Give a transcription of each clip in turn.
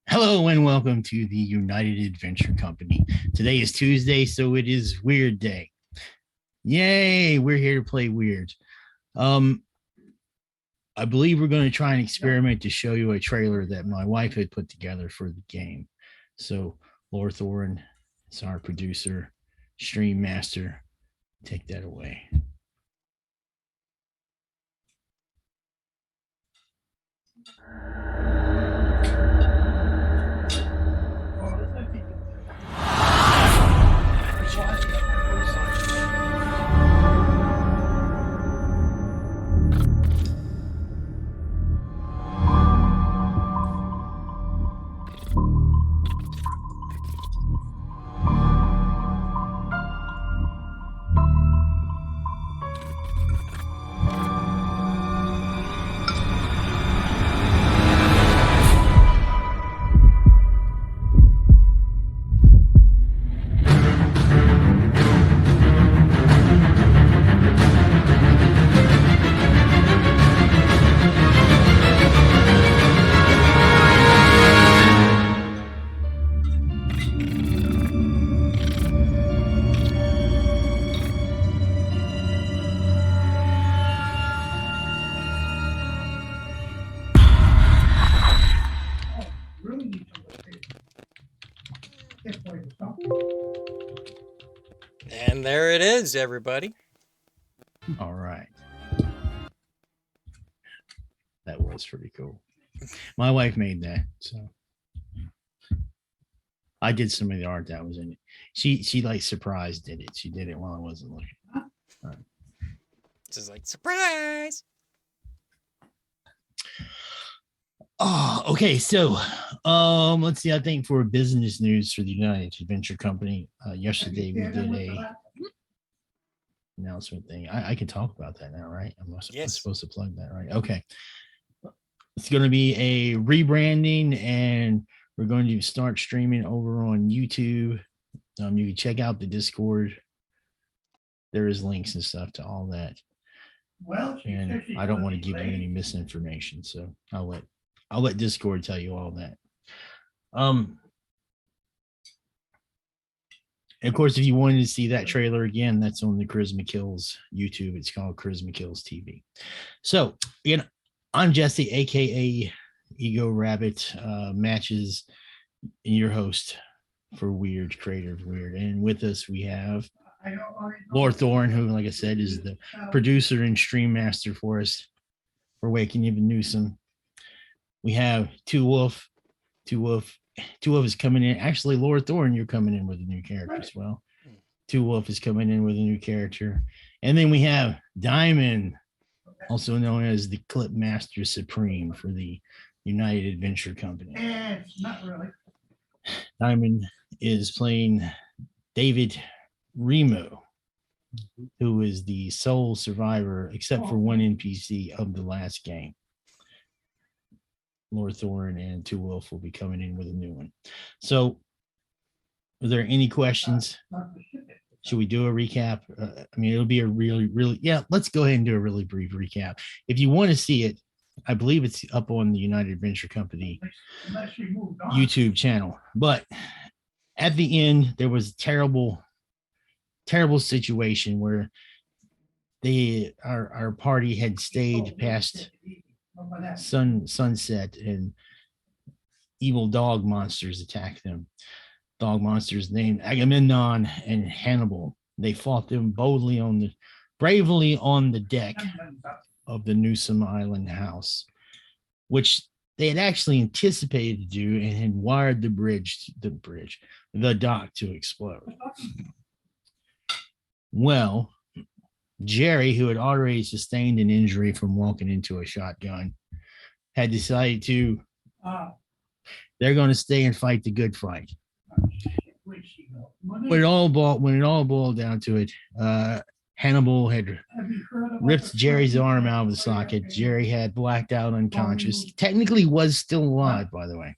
Hello and welcome to the United Adventure Company. Today is Tuesday, so it is Wyrd Day. Yay! We're here to play Wyrd. Um, I believe we're going to try and experiment to show you a trailer that my wife had put together for the game. So, Laura Thorin is our producer, stream master. Take that away. And there it is, everybody. All right. That was pretty cool. My wife made that, so I did some of the art that was in it. She like surprised did it. She did it while I wasn't looking. Right. Just like surprise. Oh, okay. So, let's see. I think for business news for the United Adventure Company, yesterday we did a announcement thing. I can talk about that now, right? I'm supposed to plug that, right? Okay. It's going to be a rebranding, and we're going to start streaming over on YouTube. You can check out the Discord. There is links and stuff to all that. Well, and I don't want to give you any misinformation, so I'll let Discord tell you all that. And of course, if you wanted to see that trailer again, that's on the Charisma Kills YouTube. It's called Charisma Kills TV. So, again, I'm Jesse, aka Ego Rabbit Matches, and your host for Wyrd, creator of Wyrd. And with us, we have Laura Thorin, who, like I said, is the producer and stream master for us for Waking Even Newthsome. We have Two Wolf is coming in. Actually, Laura Thorin, you're coming in with a new character as well. Two Wolf is coming in with a new character. And then we have Diamond, also known as the Clip Master Supreme for the United Adventure Company. Not really. Diamond is playing David Remo, who is the sole survivor, except for one NPC of the last game. Laura Thorin and Two Wolf will be coming in with a new one. So, are there any questions? Should we do a recap? It'll be a really, let's go ahead and do a really brief recap. If you want to see it, I believe it's up on the United Adventure Company YouTube channel. But at the end, there was a terrible situation where our party had stayed past sunset, and evil dog monsters attacked them. Dog monsters named Agamemnon and Hannibal. They fought them bravely on the deck of the Newthsome Island house, which they had actually anticipated to do and had wired the dock to explode. Well, Jerry, who had already sustained an injury from walking into a shotgun, had decided to they're going to stay and fight the good fight. When it all boiled down to it, Hannibal had ripped Jerry's arm out of the socket. Jerry had blacked out unconscious. Technically was still alive, by the way.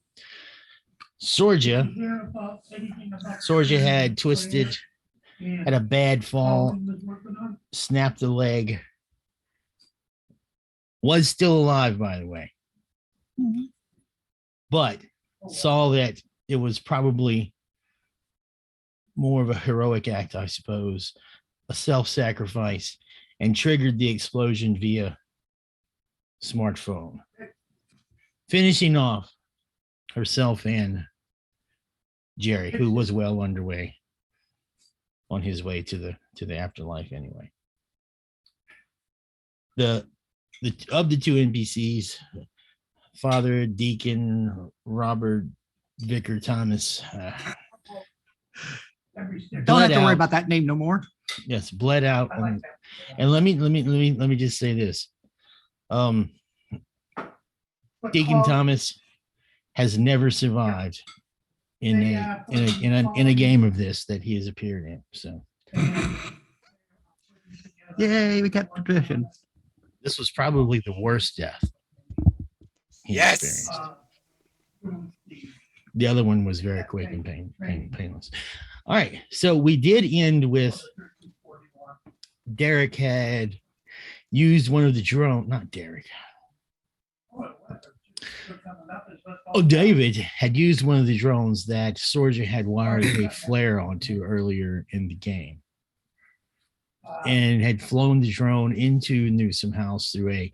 Sorja had twisted, had a bad fall, snapped a leg, was still alive, by the way. Mm-hmm. But saw that it was probably more of a heroic act, I suppose, a self-sacrifice, and triggered the explosion via smartphone, finishing off herself and Jerry, who was well underway on his way to the afterlife anyway. The of the two NPCs, Father Deacon Robert Vicar Thomas, Don't have to worry about that name no more. Yes, bled out. And let me just say this. Deacon Thomas has never survived in a game of this that he has appeared in. So Yay, we kept tradition. this was probably the worst death he experienced. The other one was very quick and painless. All right, so we did end with Derek had used one of the drone, not Derek. Oh, David had used one of the drones that Sorja had wired a flare onto earlier in the game, and had flown the drone into Newthsome house through a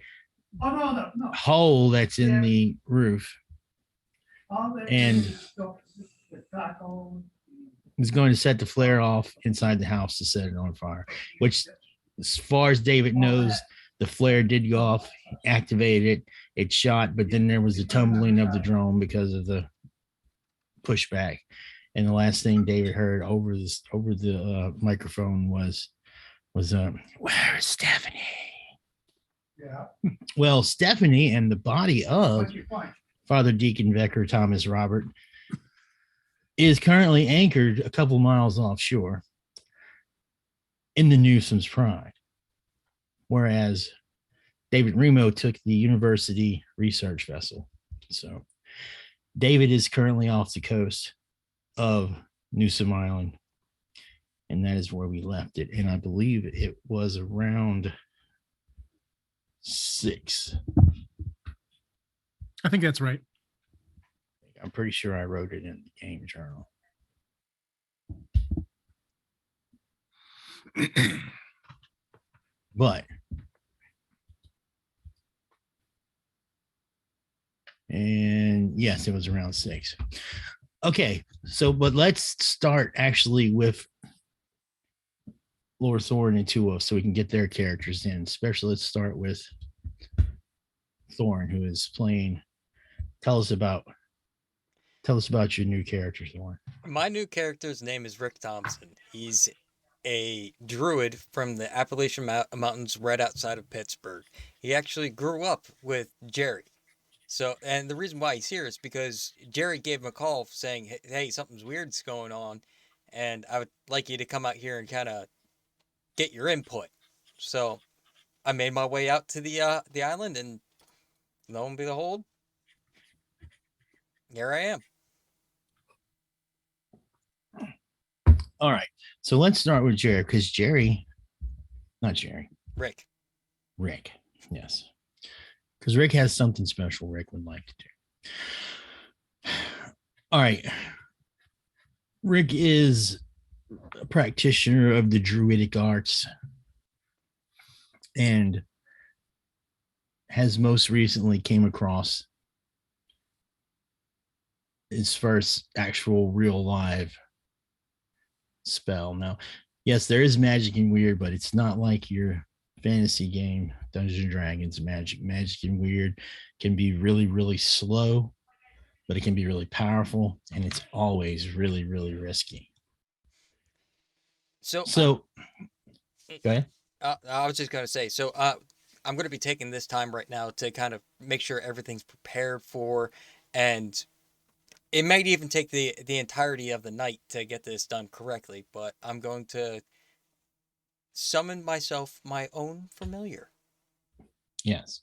hole that's in the roof, and was going to set the flare off inside the house to set it on fire, which, as far as David knows, the flare did go off, activated it shot, but then there was a tumbling of the drone because of the pushback. And the last thing David heard over the microphone was where is Stephanie? Yeah. Well, Stephanie and the body of Father Deacon Vicar Thomas Robert is currently anchored a couple miles offshore in the Newthome's Pride, whereas David Remo took the university research vessel. So David is currently off the coast of Newthsome Island, and that is where we left it. And I believe it was around 6. I think that's right. I'm pretty sure I wrote it in the game journal. But and yes, it was around 6. Okay, so but let's start actually with Lord Thorin and Tuo so we can get their characters in. Especially let's start with Thorin, who is playing. Tell us about your new character, Thorin. My new character's name is Rick Thompson. He's a druid from the Appalachian Mountains right outside of Pittsburgh. He actually grew up with Jerry. So, and the reason why he's here is because Jerry gave him a call saying, hey, something's weird's going on, and I would like you to come out here and kind of get your input. So I made my way out to the island, and lo and behold, here I am. All right. So let's start with Jerry, because Rick. Yes. Because Rick has something special Rick would like to do. All right. Rick is a practitioner of the druidic arts and has most recently came across his first actual real live spell. Now, yes, there is magic in Wyrd, but it's not like your fantasy game Dungeons and Dragons magic. Magic in Wyrd can be really, really slow, but it can be really powerful, and it's always really, really risky. So go ahead. I was just going to say, so I'm going to be taking this time right now to kind of make sure everything's prepared for, and it might even take the entirety of the night to get this done correctly, but I'm going to summon myself my own familiar. Yes.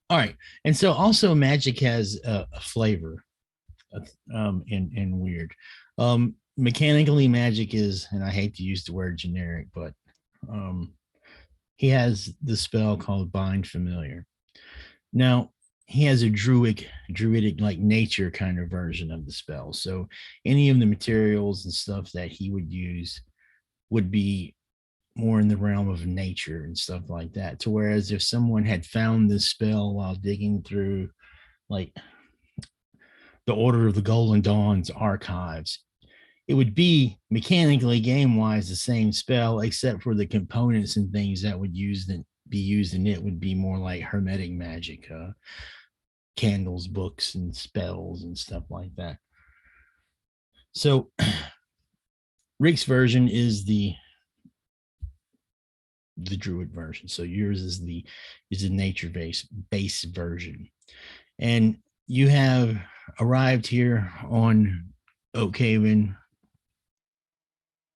All right. And so also magic has a flavor in Wyrd. Mechanically, magic is, and I hate to use the word generic, but he has the spell called Bind Familiar. Now, he has a druidic like nature kind of version of the spell. So any of the materials and stuff that he would use would be more in the realm of nature and stuff like that. To whereas if someone had found this spell while digging through like the Order of the Golden Dawn's archives, it would be mechanically game wise the same spell, except for the components and things that would be used in it would be more like hermetic magic, candles, books, and spells and stuff like that. So Rick's version is the druid version. So yours is the nature base version. And you have arrived here on Oakhaven.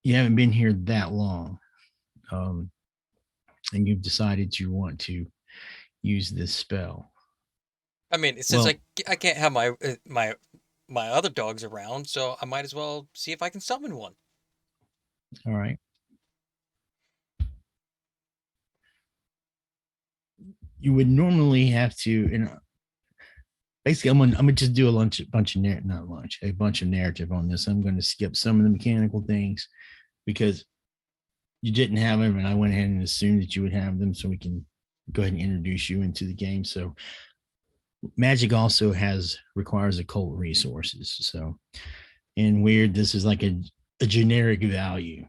You haven't been here that long. And you've decided you want to use this spell. I mean, since I can't have my other dogs around, so I might as well see if I can summon one. All right. You would normally have to, basically, I'm gonna just do a bunch of narrative on this. I'm going to skip some of the mechanical things because you didn't have them, and I went ahead and assumed that you would have them, so we can go ahead and introduce you into the game. So magic also requires occult resources. So in Wyrd, this is like a generic value.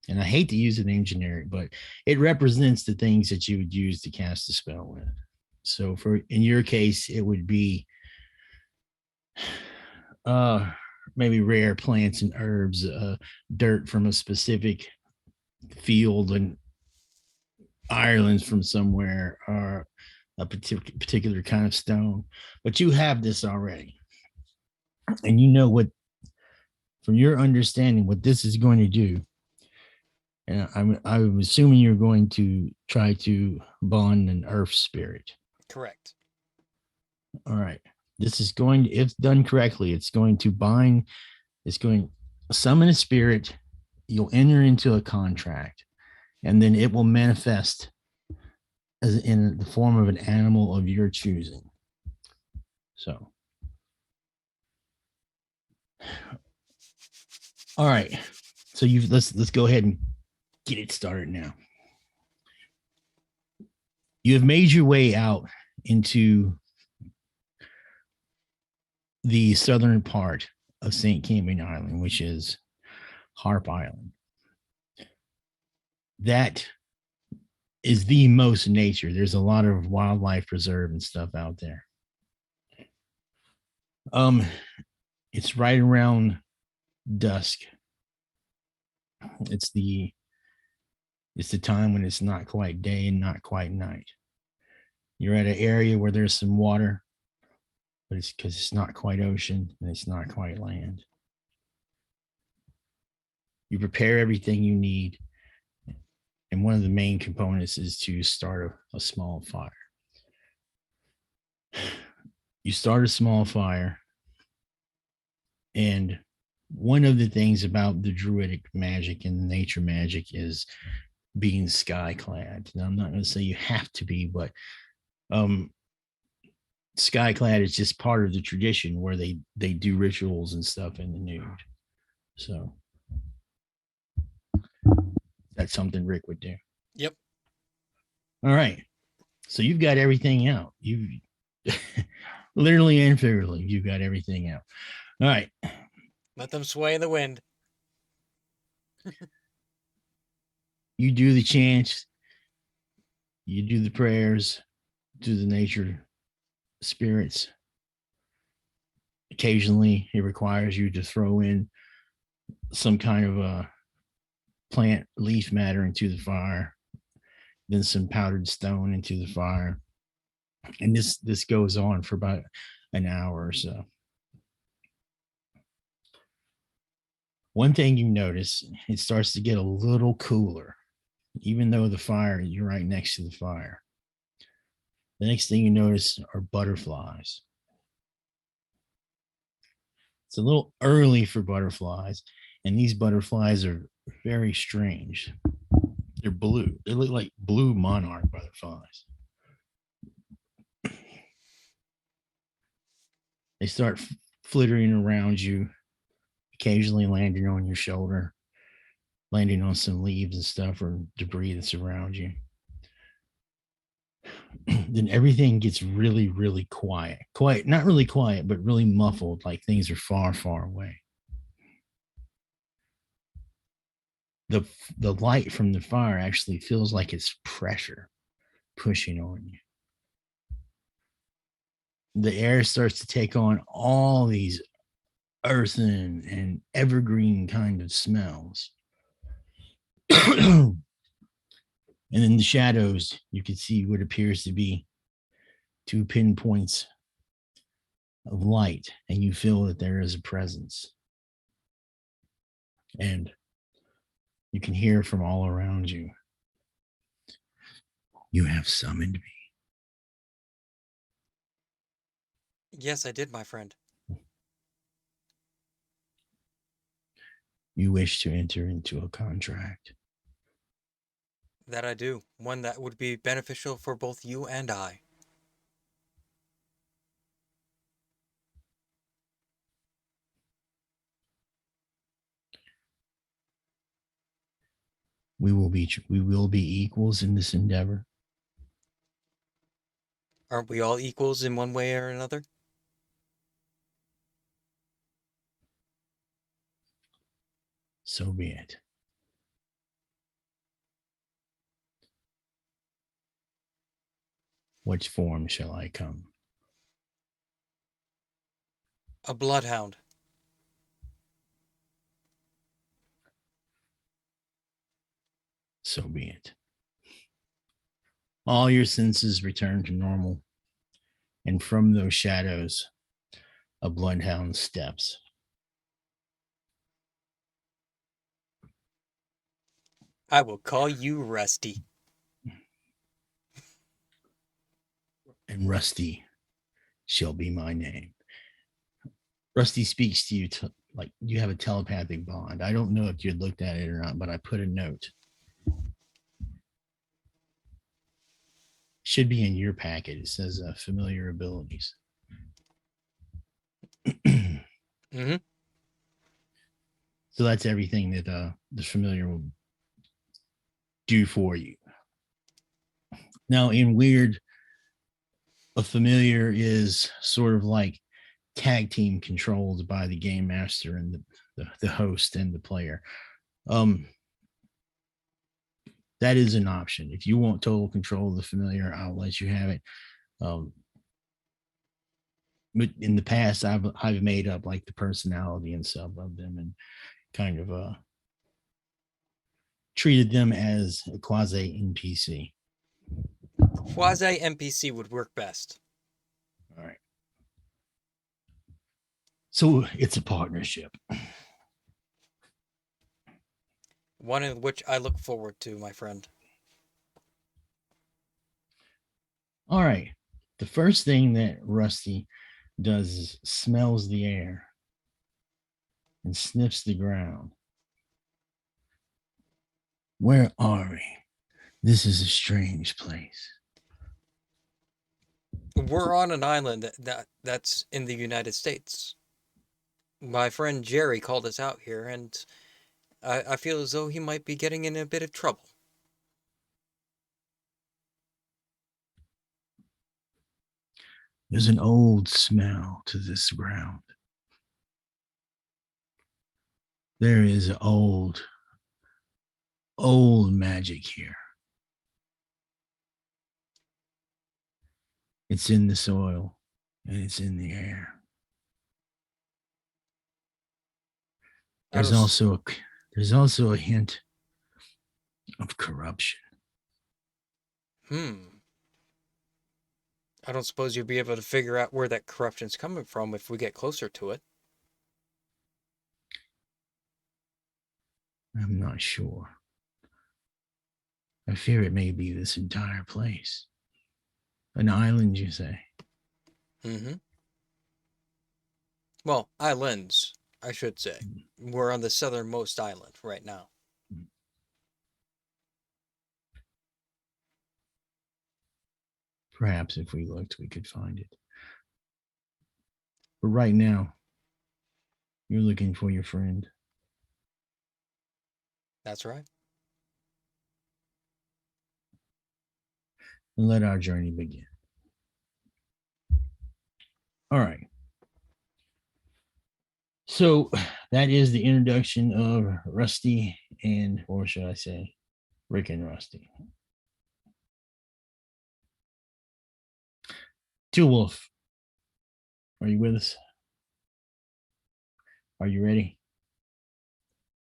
And I hate to use the name generic, but it represents the things that you would use to cast a spell with. So in your case, it would be maybe rare plants and herbs, dirt from a specific field in Ireland from somewhere, or a particular kind of stone. But you have this already. And you know what, from your understanding, what this is going to do. And I'm assuming you're going to try to bond an earth spirit. Correct. All right. This is going to, if done correctly, it's going to summon a spirit. You'll enter into a contract, and then it will manifest as in the form of an animal of your choosing. So, all right. So let's go ahead and get it started now. You have made your way out into the southern part of St. Campion Island, which is Harp Island. That is the most nature. There's a lot of wildlife preserve and stuff out there. It's right around dusk. It's the time when it's not quite day and not quite night. You're at an area where there's some water, but it's because it's not quite ocean and it's not quite land. You prepare everything you need, and one of the main components is to start a small fire. You start a small fire, and one of the things about the druidic magic and the nature magic is being sky clad. Now, I'm not going to say you have to be, but sky clad is just part of the tradition where they do rituals and stuff in the nude. So that's something Rick would do. Yep. All right. So you've got everything out. You've literally and figuratively, you've got everything out. All right. Let them sway in the wind. You do the chants. You do the prayers to the nature spirits. Occasionally, it requires you to throw in some kind of a plant leaf matter into the fire, then some powdered stone into the fire. And this goes on for about an hour or so. One thing you notice, it starts to get a little cooler, even though you're right next to the fire. The next thing you notice are butterflies. It's a little early for butterflies, and these butterflies are very strange. They're blue. They look like blue monarch butterflies. They start flittering around you, occasionally landing on your shoulder, landing on some leaves and stuff or debris that's around you. Then everything gets really, really quiet. Quiet, not really quiet, but really muffled, like things are far, far away. The light from the fire actually feels like it's pressure pushing on you. The air starts to take on all these earthen and evergreen kind of smells. And in the shadows, you can see what appears to be two pinpoints of light, and you feel that there is a presence. And you can hear from all around you. You have summoned me. Yes, I did, my friend. You wish to enter into a contract. That I do. One that would be beneficial for both you and I. We will be equals in this endeavor. Aren't we all equals in one way or another? So be it. Which form shall I come? A bloodhound. So be it. All your senses return to normal, and from those shadows, a bloodhound steps. I will call you Rusty. And Rusty shall be my name. Rusty speaks to you like you have a telepathic bond. I don't know if you looked at it or not, but I put a note. Should be in your packet. It says familiar abilities. Mm-hmm. So that's everything that the familiar will do for you. Now, in Wyrd, a familiar is sort of like tag team controlled by the game master and the host and the player. That is an option. If you want total control of the familiar, I'll let you have it. But in the past, I've made up like the personality and stuff of them and kind of treated them as a quasi NPC. Quasi NPC would work best. All right. So it's a partnership. One in which I look forward to, my friend. All right. The first thing that Rusty does is smells the air and sniffs the ground. Where are we? This is a strange place. We're on an island that's in the United States. My friend Jerry called us out here, and I feel as though he might be getting in a bit of trouble. There's an old smell to this ground. There is old magic here. It's in the soil and it's in the air. There's also a hint of corruption. I don't suppose you'll be able to figure out where that corruption's coming from if we get closer to it. I'm not sure. I fear it may be this entire place. An island, you say? Mm-hmm. Well, islands, I should say. We're on the southernmost island right now. Perhaps if we looked, we could find it. But right now, you're looking for your friend. That's right. And let our journey begin. All right. So that is the introduction of Rusty and, or should I say, Rick and Rusty. Two Wolf, are you with us? Are you ready?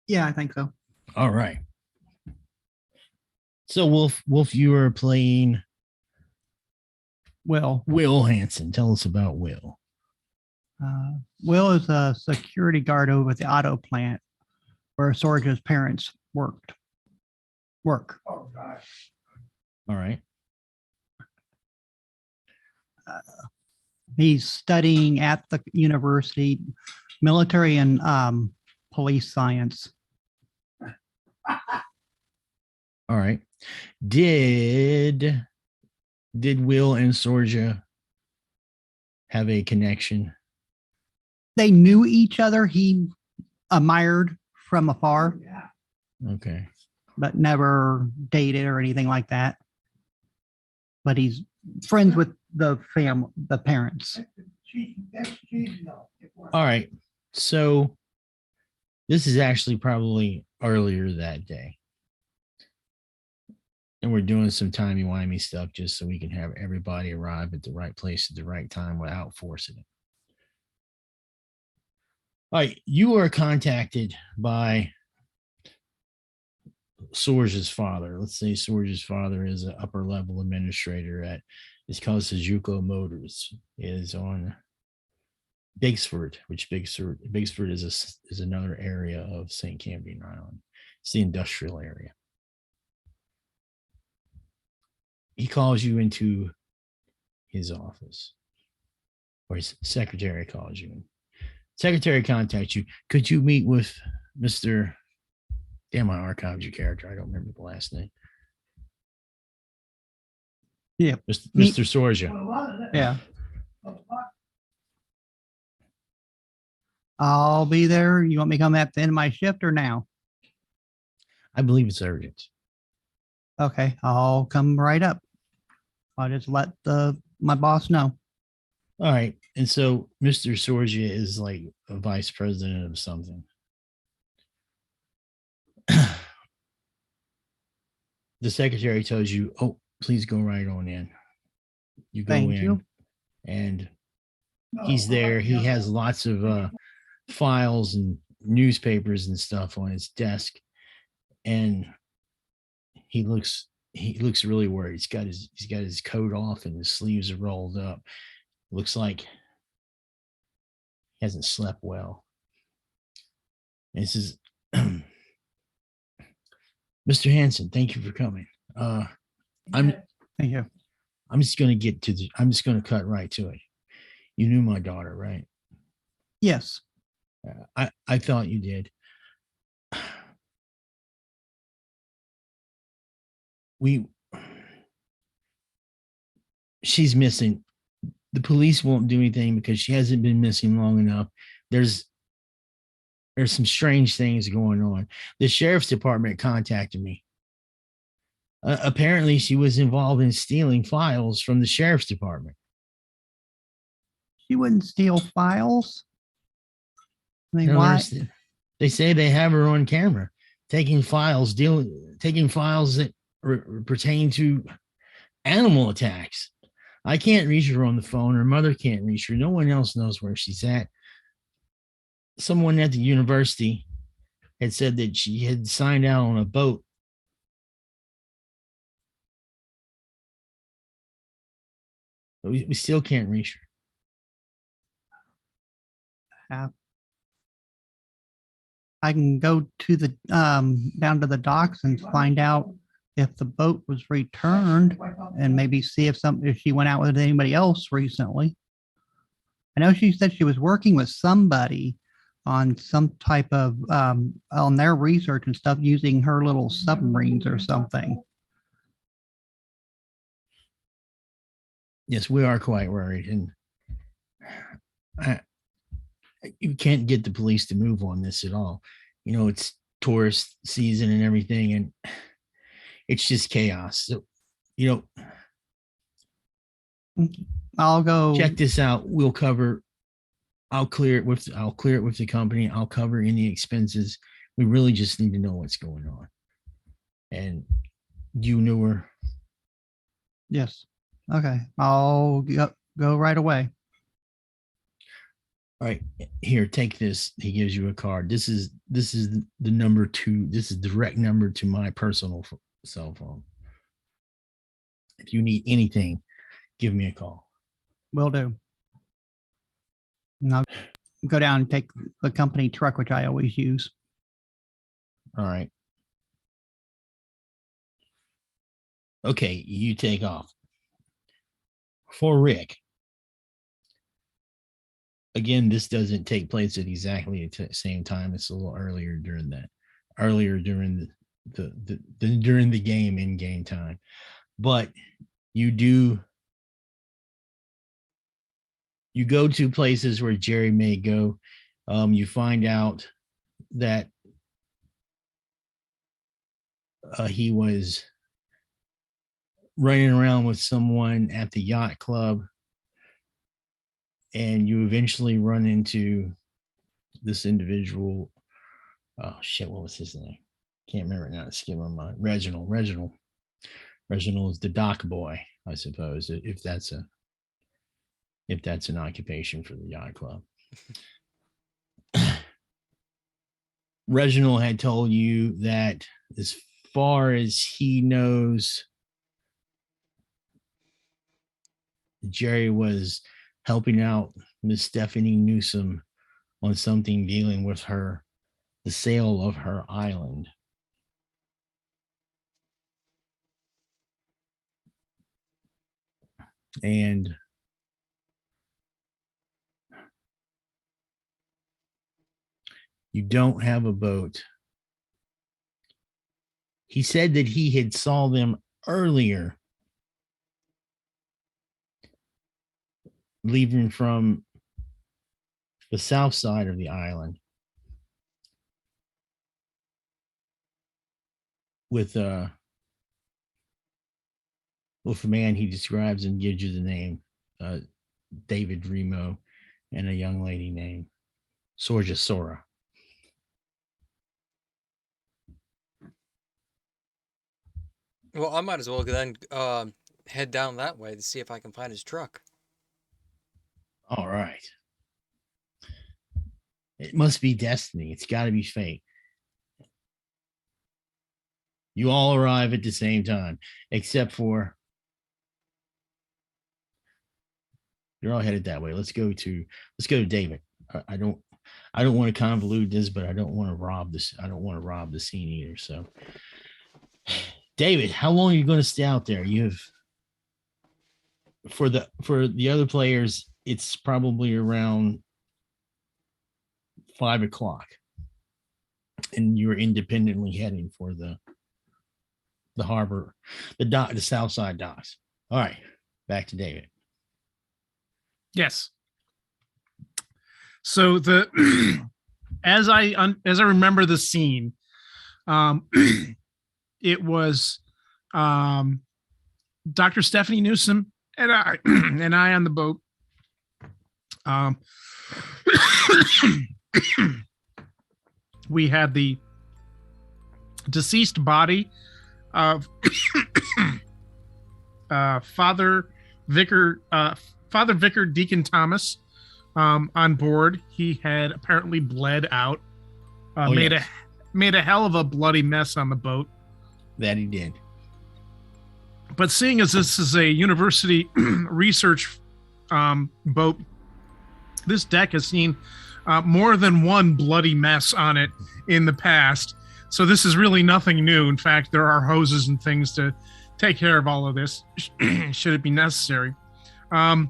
Yeah, I think so. All right. So Wolf, you are playing Will Hanson. Tell us about Will. Will is a security guard over at the auto plant where Sorge's parents work. All right. He's studying at the university, military and police science. All right. Did Will and Sorja have a connection? They knew each other. He admired from afar, Okay. but never dated or anything like that. But he's friends with the parents. All right. So this is actually probably earlier that day. And we're doing some timey-wimey stuff just so we can have everybody arrive at the right place at the right time without forcing it. All right. You are contacted by Sorge's father. Let's say Sorge's father is an upper level administrator at, it's called Suzuko Motors, is on Bigsford, which Bigsford is another area of St. Campion Island. It's the industrial area. He calls you into his office, or his secretary calls you in. Secretary contacts you. Could you meet with Mr. Damn, I archived your character. I don't remember the last name. Yeah. Mr. Sorja. Yeah. I'll be there. You want me to come at the end of my shift or now? I believe it's urgent. Okay, I'll come right up. I'll just let my boss know. All right. And so Mr. Sorja is like a vice president of something. The secretary tells you, oh, please go right on in. You go Thank in you. and he's there. He has lots of files and newspapers and stuff on his desk. And he looks really worried. He's got his coat off and his sleeves are rolled up. Looks like he hasn't slept well. And he says, Mr. Hanson, thank you for coming. Thank you. I'm just going to cut right to it. You knew my daughter, right? Yes. I thought you did. She's missing. The police won't do anything because she hasn't been missing long enough. There's some strange things going on. The sheriff's department contacted me. Apparently, she was involved in stealing files from the sheriff's department. She wouldn't steal files. I mean, why? They say they have her on camera taking files that pertain to animal attacks. I can't reach her on the phone. Her mother can't reach her. No one else knows where she's at. Someone at the university had said that she had signed out on a boat. But we still can't reach her. I can go to the down to the docks and find out if the boat was returned and maybe see if she went out with anybody else recently. I know she said she was working with somebody on some type of on their research and stuff using her little submarines or something. Yes, we are quite worried, and you can't get the police to move on this at all. It's tourist season and everything, and it's just chaos. So, I'll go. check this out. I'll clear it with the company. I'll cover any expenses. We really just need to know what's going on. And you knew her. Yes. Okay. I'll go right away. All right, here, take this. He gives you a card. This is the number 2. This is direct number to my personal cell phone. If you need anything, give me a call. Will do. And I'll go down and take the company truck, which I always use. All right. Okay, you take off. For Rick, again, this doesn't take place at exactly the same time. It's a little earlier during the game, in game time. But you go to places where Jerry may go. You find out that he was running around with someone at the yacht club, and you eventually run into this individual. Oh shit, what was his name? Can't remember it now. It's skipping my mind. Reginald is the dock boy, I suppose, if that's an occupation for the yacht club. Reginald had told you that as far as he knows, Jerry was helping out Miss Stephanie Newthsome on something dealing with the sale of her island. And you don't have a boat. He said that he had saw them earlier leaving from the south side of the island with a man he describes and gives you the name, David Remo, and a young lady named Sorja Sora. Well, I might as well then head down that way to see if I can find his truck. All right. It must be destiny. It's got to be fate. You all arrive at the same time, except for you're all headed that way. Let's go to David. I don't want to convolute this, but I don't want to rob this. I don't want to rob the scene either. So, David, how long are you going to stay out there? For the other players, it's probably around 5:00, and you're independently heading for the harbor, the south side docks. All right, back to David. Yes. So as I remember the scene, it was Dr. Stephanie Newthsome and I on the boat. We had the deceased body of Father Vicar Deacon Thomas on board. He had apparently bled out, made a hell of a bloody mess on the boat. That he did. But seeing as this is a university research boat, this deck has seen more than one bloody mess on it in the past. So this is really nothing new. In fact, there are hoses and things to take care of all of this should it be necessary. But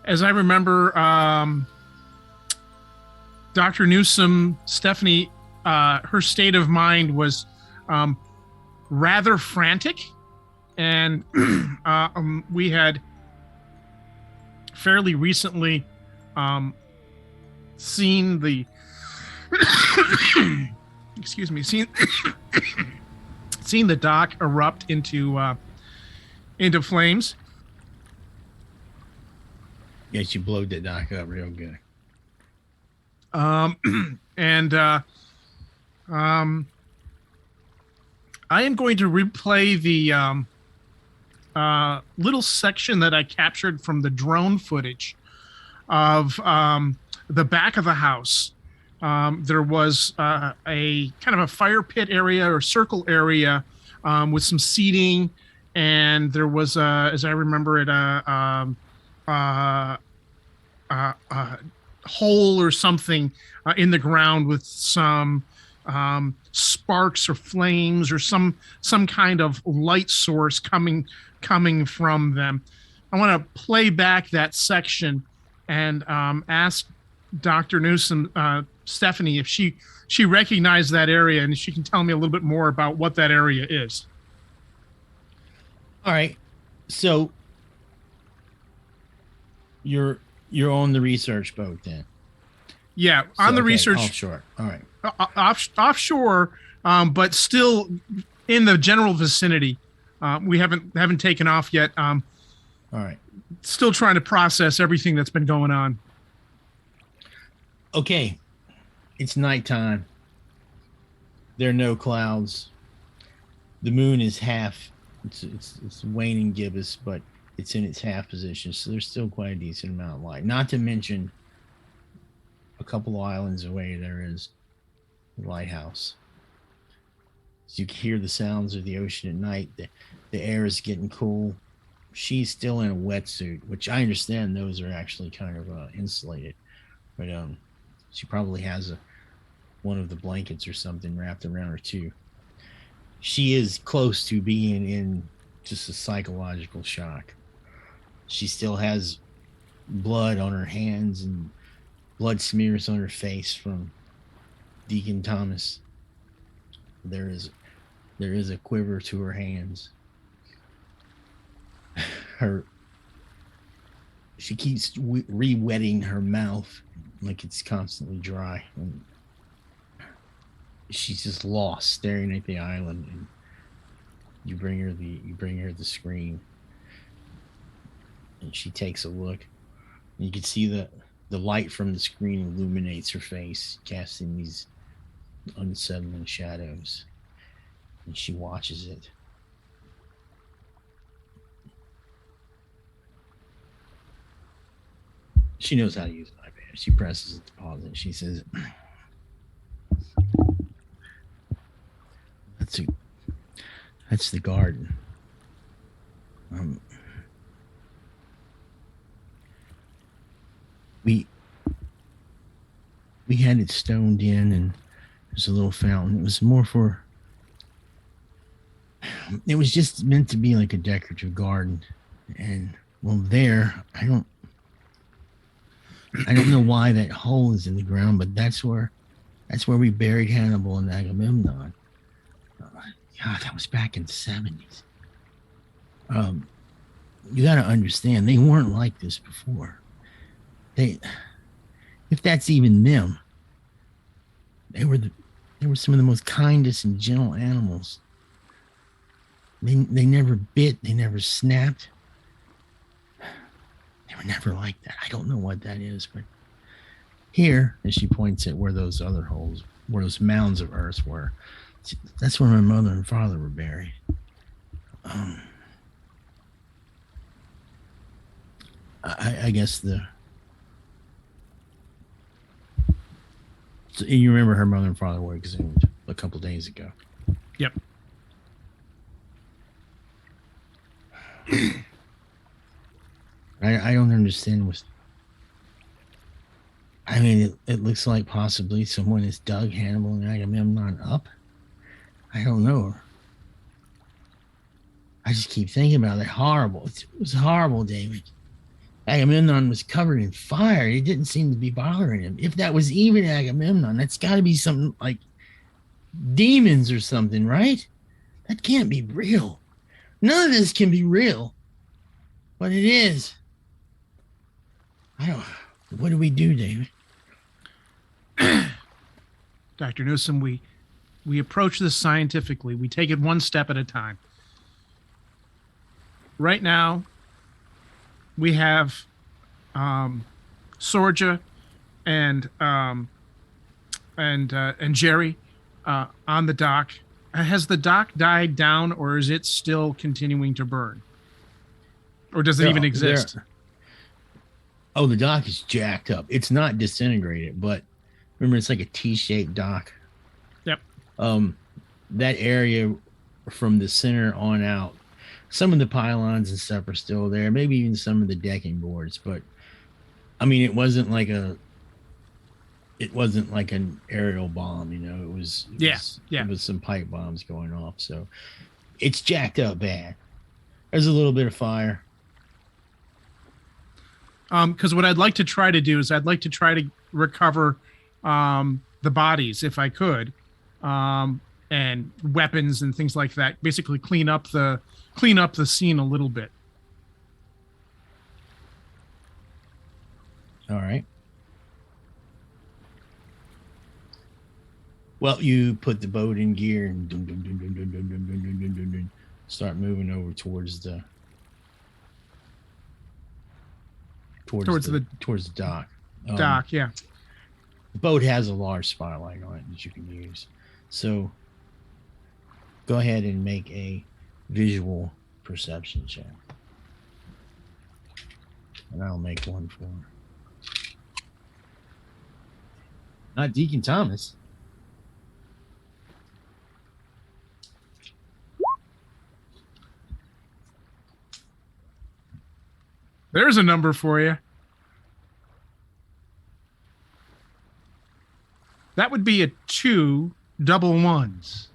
as I remember, Dr. Newthsome, Stephanie, her state of mind was rather frantic, and we had fairly recently seen the excuse me, seen the dock erupt into flames. Yes, you blowed that dock up real good. And I am going to replay the little section that I captured from the drone footage of the back of the house. There was a kind of a fire pit area or circle area with some seating, and there was, as I remember it, a hole or something in the ground with some sparks or flames or some kind of light source coming from them. I want to play back that section and ask Dr. Newthsome, Stephanie, if she recognized that area and she can tell me a little bit more about what that area is. All right. So you're on the research boat then? Yeah, on the okay, research offshore. All right. Offshore, but still in the general vicinity. We haven't taken off yet. All right. Still trying to process everything that's been going on. Okay. It's nighttime. There are no clouds. The moon is half. It's waning gibbous, but it's in its half position, so there's still quite a decent amount of light. Not to mention, a couple of islands away, there is the lighthouse. So you can hear the sounds of the ocean at night. The air is getting cool. She's still in a wetsuit, which I understand those are actually kind of insulated, but she probably has one of the blankets or something wrapped around her too. She is close to being in just a psychological shock. She still has blood on her hands and blood smears on her face from Deacon Thomas. There is a quiver to her hands. She keeps re-wetting her mouth like it's constantly dry, and she's just lost, staring at the island. And you bring her the screen, and she takes a look. And you can see the light from the screen illuminates her face, casting these unsettling shadows. And she watches it. She knows how to use an iPad. She presses it to pause it. She says, That's the garden. We had it stoned in, and there's a little fountain. It was more for. It was just meant to be like a decorative garden, and well, there I don't know why that hole is in the ground, but that's where we buried Hannibal and Agamemnon. God, that was back in the 70s. You got to understand, they weren't like this before. If that's even them, they were some of the most kindest and gentle animals. They never bit, they never snapped. They were never like that. I don't know what that is, but here, as she points at where those other holes, where those mounds of earth were, that's where my mother and father were buried. I guess so you remember her mother and father were exhumed a couple days ago. Yep. I don't understand I mean, it looks like possibly someone has dug Hannibal and Agamemnon up. I don't know. I just keep thinking about it. Horrible. It was horrible, David. Agamemnon was covered in fire. It didn't seem to be bothering him. If that was even Agamemnon, that's got to be something like demons or something, right? That can't be real. None of this can be real. But it is. What do we do, David? Dr. Newthsome, we approach this scientifically. We take it one step at a time. Right now, we have Sorja and Jerry on the dock. Has the dock died down, or is it still continuing to burn? Or does it even exist? Oh, the dock is jacked up. It's not disintegrated, but remember, it's like a T-shaped dock. Yep. That area from the center on out, some of the pylons and stuff are still there. Maybe even some of the decking boards, but I mean, it wasn't like an aerial bomb, you know. It was some pipe bombs going off, so it's jacked up bad. There's a little bit of fire. Because what I'd like to try to do is I'd like to try to recover the bodies if I could, and weapons and things like that. Basically, clean up the scene a little bit. All right. Well, you put the boat in gear and start moving over towards the dock. Dock, yeah. The boat has a large spotlight on it that you can use. So go ahead and make a visual perception check. And I'll make one for not Deacon Thomas. There's a number for you. That would be a 2 double ones.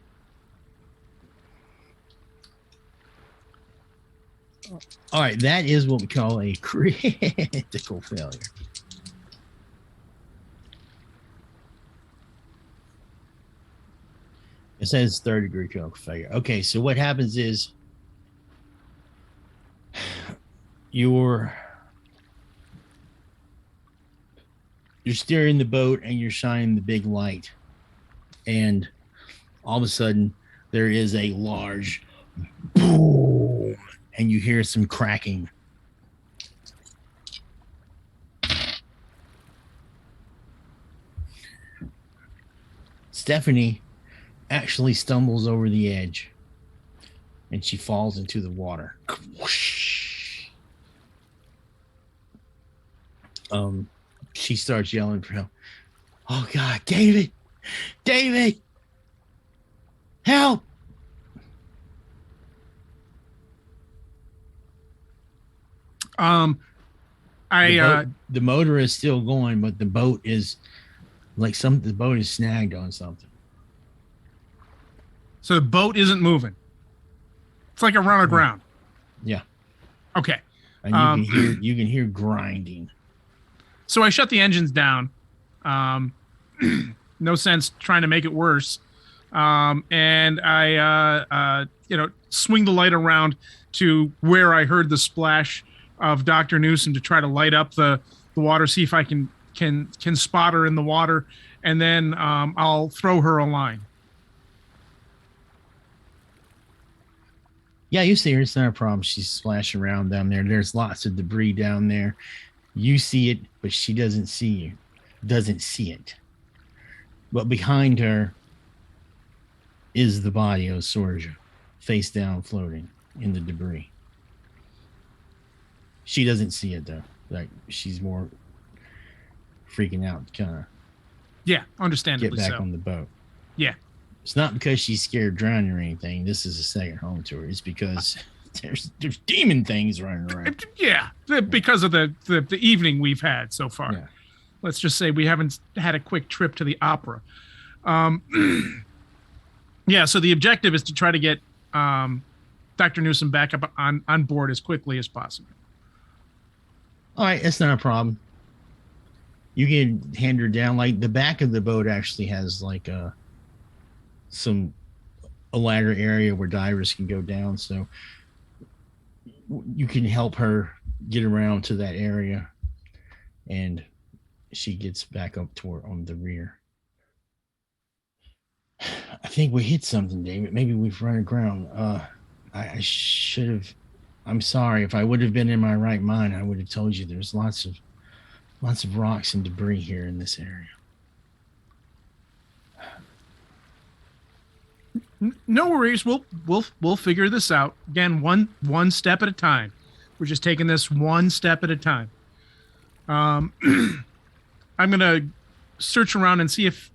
All right, that is what we call a critical failure. It says 3rd-degree critical failure. Okay, so what happens is you're steering the boat and you're shining the big light, and all of a sudden there is a large boom and you hear some cracking. Stephanie actually stumbles over the edge and she falls into the water. She starts yelling for help. Oh God, David, help. The motor is still going, but the boat is the boat is snagged on something. So the boat isn't moving. It's like a run aground. Yeah. Okay. And you can hear grinding. So I shut the engines down. No sense trying to make it worse. And I swing the light around to where I heard the splash of Dr. Newthsome to try to light up the water, see if I can spot her in the water, and then I'll throw her a line. Yeah, you see her. It's not a problem. She's splashing around down there. There's lots of debris down there. You see it, but she doesn't see you. Doesn't see it. But behind her is the body of Sorja, face down, floating in the debris. She doesn't see it though. Like, she's more freaking out, kind of. Yeah, understandably get back so. on the boat. Yeah. It's not because she's scared of drowning or anything. This is a second home to her. It's because there's demon things running around. Yeah, because of the evening we've had so far. Yeah. Let's just say we haven't had a quick trip to the opera. Yeah, so the objective is to try to get Dr. Newthsome back up on board as quickly as possible. All right, that's not a problem. You can hand her down. Like, the back of the boat actually has like a ladder area where divers can go down, so you can help her get around to that area, and she gets back up toward on the rear. I think we hit something, David. Maybe we've run aground. I should have. I'm sorry. If I would have been in my right mind, I would have told you there's lots of rocks and debris here in this area. No worries. We'll figure this out. Again, one step at a time. We're just taking this one step at a time. I'm gonna search around and see if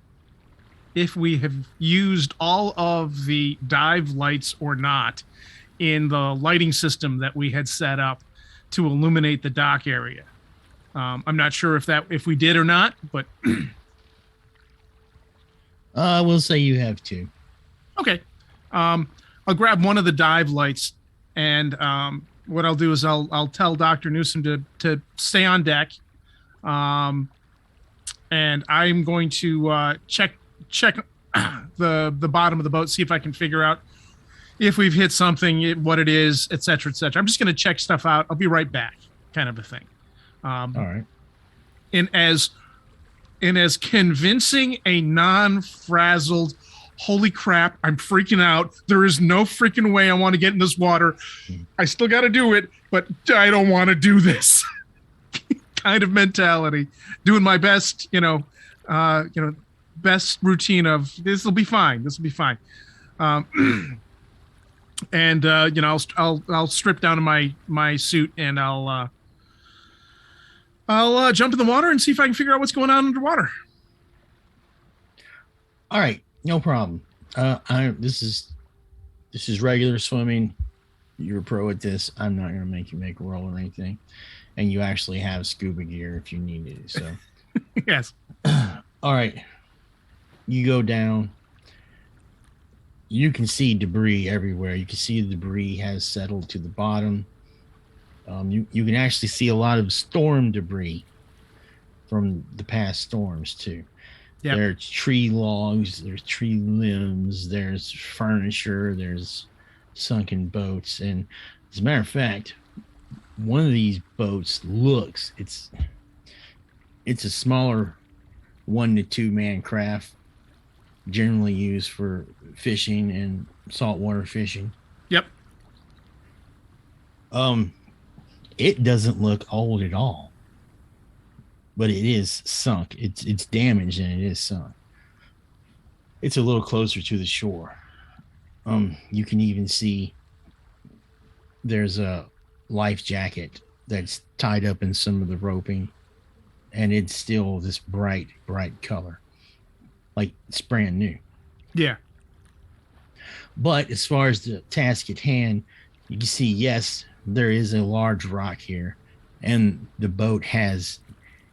we have used all of the dive lights or not in the lighting system that we had set up to illuminate the dock area. I'm not sure if we did or not, but we'll say you have two. okay. I'll grab one of the dive lights, and what I'll do is I'll tell Dr. Newthsome to stay on deck, and I'm going to check the bottom of the boat, see if I can figure out if we've hit something, what it is, et cetera, et cetera. I'm just going to check stuff out. I'll be right back, kind of a thing. All right. In as convincing a non-frazzled, holy crap, I'm freaking out. There is no freaking way I want to get in this water. I still got to do it, but I don't want to do this kind of mentality. Doing my best, best routine of this will be fine. This will be fine. And I'll strip down to my suit, and I'll jump in the water and see if I can figure out what's going on underwater. All right, no problem. This is regular swimming. You're a pro at this. I'm not gonna make you make a roll or anything, and you actually have scuba gear if you need it. So, yes. All right, you go down. You can see debris everywhere. You can see the debris has settled to the bottom. You can actually see a lot of storm debris from the past storms too. Yep. There's tree logs, there's tree limbs, there's furniture, there's sunken boats, and as a matter of fact, one of these boats it's a smaller 1 to 2 man craft, generally used for fishing and saltwater fishing. Yep. It doesn't look old at all, but it is sunk. It's damaged and it is sunk. It's a little closer to the shore. You can even see there's a life jacket that's tied up in some of the roping, and it's still this bright color, like it's brand new. Yeah. But as far as the task at hand, you can see, yes, there is a large rock here, and the boat has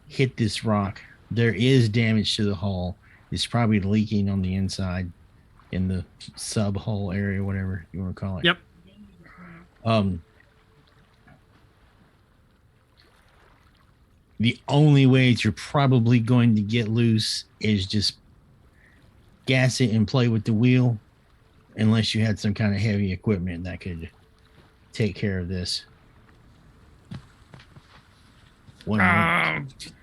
hit this rock. There is damage to the hull. It's probably leaking on the inside in the sub hull area, whatever you want to call it. Yep. The only way you're probably going to get loose is just gas it and play with the wheel, unless you had some kind of heavy equipment that could take care of this. One moment.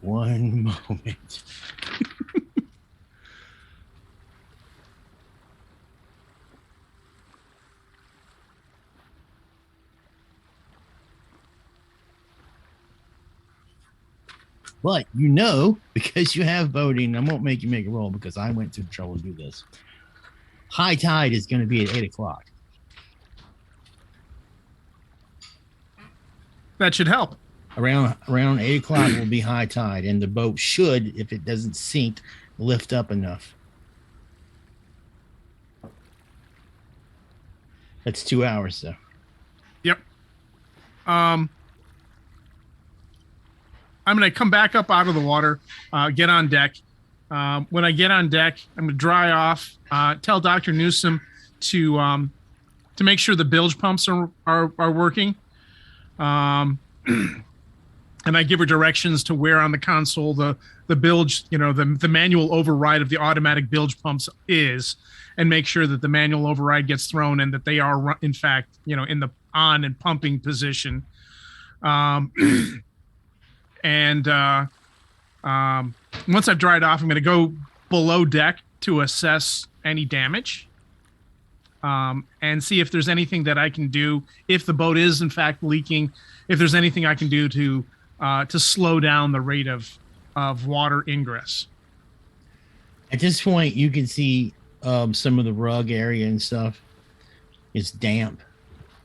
One moment. But because you have boating, I won't make you make a roll because I went through the trouble to do this. High tide is going to be at 8 o'clock. That should help. Around 8 o'clock will be high tide, and the boat should, if it doesn't sink, lift up enough. That's 2 hours, though. Yep. I'm going to come back up out of the water, get on deck. When I get on deck, I'm going to dry off, tell Dr. Newthsome to make sure the bilge pumps are working. And I give her directions to where on the console the bilge, the manual override of the automatic bilge pumps is, and make sure that the manual override gets thrown and that they are in fact, in the on and pumping position. And once I've dried off, I'm going to go below deck to assess any damage. And see if there's anything that I can do, if the boat is in fact leaking, if there's anything I can do to slow down the rate of water ingress. At this point, you can see some of the rug area and stuff. It's damp.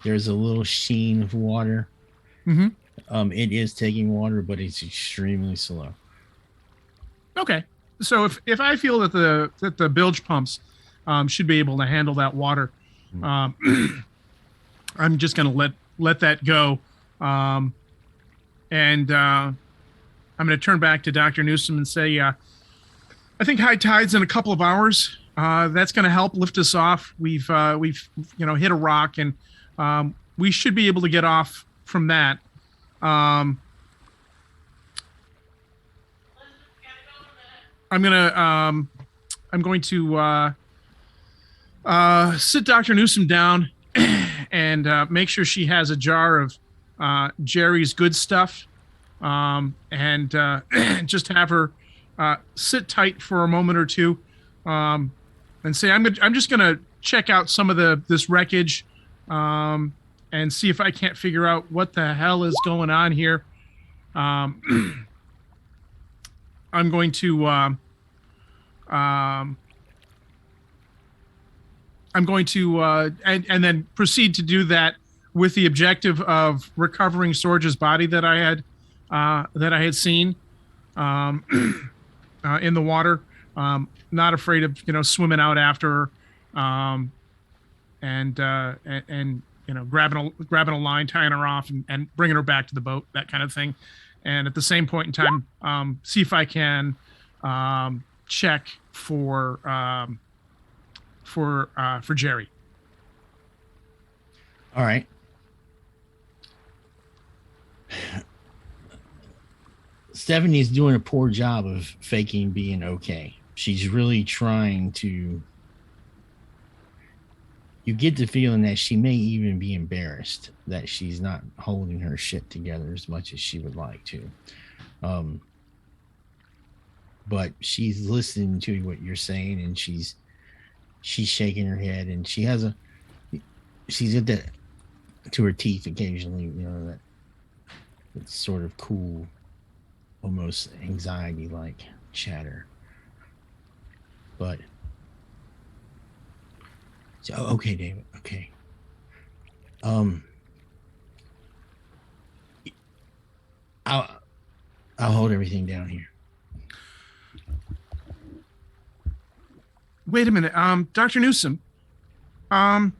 There's a little sheen of water. Mm-hmm. It is taking water, but it's extremely slow. Okay, so if I feel that the bilge pumps should be able to handle that water, I'm just going to let that go, and I'm going to turn back to Dr. Newthsome and say, I think high tide's in a couple of hours. That's going to help lift us off. We've hit a rock, and we should be able to get off from that. I'm going to sit Dr. Newthsome down and make sure she has a jar of Jerry's good stuff, and just have her sit tight for a moment or two, and say, I'm just going to check out some of this wreckage, and see if I can't figure out what the hell is going on here. I'm going to and then proceed to do that with the objective of recovering Sorge's body that I had seen in the water. Not afraid of swimming out after her, and grabbing a line, tying her off, and bringing her back to the boat, that kind of thing. And at the same point in time, see if I can check for Jerry. All right. Stephanie's doing a poor job of faking being okay. She's really trying to. You get the feeling that she may even be embarrassed that she's not holding her shit together as much as she would like to. But she's listening to what you're saying, and she's shaking her head, and she's at that to her teeth occasionally, that sort of cool, almost anxiety like chatter. But so, okay, David. Okay. I'll hold everything down here. Wait a minute, Dr. Newthsome. Do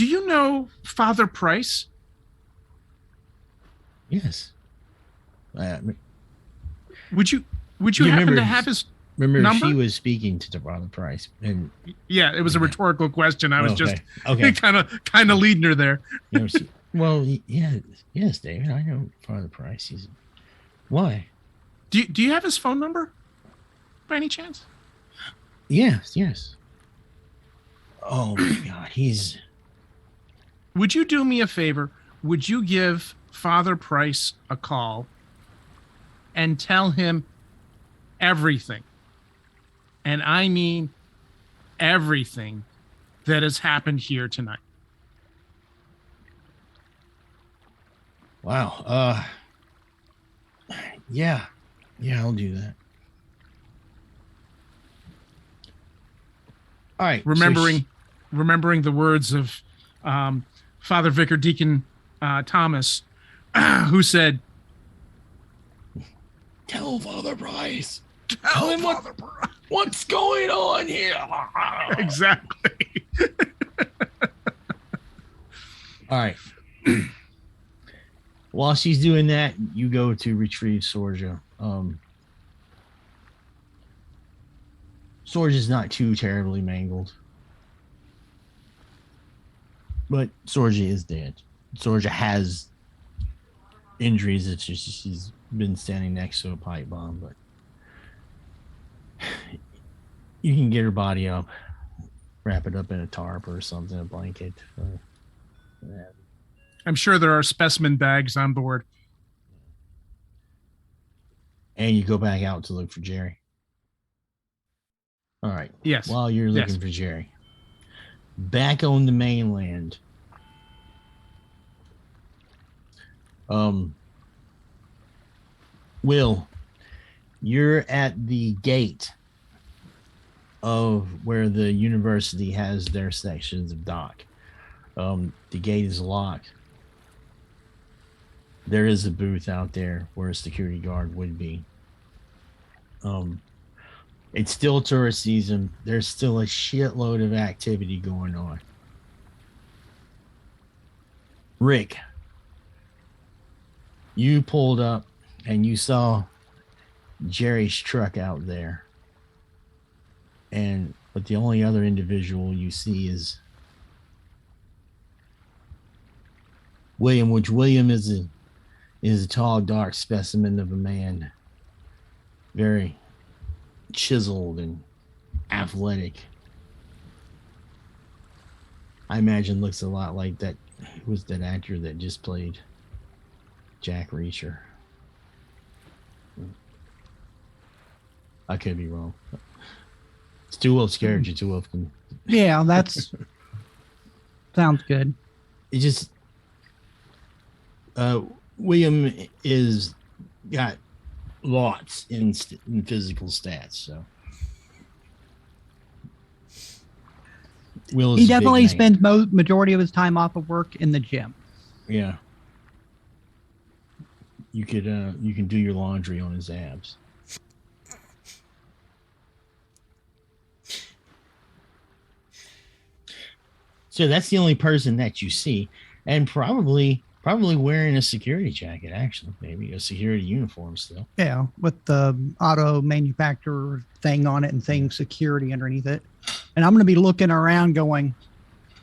you know Father Price? Yes. Would you happen to have his number? She was speaking to Father Price, and yeah, it was a rhetorical question. I was just okay. kind of leading her there. Well, yes, David. I know Father Price. Why? Do you have his phone number, by any chance? Yes. Oh my God, Would you do me a favor? Would you give Father Price a call and tell him everything, and I mean everything, that has happened here tonight? Wow. Yeah, I'll do that. All right. Remembering the words of Father Vicar Deacon Thomas, who said, "Tell Father Price. Tell him what's going on here." Exactly. All right. While she's doing that, you go to retrieve Sorja. Sorja's not too terribly mangled, but Sorja is dead. Sorja has injuries. It's just she's been standing next to a pipe bomb, but you can get her body up, wrap it up in a tarp or something, a blanket. I'm sure there are specimen bags on board. And you go back out to look for Jerry. All right. Yes. While you're looking Yes. for Jerry, back on the mainland, Will, you're at the gate of where the university has their sections of dock. The gate is locked. There is a booth out there where a security guard would be. It's still tourist season. There's still a shitload of activity going on. Rick, you pulled up and you saw Jerry's truck out there. But the only other individual you see is William, which William is a tall, dark specimen of a man. Very chiseled and athletic. I imagine looks a lot like that. Who was that actor that just played Jack Reacher? I could be wrong. It's Stu Wolf's character. Stu Wolf can. Yeah, that's sounds good. It just William is got lots in physical stats, so Will is He a big definitely man. spends majority of his time off of work in the gym. Yeah. You can do your laundry on his abs. So that's the only person that you see, and probably wearing a security jacket. Actually, maybe a security uniform still. Yeah, with the auto manufacturer thing on it and saying security underneath it. And I'm going to be looking around going,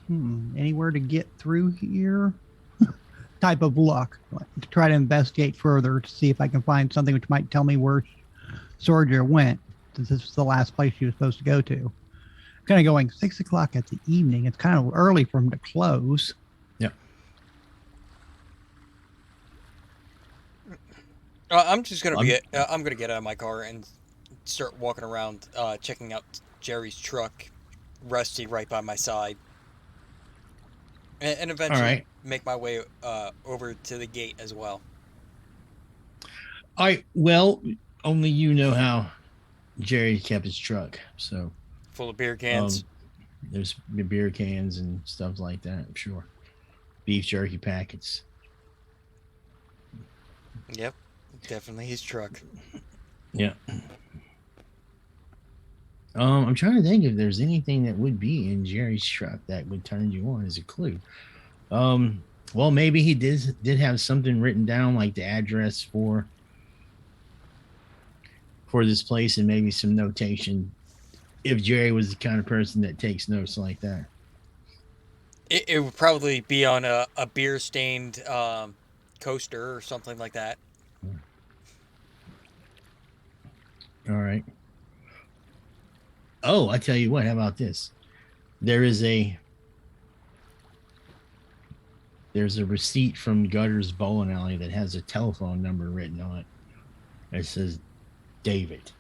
anywhere to get through here? Type of look, to try to investigate further to see if I can find something which might tell me where Sorgia went, since this was the last place she was supposed to go to. Kind of going 6 o'clock at the evening. It's kind of early for him to close. Yep. I'm just gonna I'm gonna get out of my car and start walking around, checking out Jerry's truck, Rusty right by my side, and eventually All right. make my way over to the gate as well. All right. Well, only you know how Jerry kept his truck. So Full of beer cans. there's beer cans and stuff like that. I'm sure. Beef jerky packets. Yep, definitely his truck. Yeah. I'm trying to think if there's anything that would be in Jerry's truck that would turn you on as a clue. Well, maybe he did have something written down, like the address for this place, and maybe some notation. If Jerry was the kind of person that takes notes like that, It would probably be on a beer stained coaster or something like that. all right. Oh, I tell you what. How about this? There's a receipt from Gutter's Bowling Alley that has a telephone number written on it. It says David.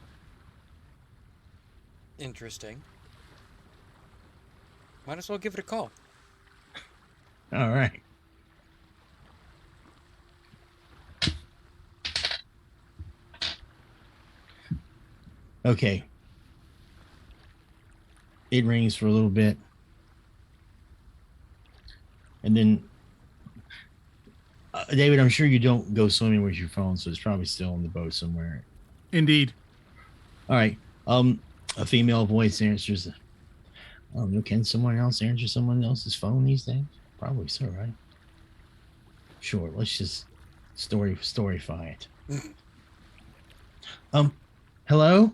Interesting. Might as well give it a call. All right. Okay. It rings for a little bit. And then, David, I'm sure you don't go swimming with your phone, so it's probably still on the boat somewhere. Indeed. All right. A female voice answers. Can someone else answer someone else's phone these days? Probably so, right? Sure. Let's just storyfy it. Hello?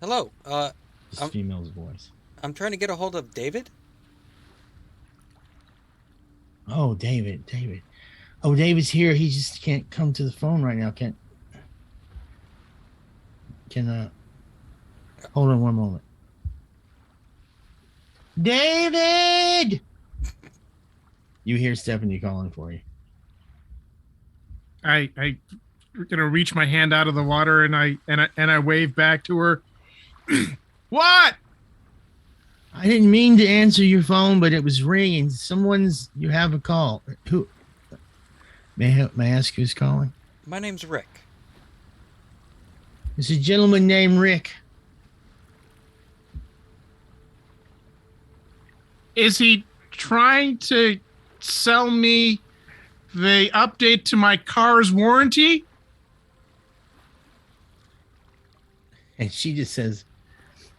Hello. This female's voice. I'm trying to get a hold of David. Oh, David. Oh, David's here. He just can't come to the phone right now. Can hold on one moment. David! You hear Stephanie calling for you. I reach my hand out of the water and I wave back to her. What? I didn't mean to answer your phone, but it was ringing. You have a call. Who? May I ask who's calling? My name's Rick. It's a gentleman named Rick. Is he trying to sell me the update to my car's warranty? And she just says,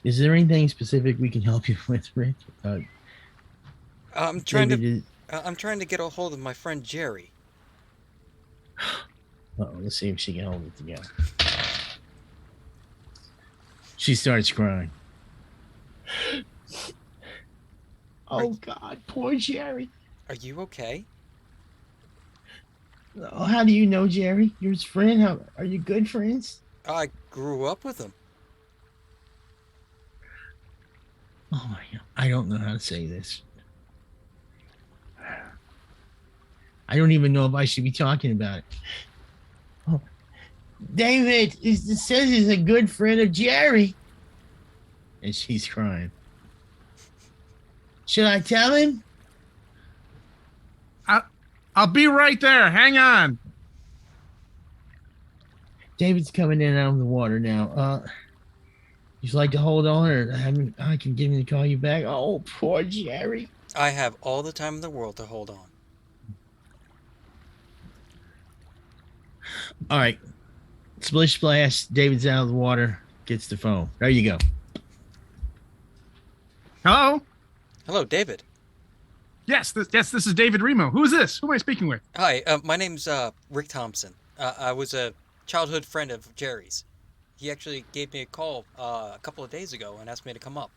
"Is there anything specific we can help you with, Rick?" I'm trying David to get a hold of my friend Jerry. let's see if she can hold it together. She starts crying. Oh God, poor Jerry. Are you okay? Oh, how do you know Jerry? You're his friend. How are you good friends? I grew up with him. Oh my God, I don't know how to say this. I don't even know if I should be talking about it. Oh, David, it says he's a good friend of Jerry. And she's crying. Should I tell him? I'll be right there. Hang on. David's coming in out of the water now. You'd like to hold on, or I can get him to call you back? Oh, poor Jerry. I have all the time in the world to hold on. All right. Splish splash. David's out of the water. Gets the phone. There you go. Hello? Hello, David. Yes, this is David Remo. Who is this? Who am I speaking with? Hi, my name's Rick Thompson. I was a childhood friend of Jerry's. He actually gave me a call a couple of days ago and asked me to come up.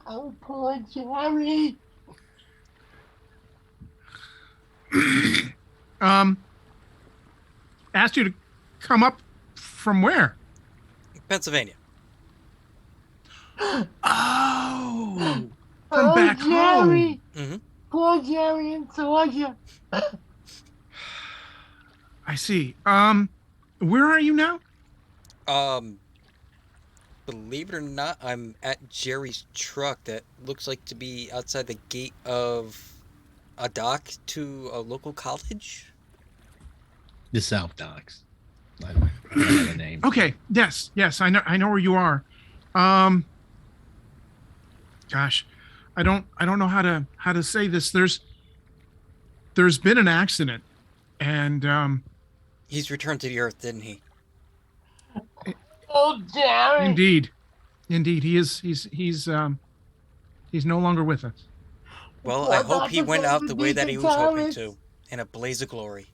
Oh, poor Jerry. Asked you to come up from where? Pennsylvania. Oh, from back Jerry. home. Mm-hmm. Poor Jerry in Georgia. I see. Where are you now? Believe it or not, I'm at Jerry's truck that looks like to be outside the gate of a dock to a local college. The South Docks. I don't know the name. Okay. Yes. I know where you are. Gosh, I don't know how to say this. There's been an accident, and He's returned to the earth, didn't he? Oh, Jerry. indeed, he is. He's no longer with us. Well, I hope he went out the way that he was hoping to, in a blaze of glory.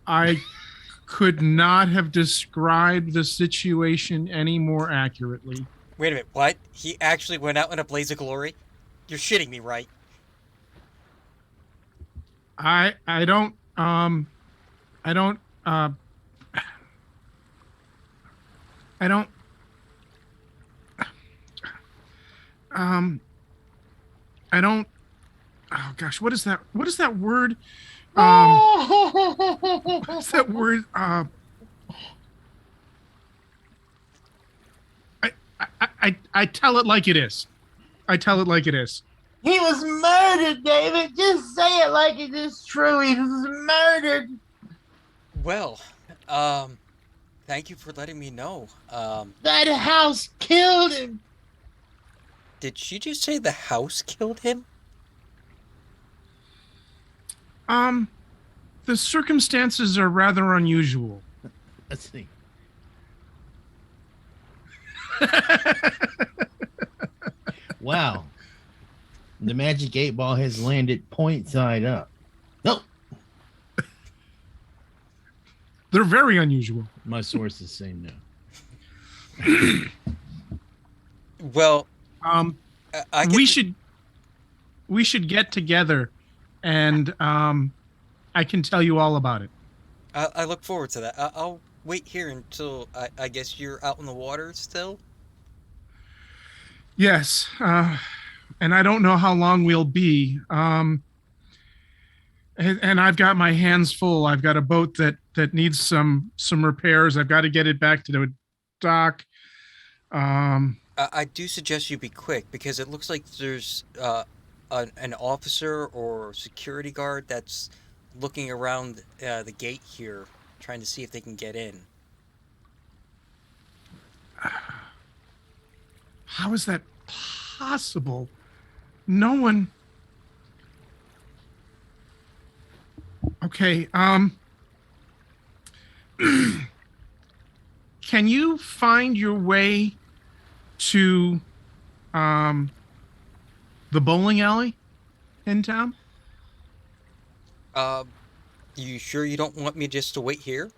I could not have described the situation any more accurately. Wait a minute, what? He actually went out in a blaze of glory? You're shitting me, right? I don't I don't oh gosh, what is that word? What's that word? I tell it like it is. I tell it like it is. He was murdered, David. Just say it like it is true. He was murdered. Well, thank you for letting me know. That house killed him. Did she just say the house killed him? The circumstances are rather unusual. Let's see. Wow. The magic 8-ball has landed point side up. No. They're very unusual. My sources say no. Well, we should get together, and I can tell you all about it. I look forward to that. I'll wait here until I guess you're out in the water still. Yes, and I don't know how long we'll be. and I've got my hands full. I've got a boat that needs some repairs. I've got to get it back to the dock. I do suggest you be quick because it looks like there's an officer or security guard that's looking around the gate here, trying to see if they can get in. How is that possible? No one. Okay. Can you find your way to the bowling alley in town? You sure you don't want me just to wait here?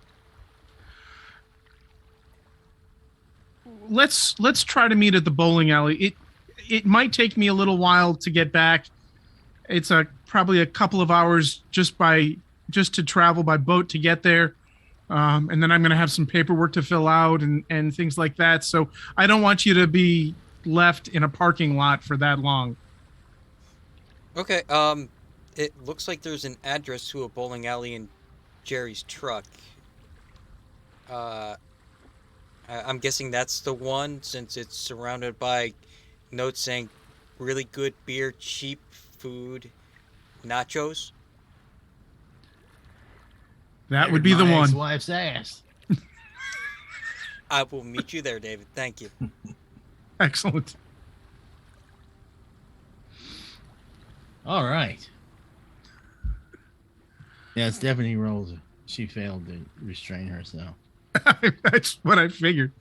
Let's try to meet at the bowling alley. It might take me a little while to get back. It's probably a couple of hours just to travel by boat to get there. And then I'm going to have some paperwork to fill out and things like that. So I don't want you to be left in a parking lot for that long. Okay, it looks like there's an address to a bowling alley in Jerry's truck. I'm guessing that's the one since it's surrounded by notes saying really good beer, cheap food, nachos. That would be the My one. ex-wife's ass. I will meet you there, David. Thank you. Excellent. All right. Yeah, Stephanie rolls. She failed to restrain herself. That's what I figured.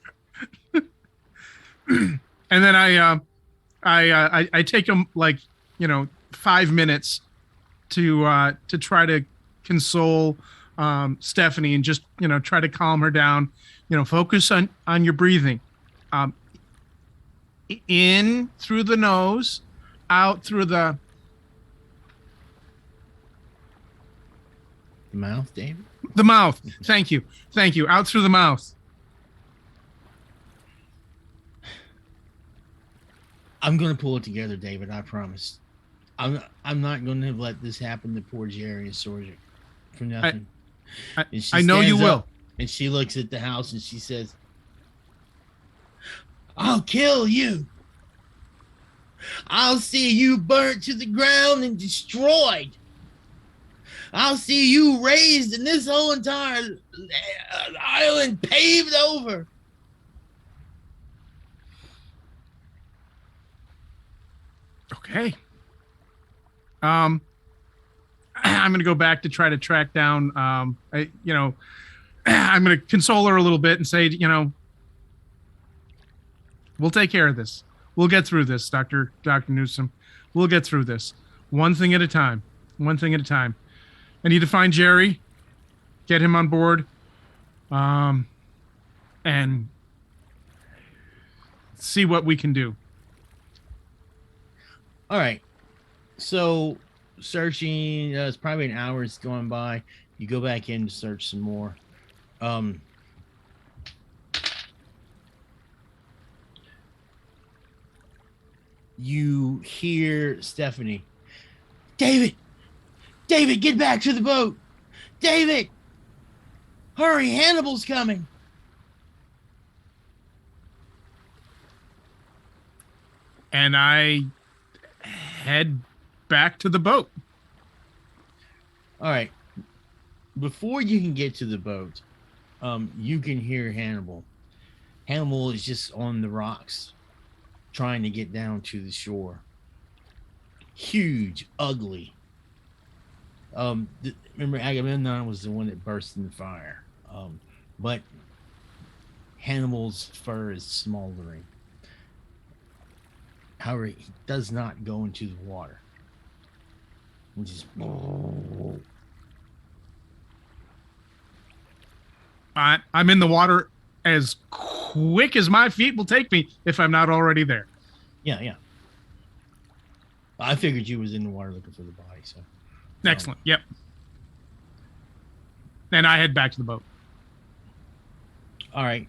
And then I take them 5 minutes to try to console Stephanie and just try to calm her down. Focus on your breathing. In through the nose, out through the mouth, David. The mouth. Thank you. Out through the mouth. I'm going to pull it together, David. I promise. I'm not going to let this happen to poor Jerry and Sorja for nothing. I know you will. Up, and she looks at the house and she says, "I'll kill you. I'll see you burnt to the ground and destroyed. I'll see you raised and this whole entire island paved over." Okay. I'm going to go back to try to track down, I'm going to console her a little bit and say, we'll take care of this. We'll get through this, Dr. Newthsome. We'll get through this. One thing at a time. I need to find Jerry, get him on board, and see what we can do. All right. So searching, it's probably an hour is going by. You go back in to search some more. You hear Stephanie. David, get back to the boat. David, hurry, Hannibal's coming. And I head back to the boat. All right. Before you can get to the boat, you can hear Hannibal. Hannibal is just on the rocks trying to get down to the shore. Huge, ugly. Remember Agamemnon was the one that burst in the fire. But Hannibal's fur is smoldering. However, he does not go into the water. He just... I'm in the water as quick as my feet will take me if I'm not already there. Yeah. I figured you was in the water looking for the body, so... Excellent. Yep. And I head back to the boat. All right.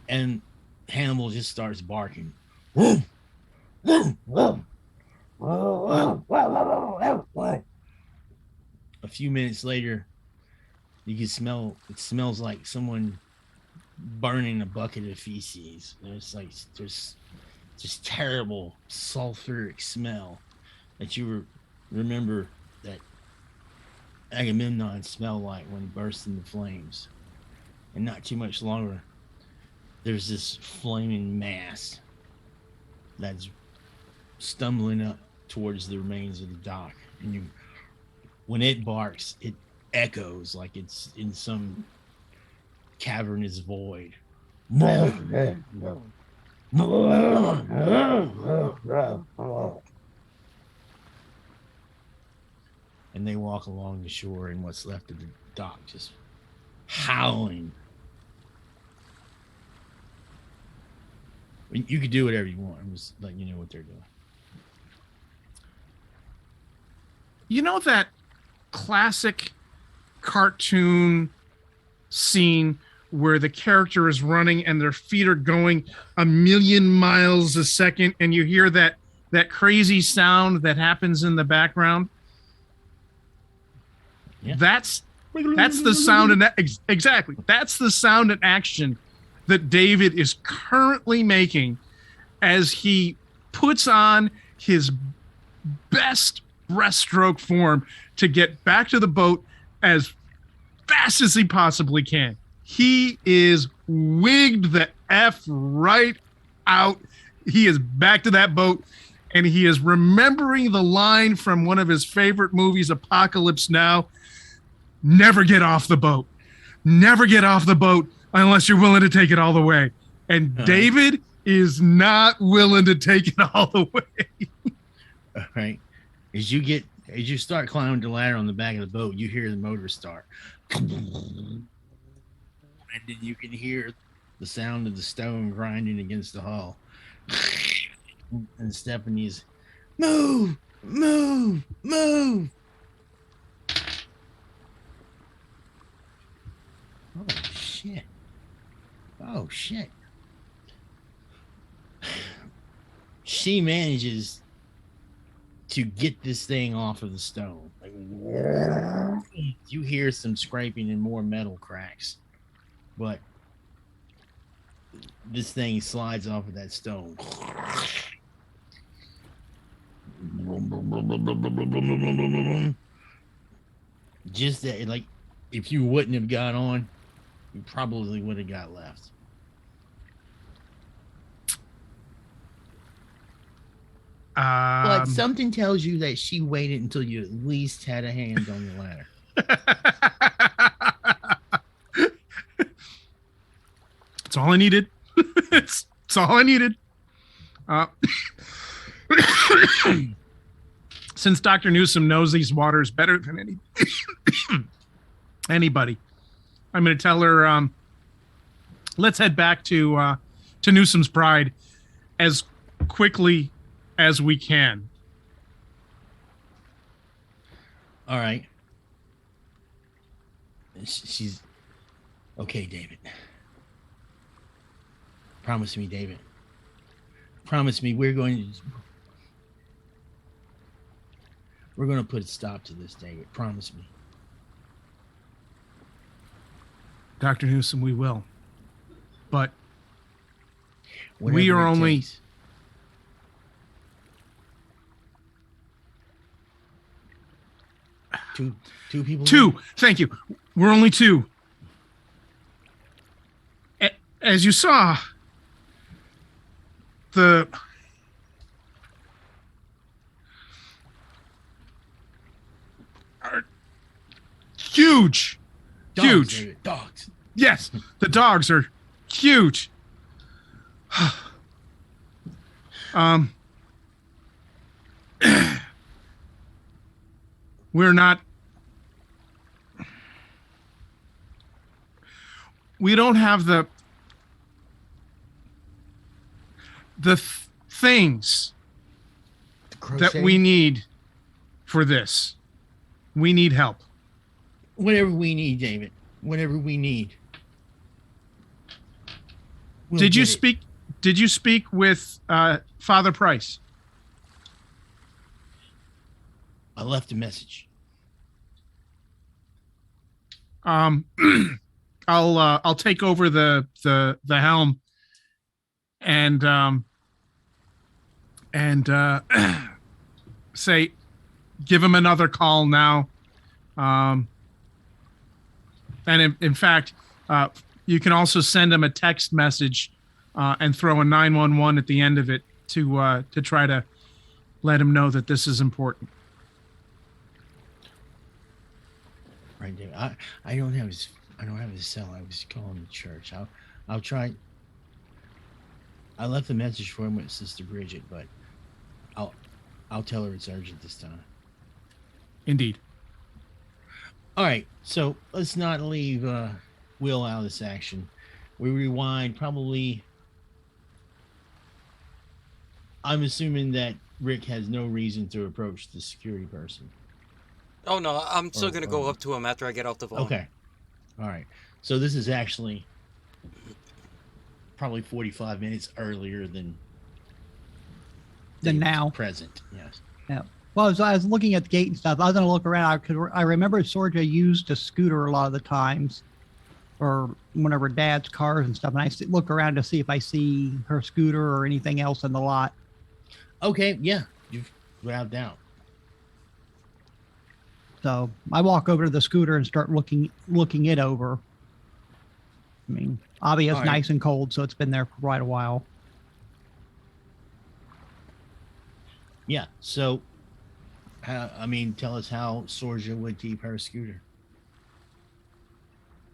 And Hannibal just starts barking. a few minutes later, you can smell. It smells like someone burning a bucket of feces. There's just terrible sulfuric smell that remember that Agamemnon smelled like when he burst into flames. And not too much longer, there's this flaming mass that's stumbling up towards the remains of the dock. And when it barks, it echoes like it's in some cavernous void. And they walk along the shore and what's left of the dock, just howling. I mean, you could do whatever you want. I'm just letting you know what they're doing. You know that classic cartoon scene where the character is running and their feet are going a million miles a second, and you hear that crazy sound that happens in the background? Yeah. That's the sound and exactly. That's the sound and action that David is currently making as he puts on his best breaststroke form to get back to the boat as fast as he possibly can. He is wigged the F right out. He is back to that boat, and he is remembering the line from one of his favorite movies, Apocalypse Now. Never get off the boat. Never get off the boat unless you're willing to take it all the way. And David is not willing to take it all the way. All right. As you start climbing the ladder on the back of the boat, you hear the motor start. And then you can hear the sound of the stone grinding against the hull. And Stephanie's, move, move, move. Oh, shit. Oh, shit. She manages to get this thing off of the stone. Like, you hear some scraping and more metal cracks. But this thing slides off of that stone. Just that, like, if you wouldn't have got on, you probably would have got left. But something tells you that she waited until you at least had a hand on the ladder. That's all I needed. It's all I needed. Since Dr. Newthsome knows these waters better than anybody, I'm going to tell her, let's head back to Newthome's Pride as quickly as we can. All right. She's okay, David. Promise me, David. Promise me we're going to put a stop to this, David. Promise me. Dr. Newthsome, we will. But Whatever we are it only takes. Two people. Two. Thank you. We're only two. As you saw, the are huge. Dogs, Huge. David, dogs. Yes, the dogs are huge. We don't have the things that we need for this. We need help. Whatever we need, David. Whatever we need. We'll Did you get it. speak? Did you speak with Father Price? I left a message. I'll take over the helm and say, give him another call now. And in fact, you can also send him a text message and throw a 911 at the end of it to try to let him know that this is important. Right there. I don't have his cell. I was calling the church. I'll try. I left a message for him with Sister Bridget, but I'll tell her it's urgent this time. Indeed. All right, so let's not leave Will out of this action. We rewind probably. I'm assuming that Rick has no reason to approach the security person. Oh no, I'm still gonna go up to him after I get off the phone. Okay. All right. So this is actually probably 45 minutes earlier than now. Present. Yes. Yeah. Well, as I was looking at the gate and stuff, I was going to look around because I remember Sorja used a scooter a lot of the times, or whenever Dad's cars and stuff. And I look around to see if I see her scooter or anything else in the lot. Okay. Yeah. You've without doubt. So I walk over to the scooter and start looking it over. I mean, obviously it's nice and cold, so it's been there for quite a while. Yeah. So, tell us how Sorja would keep her scooter.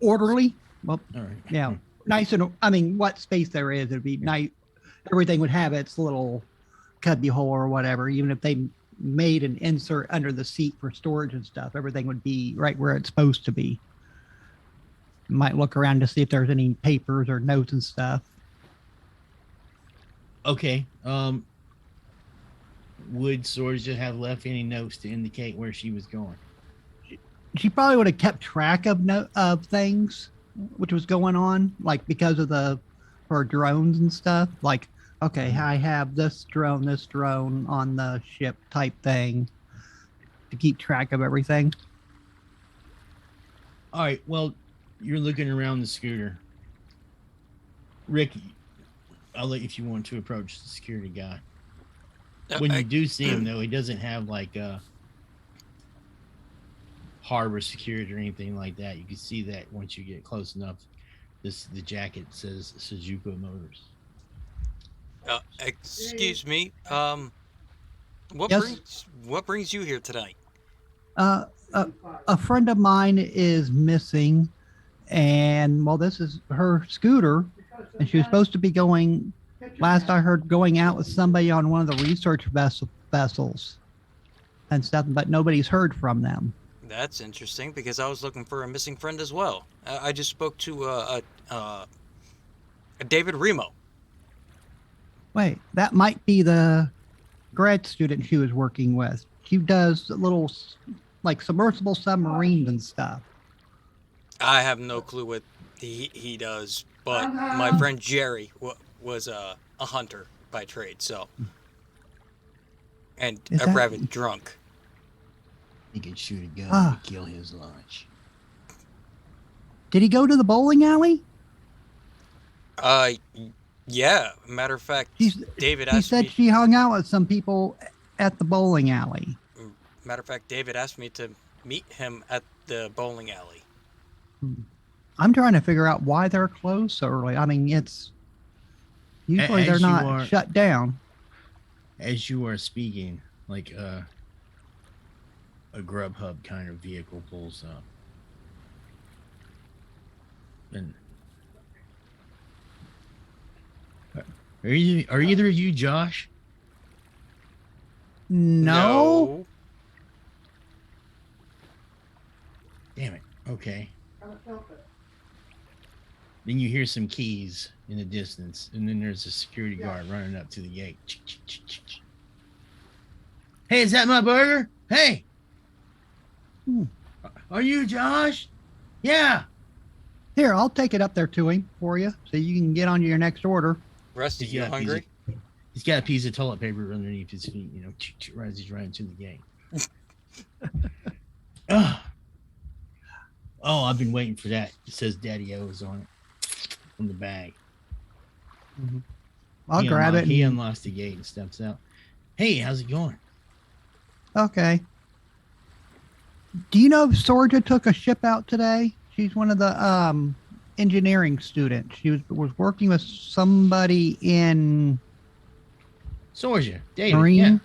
Orderly. Well, all right. Yeah. Nice. And what space there is, it'd be nice. Everything would have its little cubby hole or whatever. Even if they made an insert under the seat for storage and stuff, everything would be right where it's supposed to be. Might look around to see if there's any papers or notes and stuff. Okay. Would Sorja have left any notes to indicate where she was going? She probably would have kept track of things, which was going on, like because of her drones and stuff. Like, okay, I have this drone on the ship type thing to keep track of everything. All right. Well, you're looking around the scooter. Rick, I'll let you if you want to approach the security guy. When you do see him, though, he doesn't have like a harbor security or anything like that. You can see that once you get close enough. The jacket says Suzuki Motors. Excuse me. What brings you here tonight? A friend of mine is missing, and well, this is her scooter, and she was supposed to be going. Last I heard, going out with somebody on one of the research vessels and stuff, but nobody's heard from them. That's interesting because I was looking for a missing friend as well. I just spoke to a David Remo. Wait, that might be the grad student she was working with. She does little, like, submersible submarines and stuff. I have no clue what he does, but my friend Jerry was a hunter by trade, so. And a rather drunk. He could shoot a gun to kill his lunch. Did he go to the bowling alley? Yeah. Matter of fact, David asked me. He said she hung out with some people at the bowling alley. Matter of fact, David asked me to meet him at the bowling alley. I'm trying to figure out why they're closed so early. I mean, it's usually they're not shut down. As you are speaking, like a Grubhub kind of vehicle pulls up. And are either of you Josh? No. Damn it. Okay. Then you hear some keys in the distance, and then there's a security guard running up to the gate. Hey, is that my burger? Hey! Are you Josh? Yeah. Here, I'll take it up there to him for you so you can get on to your next order. Rusty, you hungry? He's got a piece of toilet paper underneath his feet, as he's running to the gate. Oh, I've been waiting for that. It says Daddy O's on it, on the bag. I'll He grab it. He and- unlocks the gate and steps out. Hey, how's it going? Okay. Do you know if Sorja took a ship out today? She's one of the engineering students. She was working with somebody in Sorja, David. Marine.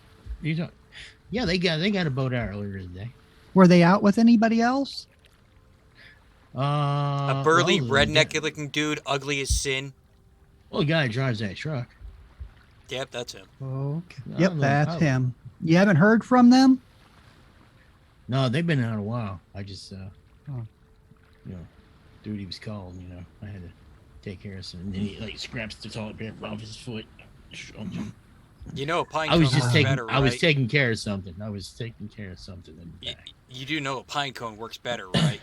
Yeah, they got a boat out earlier today. Were they out with anybody else? A burly, well, redneck-looking dude, ugly as sin. Well, the guy that drives that truck. Yep, that's him. Okay. No, Yep, I that's don't- him. You haven't heard from them? No, they've been out a while. I just, Oh. duty was called. I had to take care of some. And then he scraps the toilet paper off his foot. You know, a pine I was cone just works taking. better, right? I was taking care of something. In the Y- back. You do know a pine cone works better, right?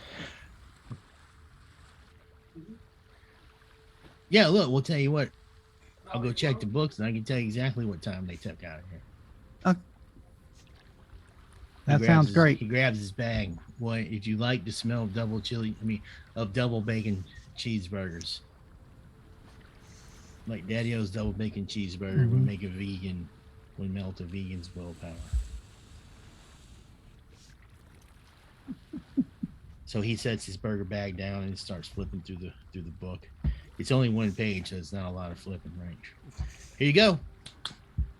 Yeah, look, we'll tell you what. I'll go check the books, and I can tell you exactly what time they took out of here. That sounds great. He grabs his bag. What if you like the smell of double bacon cheeseburgers? Like Daddy O's double bacon cheeseburger would make would melt a vegan's willpower. So he sets his burger bag down and starts flipping through the book. It's only one page, so it's not a lot of flipping, right? Here you go.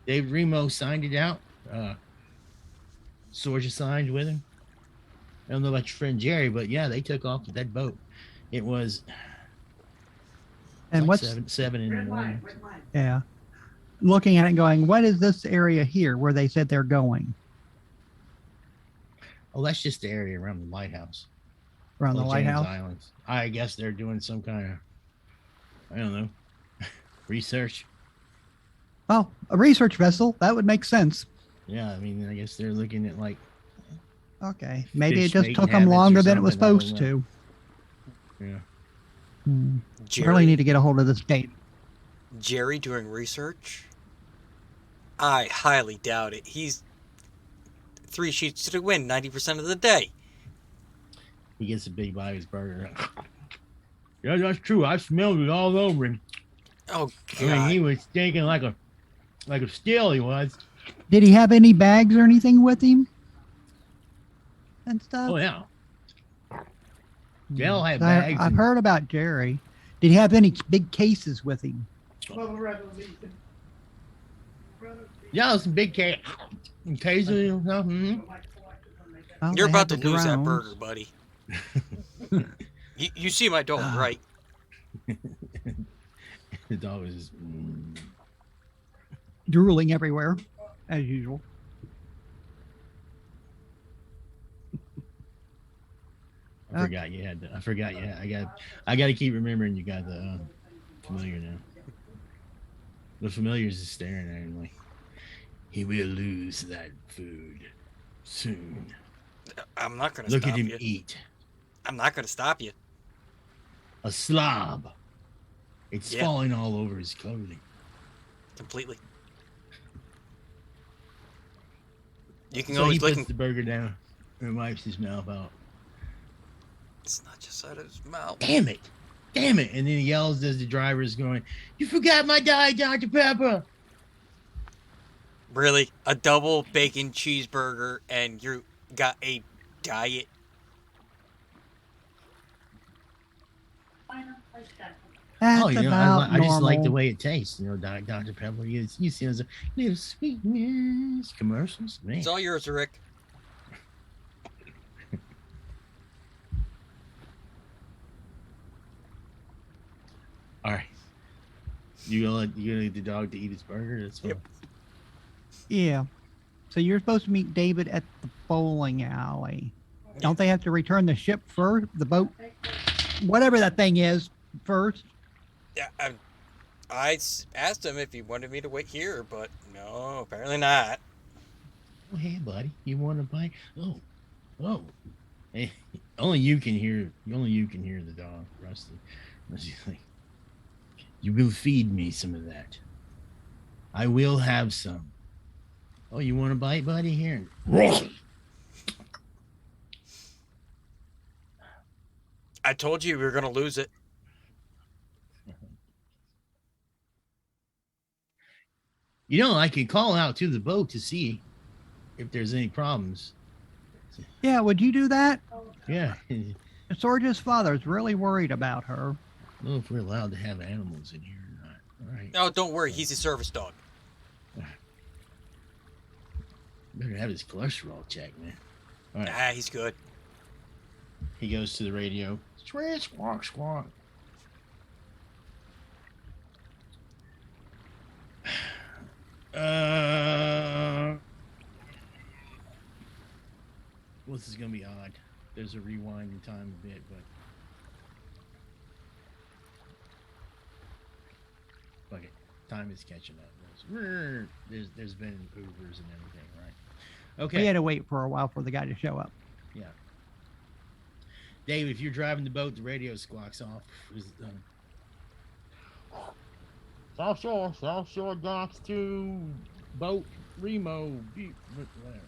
Dave Remo signed it out. Sorja signed with him. I don't know about your friend Jerry, but yeah, they took off with that boat. It was And like what's seven in the morning. yeah? Looking at it, and going, what is this area here where they said they're going Oh, that's just the area around the lighthouse. around the Little James lighthouse? Islands. I guess they're doing some kind of, I don't know, research. Oh, a research vessel. That would make sense. Yeah, I mean, I guess they're looking at Okay, maybe Fish it just mating took them habits or longer than it was something, I don't supposed to. yeah. Jerry, Really need to get a hold of this date. Jerry doing research? I highly doubt it. He's 3 sheets to the wind 90% of the day. He gets a big bite of his burger. Yeah, that's true. I smelled it all over him. Oh, I mean, God. he was stinking like a steel. He was. Did he have any bags or anything with him? And stuff? Oh yeah. They'll have I, bags. I've and- heard about Jerry. Did he have any big cases with him? Yeah, some big cat. Occasionally, mm-hmm. Well, You're they about to had the lose that drones. burger, buddy. You see my dog, right? The dog was just, Drooling everywhere, as usual. I forgot you had. I forgot you had. I got to keep remembering you got the familiar now. The familiar's just staring at him like he will lose that food soon. I'm not going to Look stop at him you. eat. I'm not going to stop you. A slob. It's Yeah. falling all over his clothing. Completely. You can So he always puts lick the burger down and wipes his mouth out. It's not just out of his mouth. Damn it. Damn it. And then he yells as the driver is going, "You forgot my Diet Dr. Pepper." Really? A double bacon cheeseburger and you got a diet? That's Oh, about I just like the normal. way it tastes. Diet Dr. Pepper. You see those little sweetness commercials. Man. It's all yours, Rick. All right. You gonna let the dog to eat his burger? That's fine. Yep. Yeah. So you're supposed to meet David at the bowling alley. Don't they have to return the ship first? The boat? Whatever that thing is first. Yeah, asked him if he wanted me to wait here, but no, apparently not. Oh, hey, buddy. You want a bite? Oh. Hey, only you can hear the dog, Rusty. Rusty's like, you will feed me some of that. I will have some. Oh, you want a bite, buddy? Here. I told you we were gonna lose it. You know, I could call out to the boat to see if there's any problems. Yeah, would you do that? Yeah. Sorge's father's really worried about her. I don't know if we're allowed to have animals in here or not. All right. No, don't worry. He's a service dog. Better have his cholesterol checked, man. All right. Ah, he's good. He goes to the radio. Squawk, squawk, squawk. Well, this is gonna be odd. There's a rewind in time a bit, but fuck it. Time is catching up. There's been Ubers and everything, right? Okay. We had to wait for a while for the guy to show up. Yeah. Dave, if you're driving the boat, the radio squawks off. South Shore docks to boat, Remo, beep, whatever.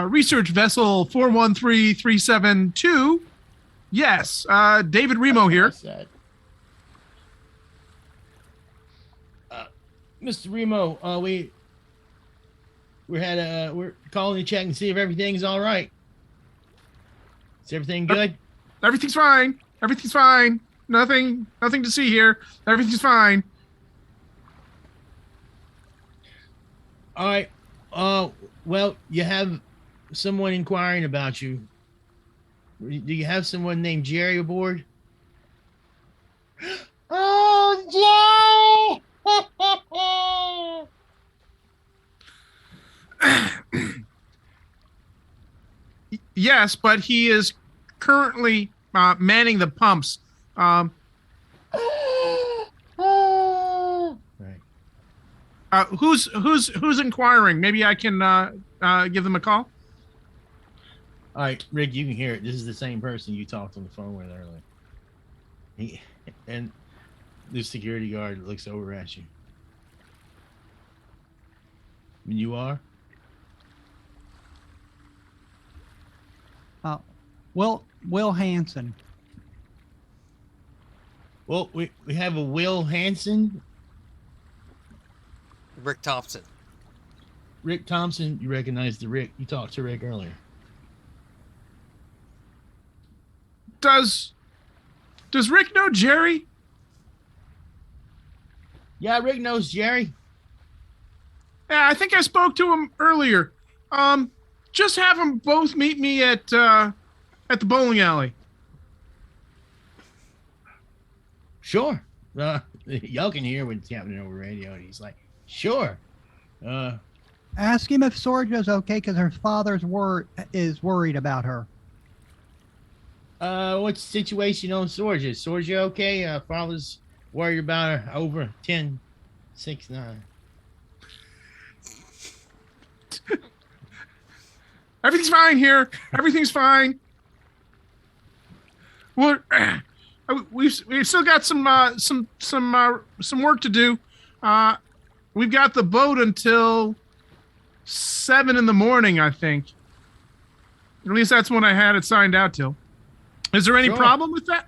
Research vessel 413372. Yes, David Remo here. Mr. Remo, we're calling to check and see if everything's all right. Is everything good? Everything's fine. Everything's fine. Nothing to see here. Everything's fine. All right. Well, you have someone inquiring about you. Do you have someone named Jerry aboard? Oh, Jerry! Yes, but he is currently manning the pumps. Right. Who's inquiring? Maybe I can give them a call. All right, Rick, you can hear it. This is the same person you talked on the phone with earlier. And the security guard looks over at you. You are? Will Hansen. Well, we have a Will Hansen. Rick Thompson. Rick Thompson, you recognize the Rick. You talked to Rick earlier. Does Rick know Jerry? Yeah, Rick knows Jerry. Yeah, I think I spoke to him earlier. Just have them both meet me at the bowling alley. Sure. Y'all can hear what's happening over radio, and he's like, sure. Ask him if Sorge's okay because her father's is worried about her. What's the situation on Sorge? Is Sorge okay? Father's worried about her over 10-6-9. Everything's fine here. Everything's fine. We've still got some work to do. We've got the boat until 7 a.m, I think. At least that's when I had it signed out till. Is there any problem with that?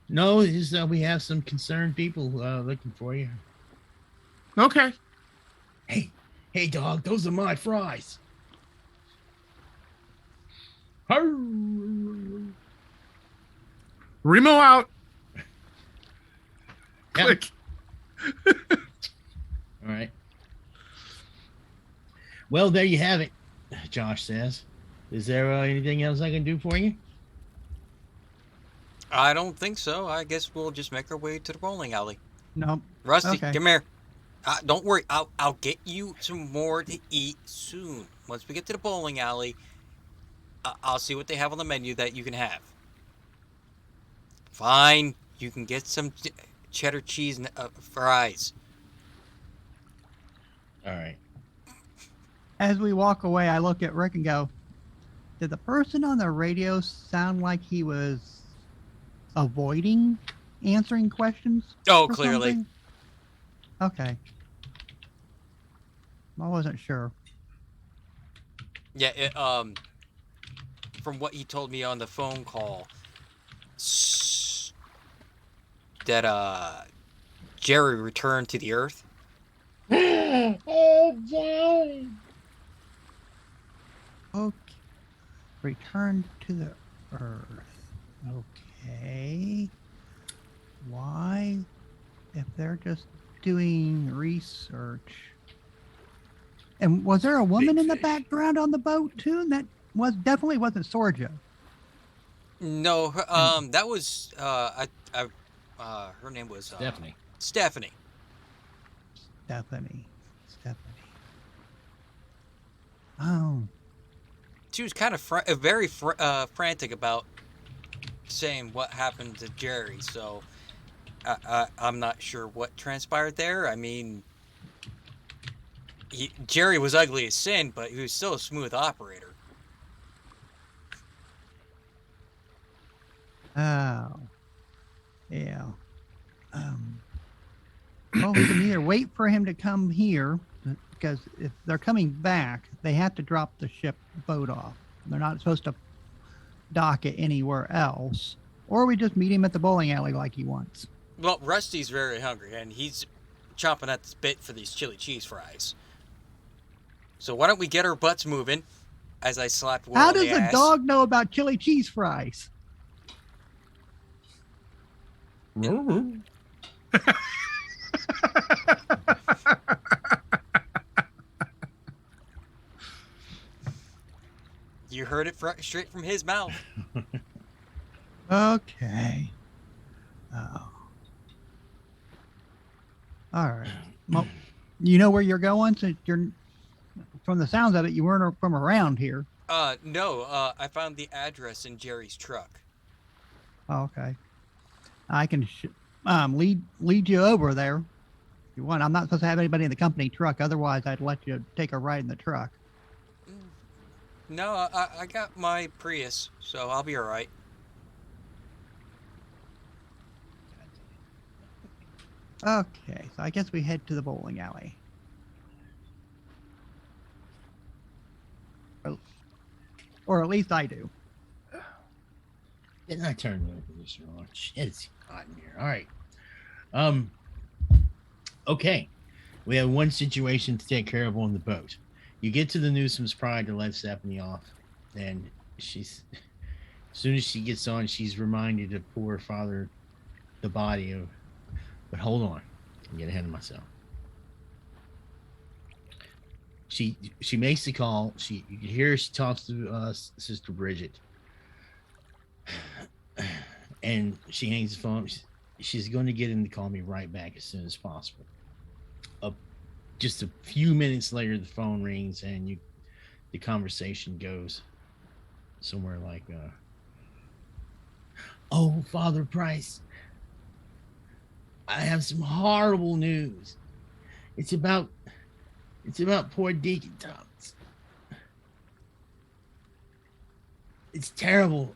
No, it's just we have some concerned people looking for you. Okay. Hey, dog, those are my fries. Remo out. Yep. Click. All right. Well, there you have it, Josh says. Is there anything else I can do for you? I don't think so. I guess we'll just make our way to the bowling alley. No. Rusty, Okay. come here. Don't worry. I'll get you some more to eat soon. Once we get to the bowling alley, I'll see what they have on the menu that you can have. Fine. You can get some cheddar cheese and fries. All right. As we walk away, I look at Rick and go, did the person on the radio sound like he was avoiding answering questions? Oh, or clearly. something? Okay. I wasn't sure. Yeah, from what he told me on the phone call, that Jerry returned to the Earth. Oh, Jerry. Okay. Return to the Earth. Okay. Why? If they're just doing research. And was there a woman Big in the fish. background on the boat too? That definitely wasn't Sorja. No, that was her name was Stephanie. Stephanie. Stephanie. Oh. She was kind of very frantic about saying what happened to Jerry. So I'm not sure what transpired there. I mean, Jerry was ugly as sin, but he was still a smooth operator. Oh. Yeah. Well, we can either wait for him to come here, because if they're coming back, they have to drop the boat off. They're not supposed to dock it anywhere else. Or we just meet him at the bowling alley like he wants. Well, Rusty's very hungry, and he's chomping at the bit for these chili cheese fries. So why don't we get our butts moving? As I slapped Will How on the does a ass. dog know about chili cheese fries? You heard it straight from his mouth. Okay. Oh. All right. Well, you know where you're going, since you're, from the sounds of it, you weren't from around here. No, I found the address in Jerry's truck. Oh, okay. I can lead you over there if you want. I'm not supposed to have anybody in the company truck. Otherwise, I'd let you take a ride in the truck. No, I got my Prius, so I'll be all right. Okay, so I guess we head to the bowling alley. Or at least I do. Didn't I turn the air conditioner on? Shit, it's hot in here. All right. Okay. We have one situation to take care of on the boat. You get to the Newthome's Pride to let Stephanie off, and as soon as she gets on, she's reminded of poor father, the body of. But hold on, I'm getting ahead of myself. She makes the call. You can hear she talks to Sister Bridget, and she hangs the phone. She's going to get him to call me right back as soon as possible. Just a few minutes later, the phone rings, and the conversation goes somewhere like, "Oh, Father Price, I have some horrible news. It's about poor Deacon Thomas. It's terrible.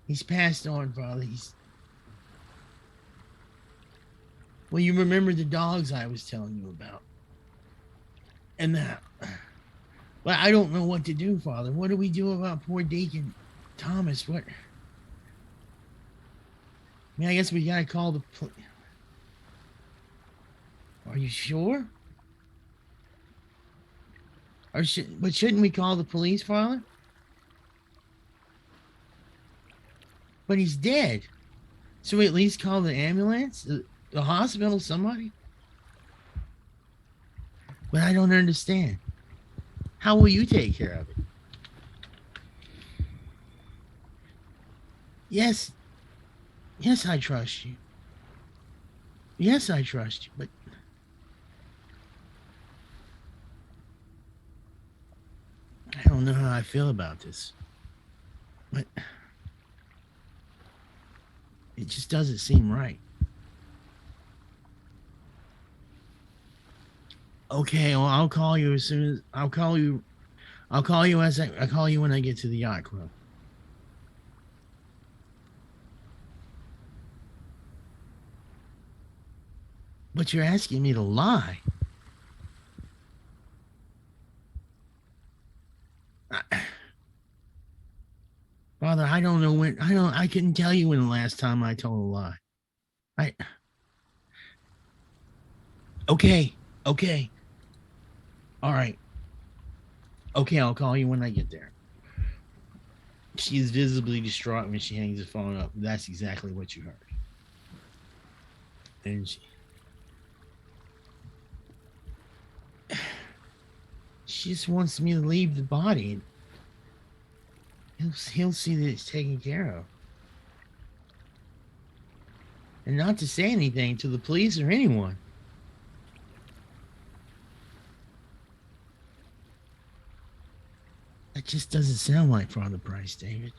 He's passed on, Father. Well, you remember the dogs I was telling you about. And well, I don't know what to do, Father. What do we do about poor Deacon Thomas? What? I mean, I guess we gotta call the police. Are you sure? But shouldn't we call the police, Father? But he's dead. So we at least call the ambulance? The hospital, somebody? But I don't understand. How will you take care of it? Yes, I trust you. Yes, I trust you, but I don't know how I feel about this. But it just doesn't seem right. Okay, well, I'll call you as soon as I'll call you I call you when I get to the yacht club. But you're asking me to lie. Father, I don't know when. I couldn't tell you when the last time I told a lie. Okay. All right. Okay, I'll call you when I get there. She is visibly distraught when she hangs the phone up. That's exactly what you heard. And she just wants me to leave the body. He'll see that it's taken care of. And not to say anything to the police or anyone. That just doesn't sound like Father Price, David.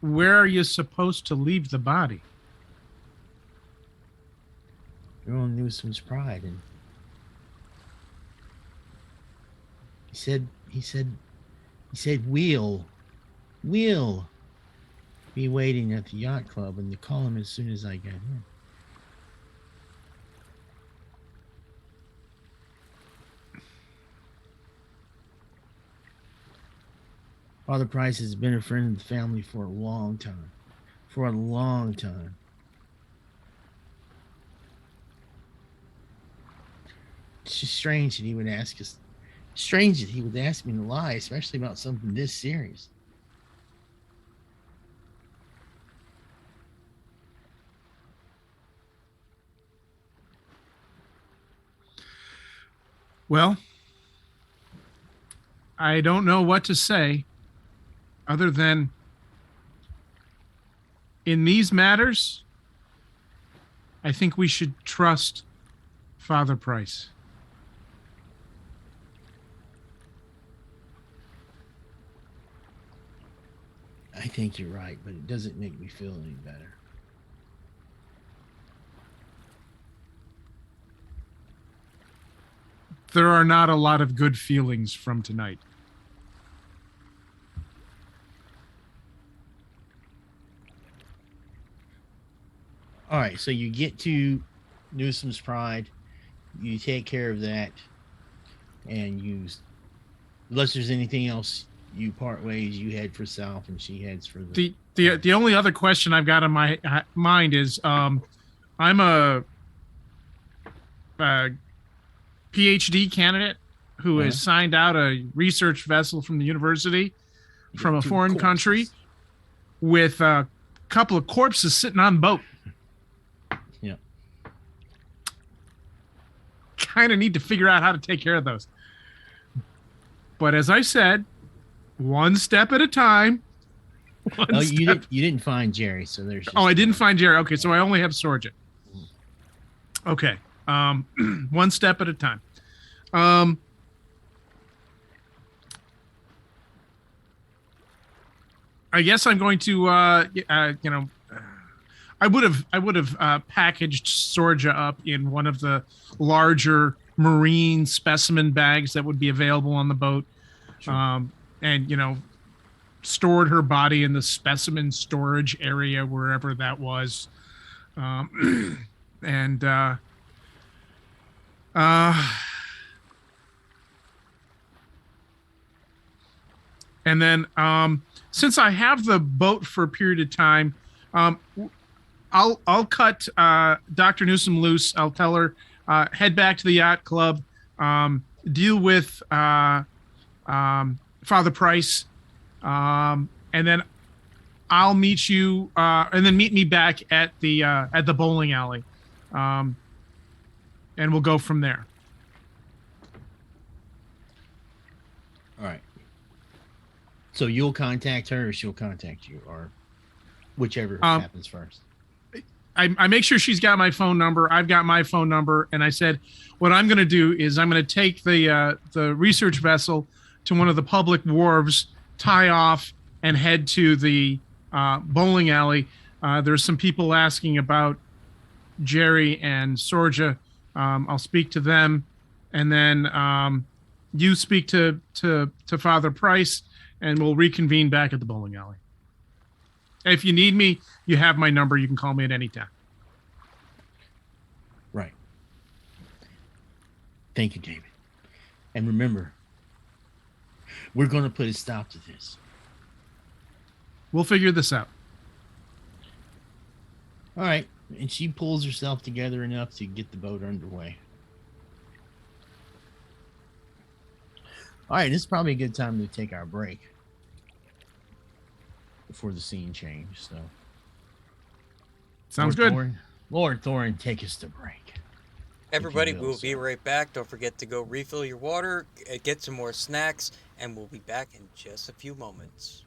Where are you supposed to leave the body? You're on Newthome's Pride, and he said we'll be waiting at the yacht club and to call him as soon as I get in. Father Price has been a friend of the family for a long time. It's just strange that he would ask us. Strange that he would ask me to lie, especially about something this serious. Well, I don't know what to say other than in these matters, I think we should trust Father Price. I think you're right, but it doesn't make me feel any better. There are not a lot of good feelings from tonight. All right, so you get to Newthome's Pride, you take care of that, and unless there's anything else, you part ways. You head for south, and she heads for the only other question I've got in my mind is, I'm a PhD candidate who has signed out a research vessel from the university from a foreign country with a couple of corpses sitting on the boat. Yeah. Kind of need to figure out how to take care of those. But as I said, one step at a time. You didn't find Jerry, so there's. I didn't find Jerry. Okay, so I only have Sorja. Okay, one step at a time. I guess I'm going to, I would have packaged Sorja up in one of the larger marine specimen bags that would be available on the boat. Sure. And stored her body in the specimen storage area, wherever that was. And then since I have the boat for a period of time, I'll cut Dr. Newthsome loose. I'll tell her, head back to the yacht club, deal with Father Price, and then I'll meet you, and then meet me back at the bowling alley, and we'll go from there. All right. So you'll contact her, or she'll contact you, or whichever happens first. I make sure she's got my phone number. I've got my phone number, and I said, what I'm going to do is I'm going to take the research vessel to one of the public wharves, tie off, and head to the bowling alley. There's some people asking about Jerry and Sorja. I'll speak to them, and then you speak to Father Price, and we'll reconvene back at the bowling alley. If you need me, you have my number. You can call me at any time. Right. Thank you, David. And remember, we're going to put a stop to this. We'll figure this out. All right. And she pulls herself together enough to get the boat underway. All right. This is probably a good time to take our break before the scene change. So, Sounds Lord good. Thorin, Lord Thorin, take us to break. Everybody, will, we'll be sir. right back. Don't forget to go refill your water, get some more snacks, and we'll be back in just a few moments.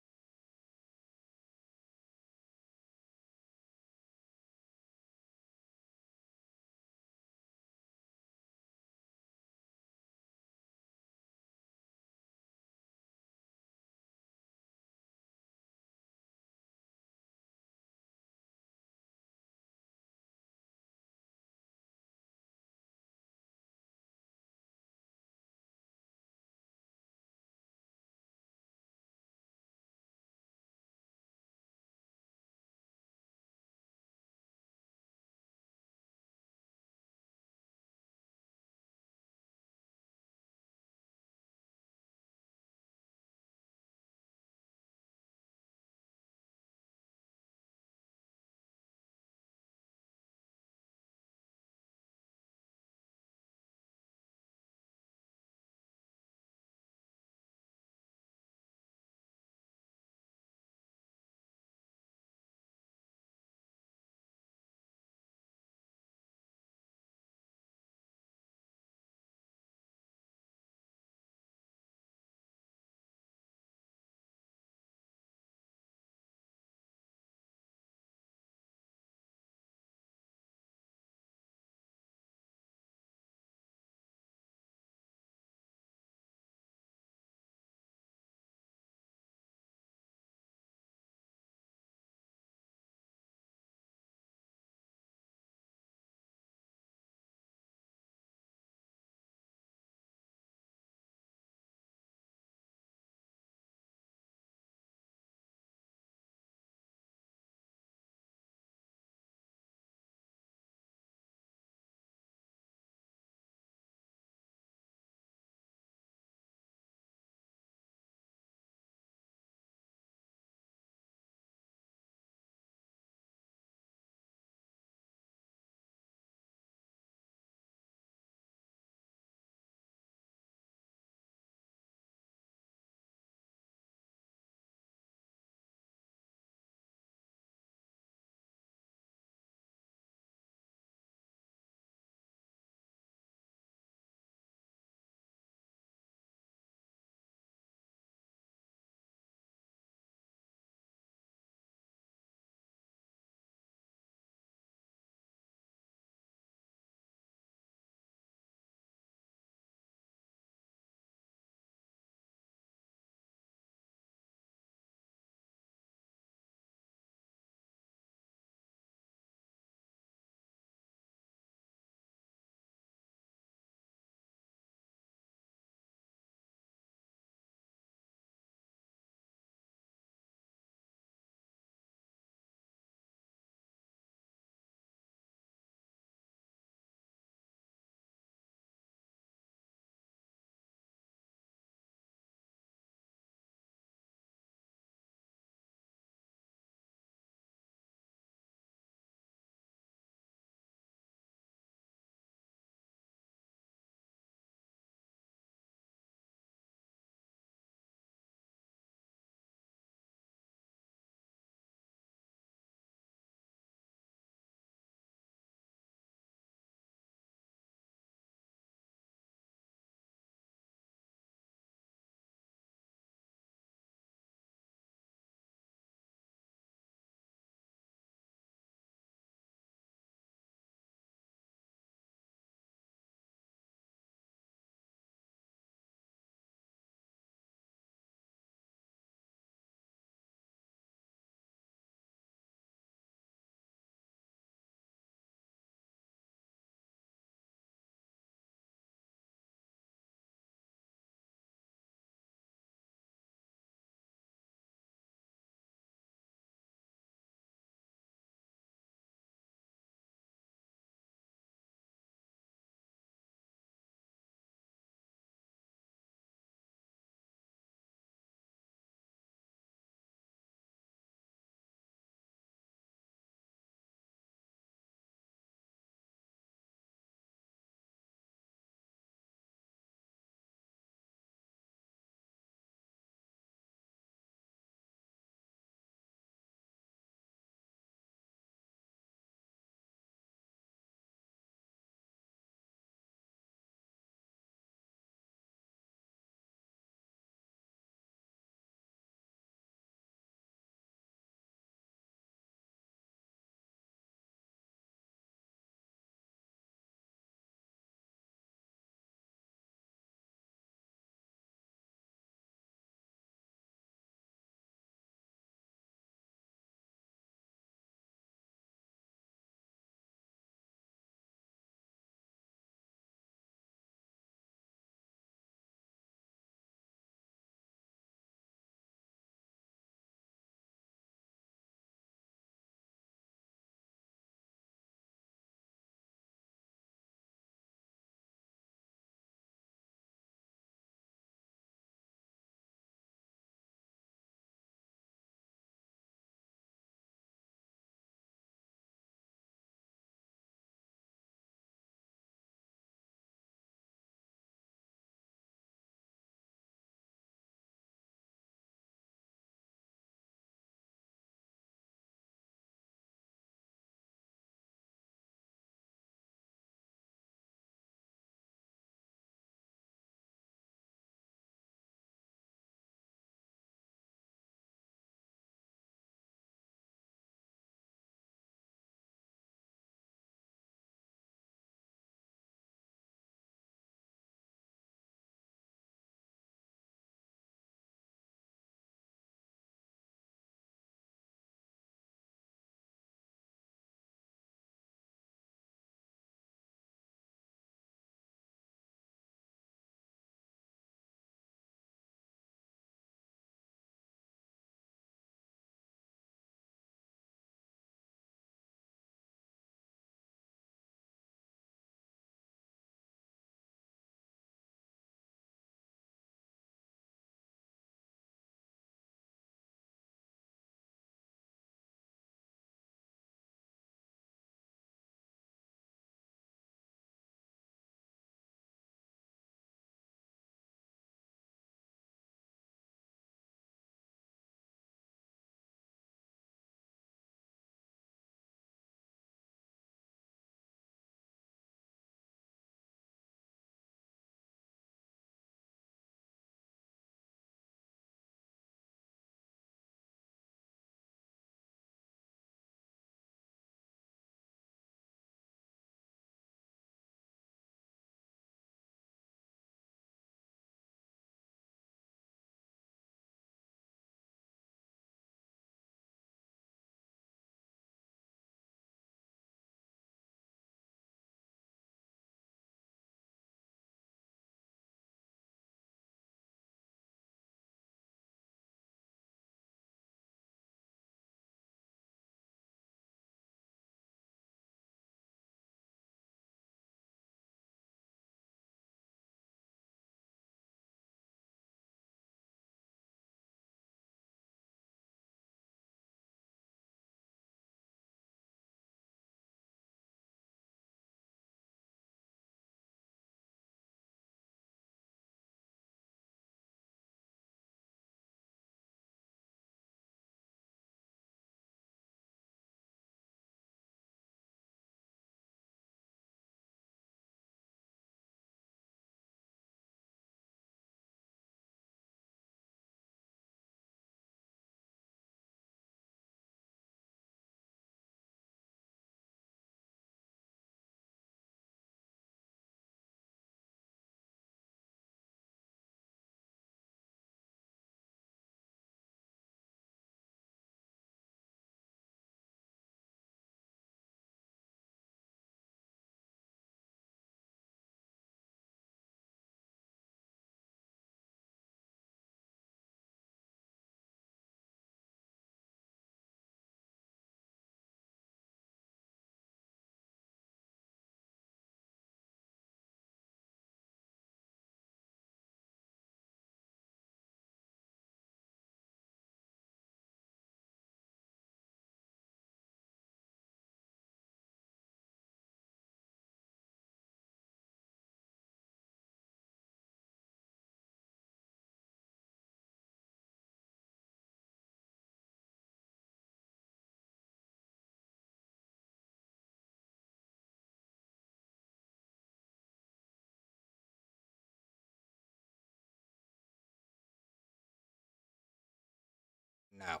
now.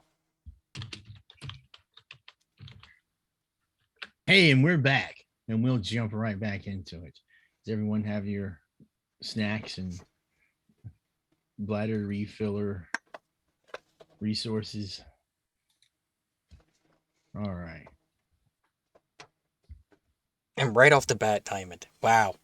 Hey, and we're back, and we'll jump right back into it. Does everyone have your snacks and bladder refiller resources? All right. And right off the bat, time it. Wow.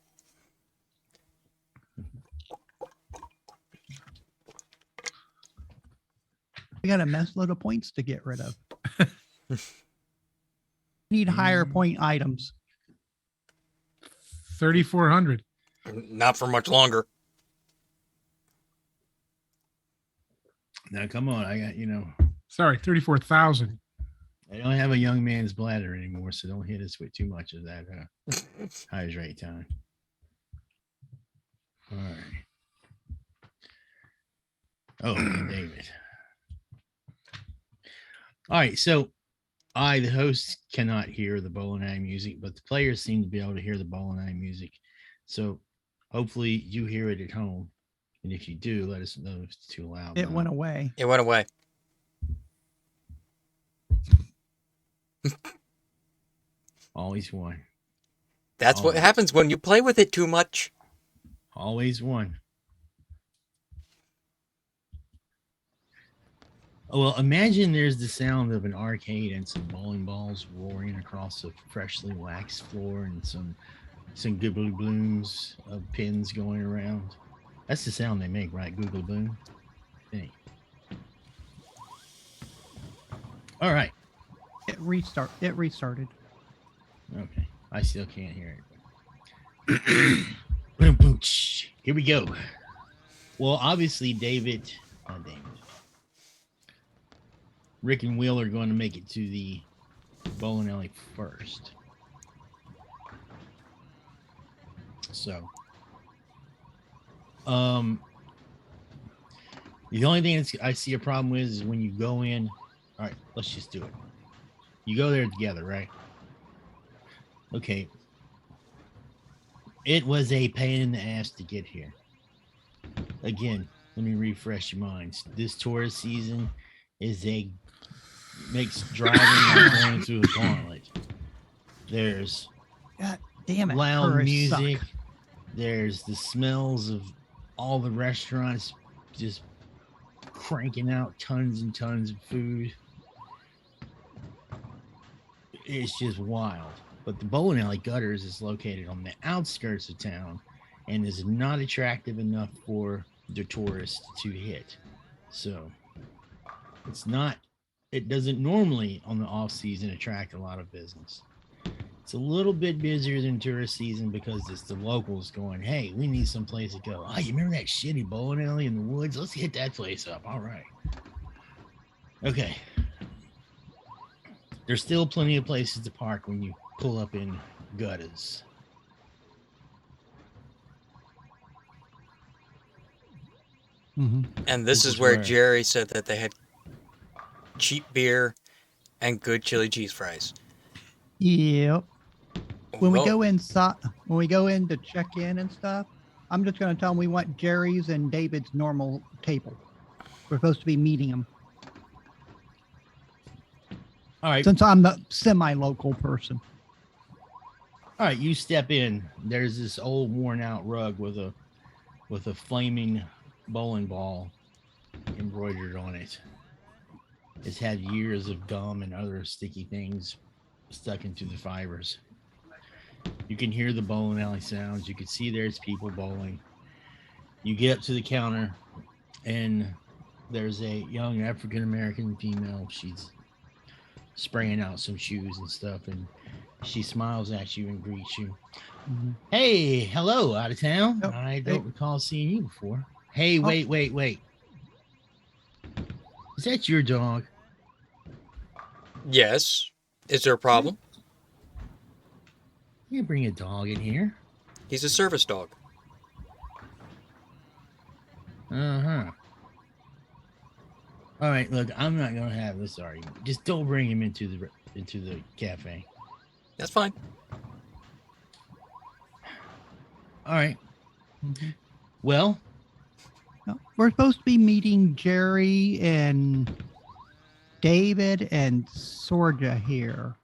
We got a mess load of points to get rid of. Need higher point items. 3,400. Not for much longer. Now, come on. I got, Sorry, 34,000. I don't have a young man's bladder anymore, so don't hit us with too much of that hydrate time. All right. Oh, and David. All right, so I, the host, cannot hear the bowling alley music, but the players seem to be able to hear the bowling alley music. So hopefully you hear it at home. And if you do, let us know if it's too loud. It went away. It went away. Always one. That's what happens when you play with it too much. Always one. Oh, well, imagine there's the sound of an arcade and some bowling balls roaring across a freshly waxed floor and some googly blooms of pins going around. That's the sound they make, right? Googly bloom. Hey. All right. It restarted. Okay. I still can't hear it. Boom, boom, here we go. Well, obviously, Rick and Will are going to make it to the bowling alley first. So, the only thing I see a problem with is when you go in. All right, let's just do it. You go there together, right? Okay. It was a pain in the ass to get here. Again, let me refresh your minds. This tourist season makes driving like going through a gauntlet. There's God damn it! loud tourists music. suck. There's the smells of all the restaurants just cranking out tons and tons of food. It's just wild. But the bowling alley Gutters is located on the outskirts of town and is not attractive enough for the tourists to hit. So it doesn't normally on the off season attract a lot of business. It's a little bit busier than tourist season because it's the locals going, hey, we need some place to go. Oh, you remember that shitty bowling alley in the woods? Let's hit that place up. All right. Okay. There's still plenty of places to park when you pull up in Gutters. Mm-hmm. And this is where Jerry said that they had cheap beer and good chili cheese fries. Yep. When we Well, go inside, when we go in to check in and stuff, I'm just going to tell them we want Jerry's and David's normal table. We're supposed to be meeting them. All right. Since I'm the semi-local person. All right, you step in. There's this old worn out rug with a flaming bowling ball embroidered on it. It's had years of gum and other sticky things stuck into the fibers. You can hear the bowling alley sounds. You can see there's people bowling. You get up to the counter and there's a young African-American female. She's spraying out some shoes and stuff, and she smiles at you and greets you. Mm-hmm. Hey, hello, out of town. Oh, I don't recall seeing you before. Hey, wait. Is that your dog? yes. Is there a problem? You bring a dog in here. He's a service dog. Uh-huh. All right, look, I'm not gonna have this argument. Just don't bring him into the cafe. That's fine. All right. Mm-hmm. Well, No, we're supposed to be meeting Jerry and David and Sorja here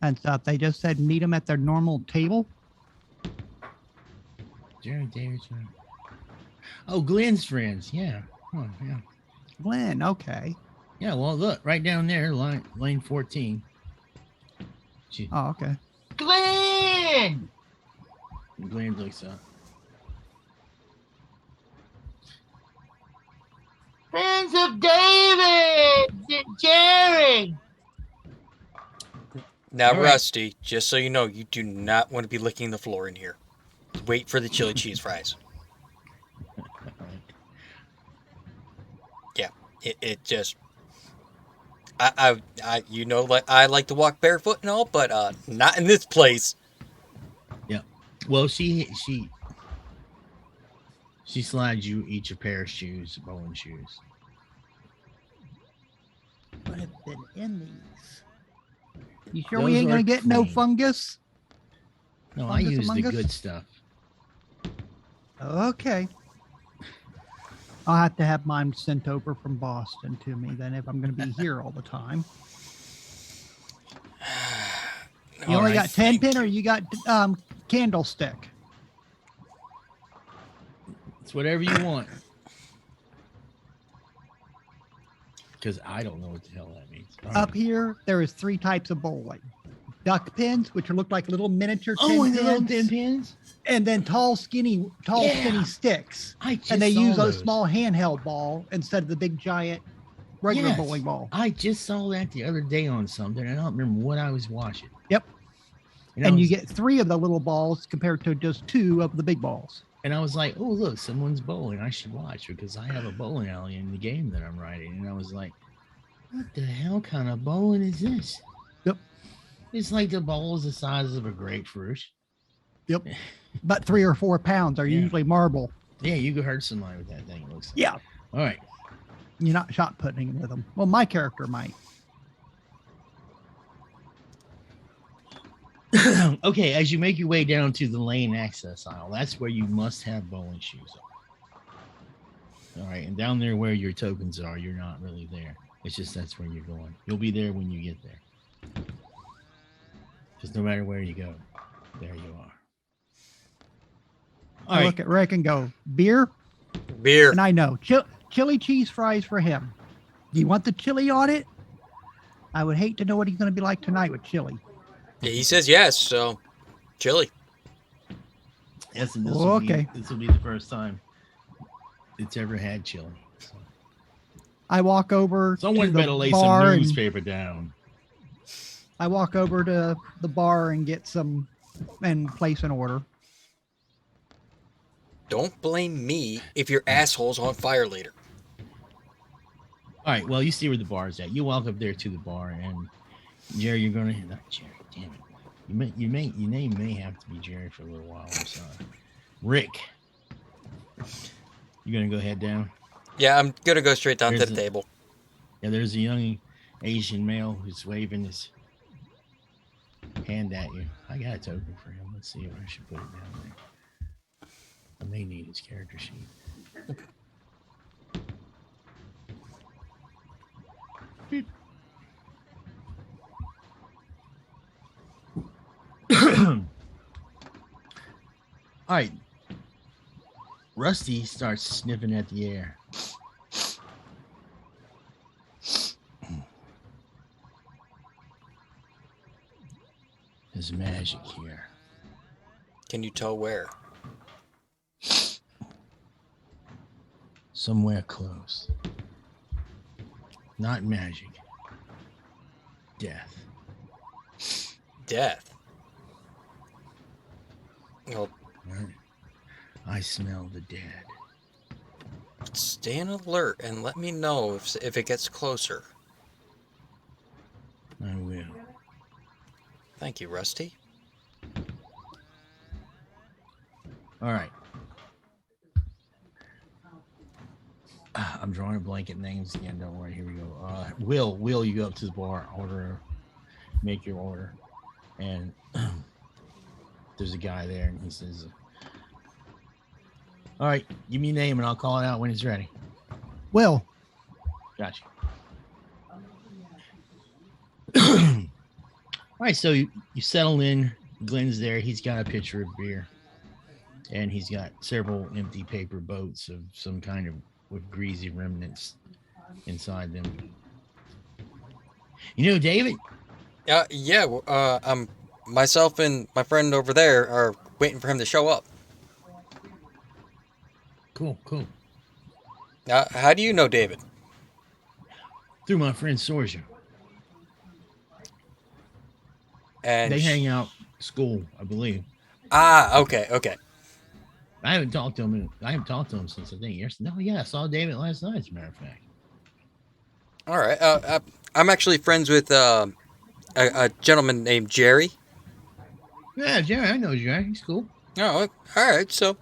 and stuff. They just said meet them at their normal table. Jerry Davidson. Oh, Glenn's friends. Yeah. Oh, yeah. Glenn, okay. Yeah. Well, look right down there, lane 14. Oh, okay. Glenn. Glenn looks up. Friends of David and Jerry. Now, All right. Rusty, just so you know, you do not want to be licking the floor in here. Wait for the chili cheese fries. Yeah, it just. You know, like I like to walk barefoot and all, but not in this place. Yeah. Well, she slides you each a pair of shoes, bowling shoes. What have been in these? You sure Those we ain't are gonna get no clean. fungus? No, I Fungus use the among us? good stuff. Okay. I'll have to have mine sent over from Boston to me then if I'm going to be here all the time. You All only right, got 10 pin or you got candlestick? It's whatever you want. Because I don't know what the hell that means. All Up right. here, there is 3 types of bowling. Duck pins, which look like little miniature 10 Oh, and pins, the little 10 pins? and then tall, skinny Yeah. sticks. I just And they saw use a those. small handheld ball instead of the big giant regular Yes. bowling ball. I just saw that the other day on something. I don't remember what I was watching. Yep. And, I And you was- get 3 of the little balls compared to just 2 of the big balls. And I was like, oh, look, someone's bowling. I should watch because I have a bowling alley in the game that I'm writing. And I was like, what the hell kind of bowling is this? Yep. It's like the ball is the size of a grapefruit. Yep. But 3 or 4 pounds are Yeah. usually marble. Yeah, you could hurt somebody with that thing, it looks like. Yeah. All right. You're not shot putting with them. Well, my character might. Okay, as you make your way down to the lane access aisle, that's where you must have bowling shoes on. All right, and down there where your tokens are, you're not really there. It's just that's where you're going. You'll be there when you get there. Because no matter where you go, there you are. All I right. look at Rick and go, beer? Beer. And I know, chili cheese fries for him. Do you want the chili on it? I would hate to know what he's going to be like tonight with chili. Yeah, he says yes, so chili. Yes, and this Okay. will be the first time it's ever had chili. So. I walk over Someone to better the lay bar some and newspaper down. I walk over to the bar and get some and place an order. Don't blame me if your asshole's on fire later. All right. Well, you see where the bar is at. You walk up there to the bar, and Jerry, you're gonna not Jerry. Damn it. Your name may have to be Jerry for a little while. I'm sorry. Rick, you gonna go head down? Yeah, I'm gonna go straight down to There's the a- table. Yeah, there's a young Asian male who's waving his hand at you. I got a token for him. Let's see if I should put it down there. I may need his character sheet. All right. Rusty starts sniffing at the air. There's magic here. Can you tell where? Somewhere close. Not magic. Death. Death. Well, Right? I smell the dead. stay on alert and let me know if it gets closer. I will. Thank you, Rusty. All right. I'm drawing a blanket names again. Don't worry. Here we go. Will you go up to the bar, make your order, and there's a guy there, and he says, "All right, give me your name, and I'll call it out when it's ready." Will, Gotcha. All right, so you settle in. Glenn's there. He's got a pitcher of beer, and he's got several empty paper boats of some kind of with greasy remnants inside them. You know, David. Yeah. Myself and my friend over there are waiting for him to show up. Cool, cool. How do you know David? Through my friend Sorja. And They hang out at school, I believe. Okay. I haven't talked to him. I haven't talked to him since I think yesterday. No, yeah, I saw David last night. As a matter of fact. All right. I'm actually friends with a gentleman named Jerry. Yeah, Jerry, I know Jerry. He's cool. Oh, all right. So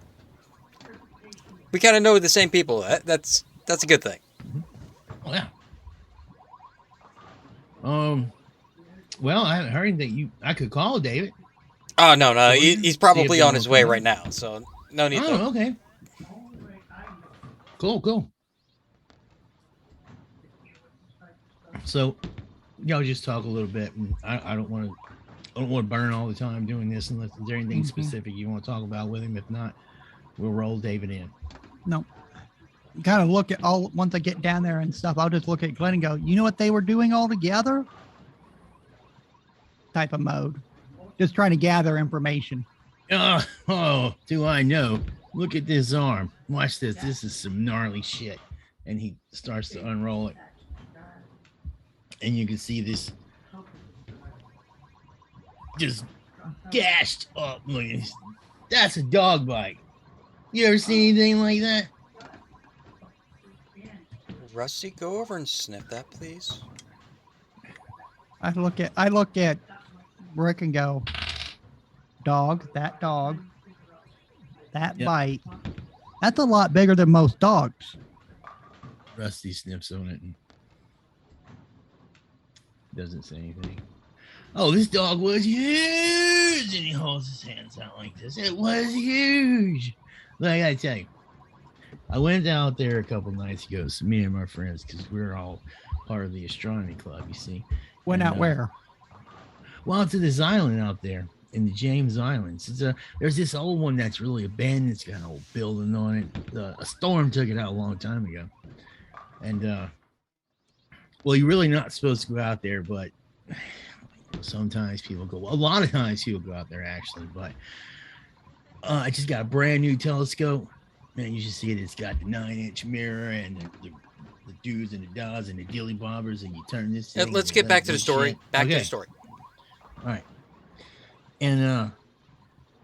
we kind of know the same people. That's a good thing. Oh, yeah. Well, I haven't heard that I could call David. Oh no, he's probably on his way come right now. So no need. Oh, okay. Cool. So, just talk a little bit. And I don't want to burn all the time doing this unless there's anything specific you want to talk about with him. If not, we'll roll David in. No. Kind of look at once I get down there and stuff, I'll just look at Glenn and go, you know what they were doing all together? Type of mode. Just trying to gather information. Oh, do I know? Look at this arm. Watch this. This is some gnarly shit. And he starts to unroll it. And you can see this just gashed up. Look at this. That's a dog bite. You ever seen anything like that? Rusty, go over and sniff that, please. I look at Rick and go, dog, that Yep. bite. That's a lot bigger than most dogs. Rusty sniffs on it and doesn't say anything. Oh, this dog was huge! And he holds his hands out like this. It was huge. But I gotta tell you, I went out there a couple nights ago, so me and my friends, because we're all part of the astronomy club, you see. Went And, out where? Well, to this island out there in the James Islands. There's this old one that's really abandoned. It's got an old building on it. A storm took it out a long time ago. And, well, you're really not supposed to go out there, but sometimes people go. A lot of times people go out there, actually. But I just got a brand new telescope. Man, you should see it. It's got the 9-inch mirror and the do's and the does and the dilly bobbers, and you turn this thing. Let's get back to the story. Shit. Back Okay. to the story. All right. And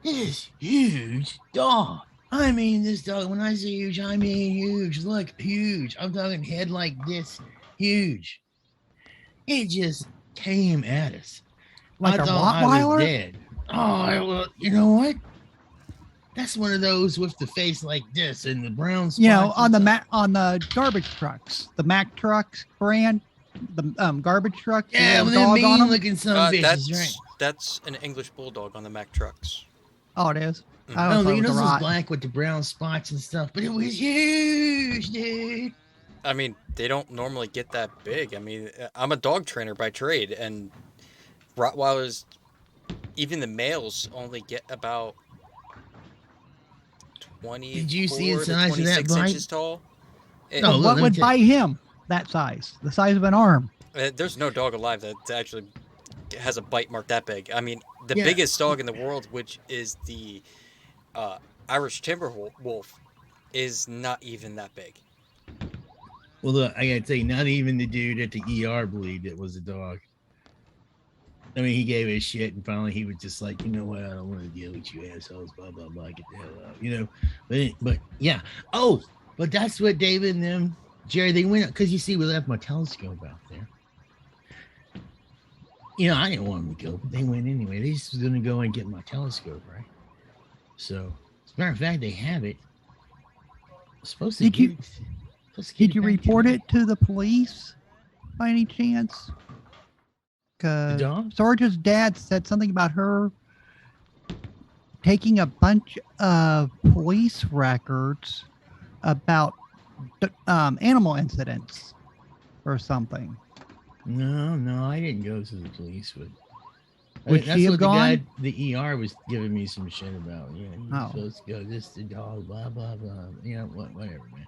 this huge dog. I mean, this dog, when I say huge, I mean huge. Look, huge. I'm talking head like this. Huge. It just came at us. Like I a thought I was Rottweiler? dead. Oh, well, you know what? That's one of those with the face like this and the brown spots. You know, on and the stuff. on the garbage trucks, the Mack trucks brand, the garbage trucks. Yeah, with with the them dog on mean them. looking some bitches, right? That's an English bulldog on the Mack trucks. Oh, it is. Mhm. I No, don't know you if know it was a those rot. black with the brown spots and stuff, but it was huge, dude. I mean, they don't normally get that big. I mean, I'm a dog trainer by trade, and Rottweilers, even the males, only get about 20 Did you see the to size of that 26 bite? inches tall. No, But look, what let me would tell bite him that size? The size of an arm. There's no dog alive that actually has a bite mark that big. I mean, the Yeah. biggest dog in the world, which is the Irish Timber Wolf, is not even that big. Well, look, I gotta tell you, not even the dude at the ER believed it was a dog. I mean, he gave it shit, and finally he was just like, you know what? I don't want to deal with you assholes. Blah blah blah. Get the hell out. You know. But yeah. Oh, but that's what David and them, Jerry, they went because you see, we left my telescope out there. You know, I didn't want them to go, but they went anyway. They just was gonna go and get my telescope, right? So, as a matter of fact, they have it. Supposed to Did you- get- supposed to get Did you back to report me. it to the police by any chance? The Because dog? Sarge's dad said something about her taking a bunch of police records about animal incidents. or something. No, I didn't go to the police, but Would That's she have what the gone? guy, the ER, was giving me some shit about. Yeah, you're Oh. supposed to go. This the dog. Blah blah blah. You know whatever, man.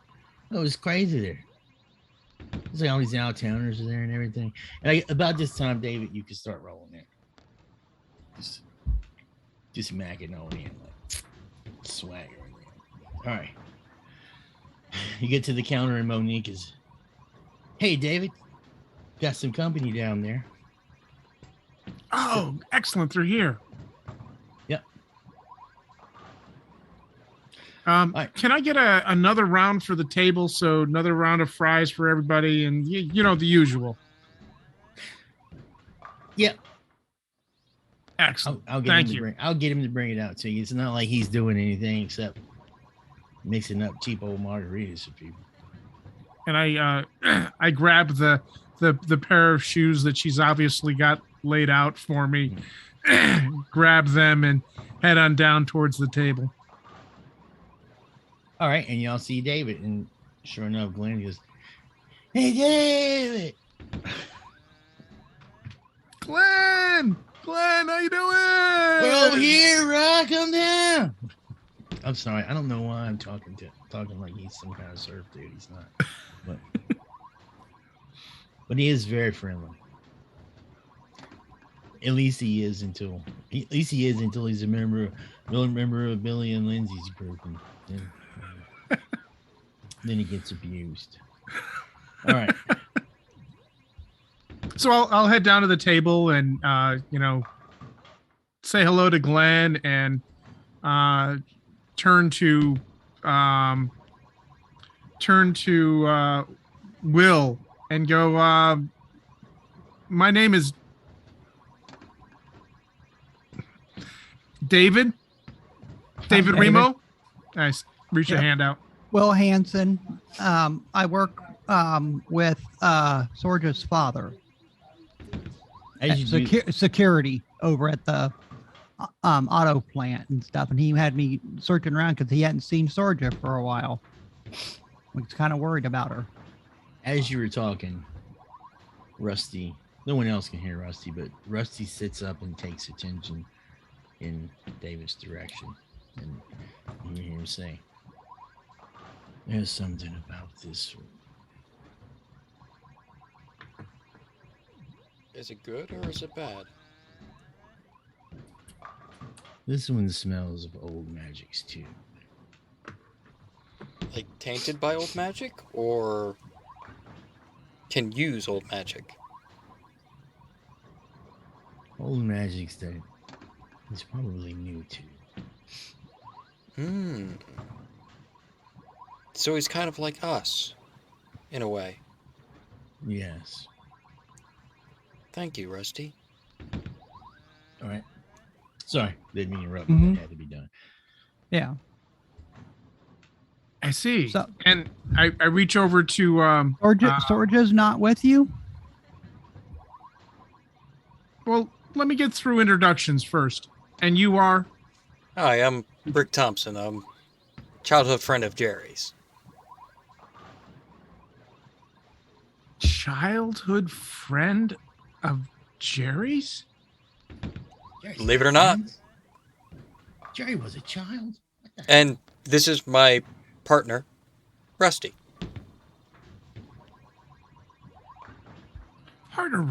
It was crazy there. It's like all these out towners are there and everything. And about this time, David, you can start rolling there. Just macking on in, like swagger. All right. You get to the counter and Monique is, hey, David, got some company down there. Oh, excellent. They're here. Yep. right. Can I get another round for the table? So another round of fries for everybody, and you know the usual. Yep. Excellent. I'll get Thank him to you. I'll get him to bring it out to you. It's not like he's doing anything except mixing up cheap old margaritas for people. And I grab the pair of shoes that she's obviously got laid out for me, grab them, and head on down towards the table. All right, and y'all see David, and sure enough, Glenn goes, "Hey, David, Glenn, how you doing? we're over here, right? Come down." I'm sorry, I don't know why I'm talking like he's some kind of surf dude. He's not, but he is very friendly. At least he is until he's a member of Billy and Lindsay's group, and then he gets abused. All right. So I'll head down to the table and say hello to Glenn and turn to Will and go. My name is David. David Remo. Nice. Reach a hand out. Will Hansen. I work with Sorja's father. Security over at the auto plant and stuff. And he had me searching around because he hadn't seen Sorja for a while. I was kind of worried about her. As you were talking, Rusty, no one else can hear Rusty, but Rusty sits up and takes attention in David's direction. And you hear him say, "There's something about this room." Is it good or is it bad? This one smells of old magics too. Like tainted by old magic, or can use old magic? Old magics that is probably new to. So he's kind of like us, in a way. Yes. Thank you, Rusty. All right. Sorry, didn't mean to interrupt. But that had to be done. Yeah. I see. So, and I reach over to Sorja's not with you? Well, let me get through introductions first. And you are? Hi, I'm Rick Thompson. I'm a childhood friend of Jerry's. Childhood friend of Jerry's? Believe it or not. Jerry was a child. And this is my partner, Rusty. Partner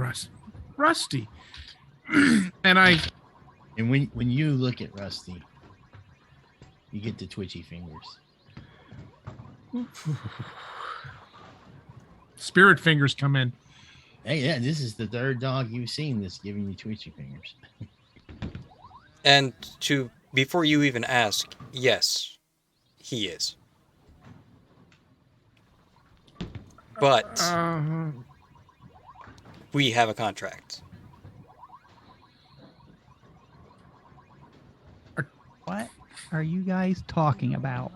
Rusty. And when you look at Rusty, you get the twitchy fingers. Spirit fingers come in. Hey, yeah, this is the third dog you've seen that's giving you twitchy fingers. And before you even ask, yes, he is. But we have a contract. What are you guys talking about?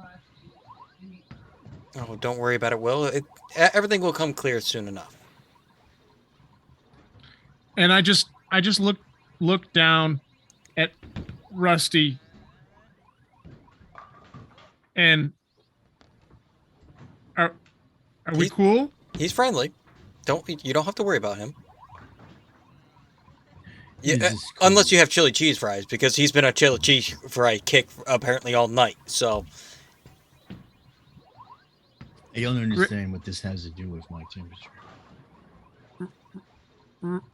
Oh, don't worry about it, Will. Everything will come clear soon enough. And I just look down at Rusty and are we cool? He's friendly. You don't have to worry about him. Yeah, This is unless cool. you have chili cheese fries, because he's been a chili cheese fry kick apparently all night. So I don't understand what this has to do with my temperature.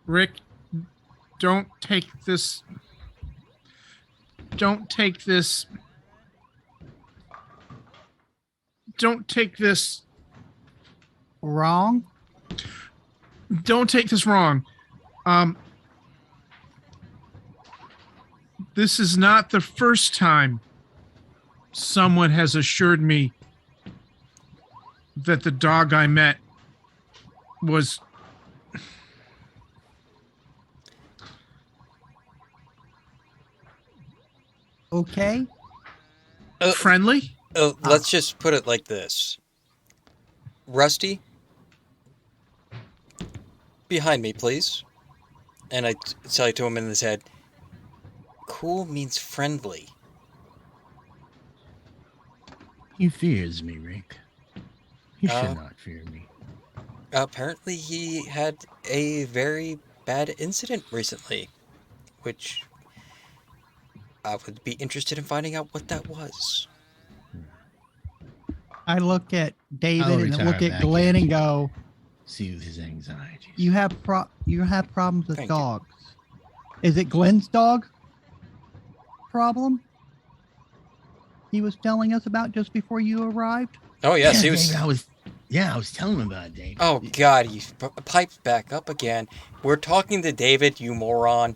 Rick, don't take this. Don't take this. Don't take this. Wrong. Don't take this wrong. This is not the first time someone has assured me that the dog I met was Okay. friendly. let's just put it like this: Rusty, behind me, please. And I tell to him in his head, cool means friendly. He fears me, Rick. He Uh, should not fear me. Apparently, he had a very bad incident recently, which I would be interested in finding out what that was. I look at I'll David and retire look at back Glenn in. and go, See with his anxieties. you have problems with Thank you. dogs. Is it Glenn's dog problem he was telling us about just before you arrived? Oh yes, he was. David, I was telling him about it, Dave. Oh God, he pipes back up again. We're talking to David, you moron.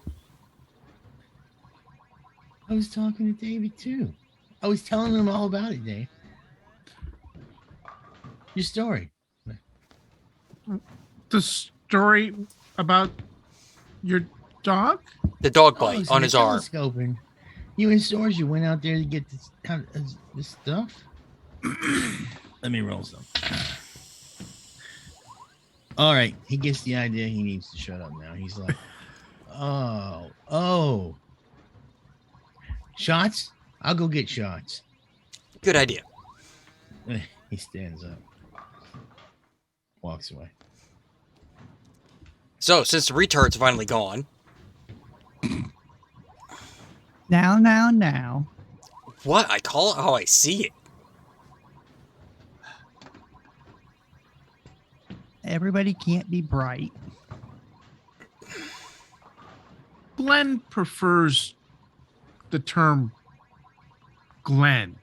I was talking to David too. I was telling him all about it, Dave. Your story. The story about your dog? The dog Oh, bite so on you're his arm. telescoping. You in stores, you went out there to get this stuff. Let me roll some. All right, he gets the idea. He needs to shut up now. He's like, oh, shots. I'll go get shots. Good idea. He stands up, walks away. So, since the retard's finally gone, Now. what? I call it how I see it. Everybody can't be bright. Glenn prefers the term Glenn.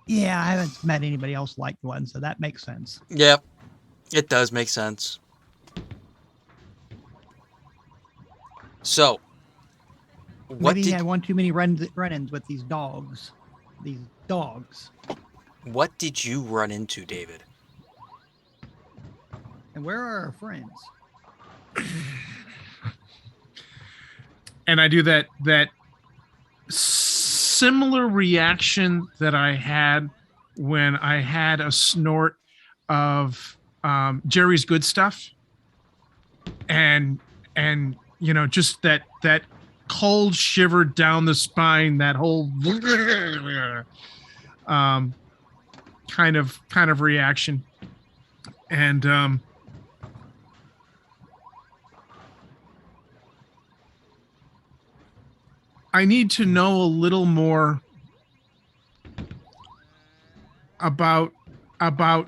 Yeah, I haven't met anybody else like Glenn, so that makes sense. Yep, it does make sense. So, what Maybe he did had one too many run-ins with these dogs. These dogs. what did you run into, David? And where are our friends? And I do that similar reaction that I had when I had a snort of Jerry's Good Stuff, and you know, just that cold shiver down the spine, that whole kind of reaction. And I need to know a little more about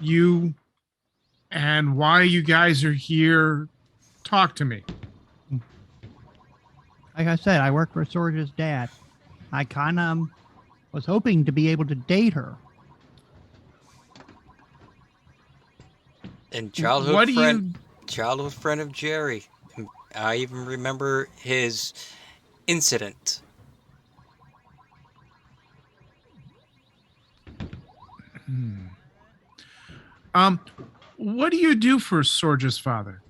you and why you guys are here. Talk to me. Like I said, I work for Sorge's dad. I kind of was hoping to be able to date her. And What do childhood friend of Jerry. I even remember his incident. What do you do for Sorge's father?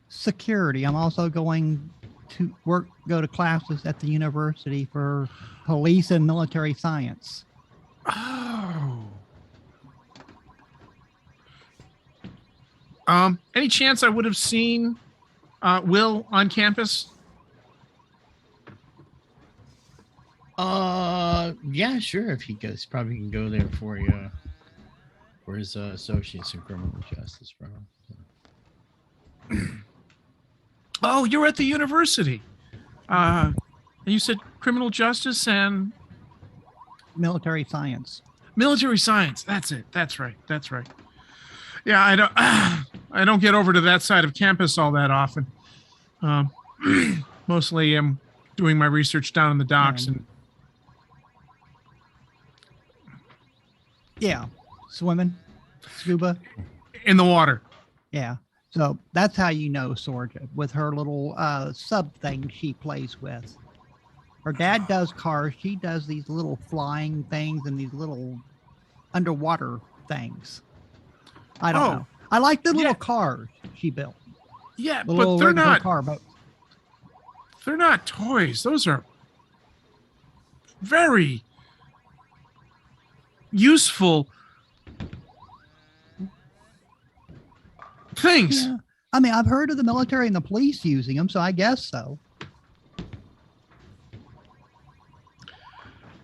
Security. I'm also going to go to classes at the university for police and military science. Oh. Any chance I would have seen Will on campus? Yeah, sure. If he goes, probably can go there for his associates in criminal justice program. Oh, you're at the university. And you said criminal justice and Military science. military science. That's it. That's right. That's right. Yeah, I don't get over to that side of campus all that often. Mostly I'm doing my research down in the docks and Yeah. Swimming, scuba. in the water. Yeah. So that's how you know Sorja with her little sub thing she plays with. Her dad does cars. She does these little flying things and these little underwater things. I don't know. I like the little cars she built. Yeah, The but little they're regular not. car boats. They're not toys. Those are very useful things. Yeah. I mean, I've heard of the military and the police using them, so I guess so.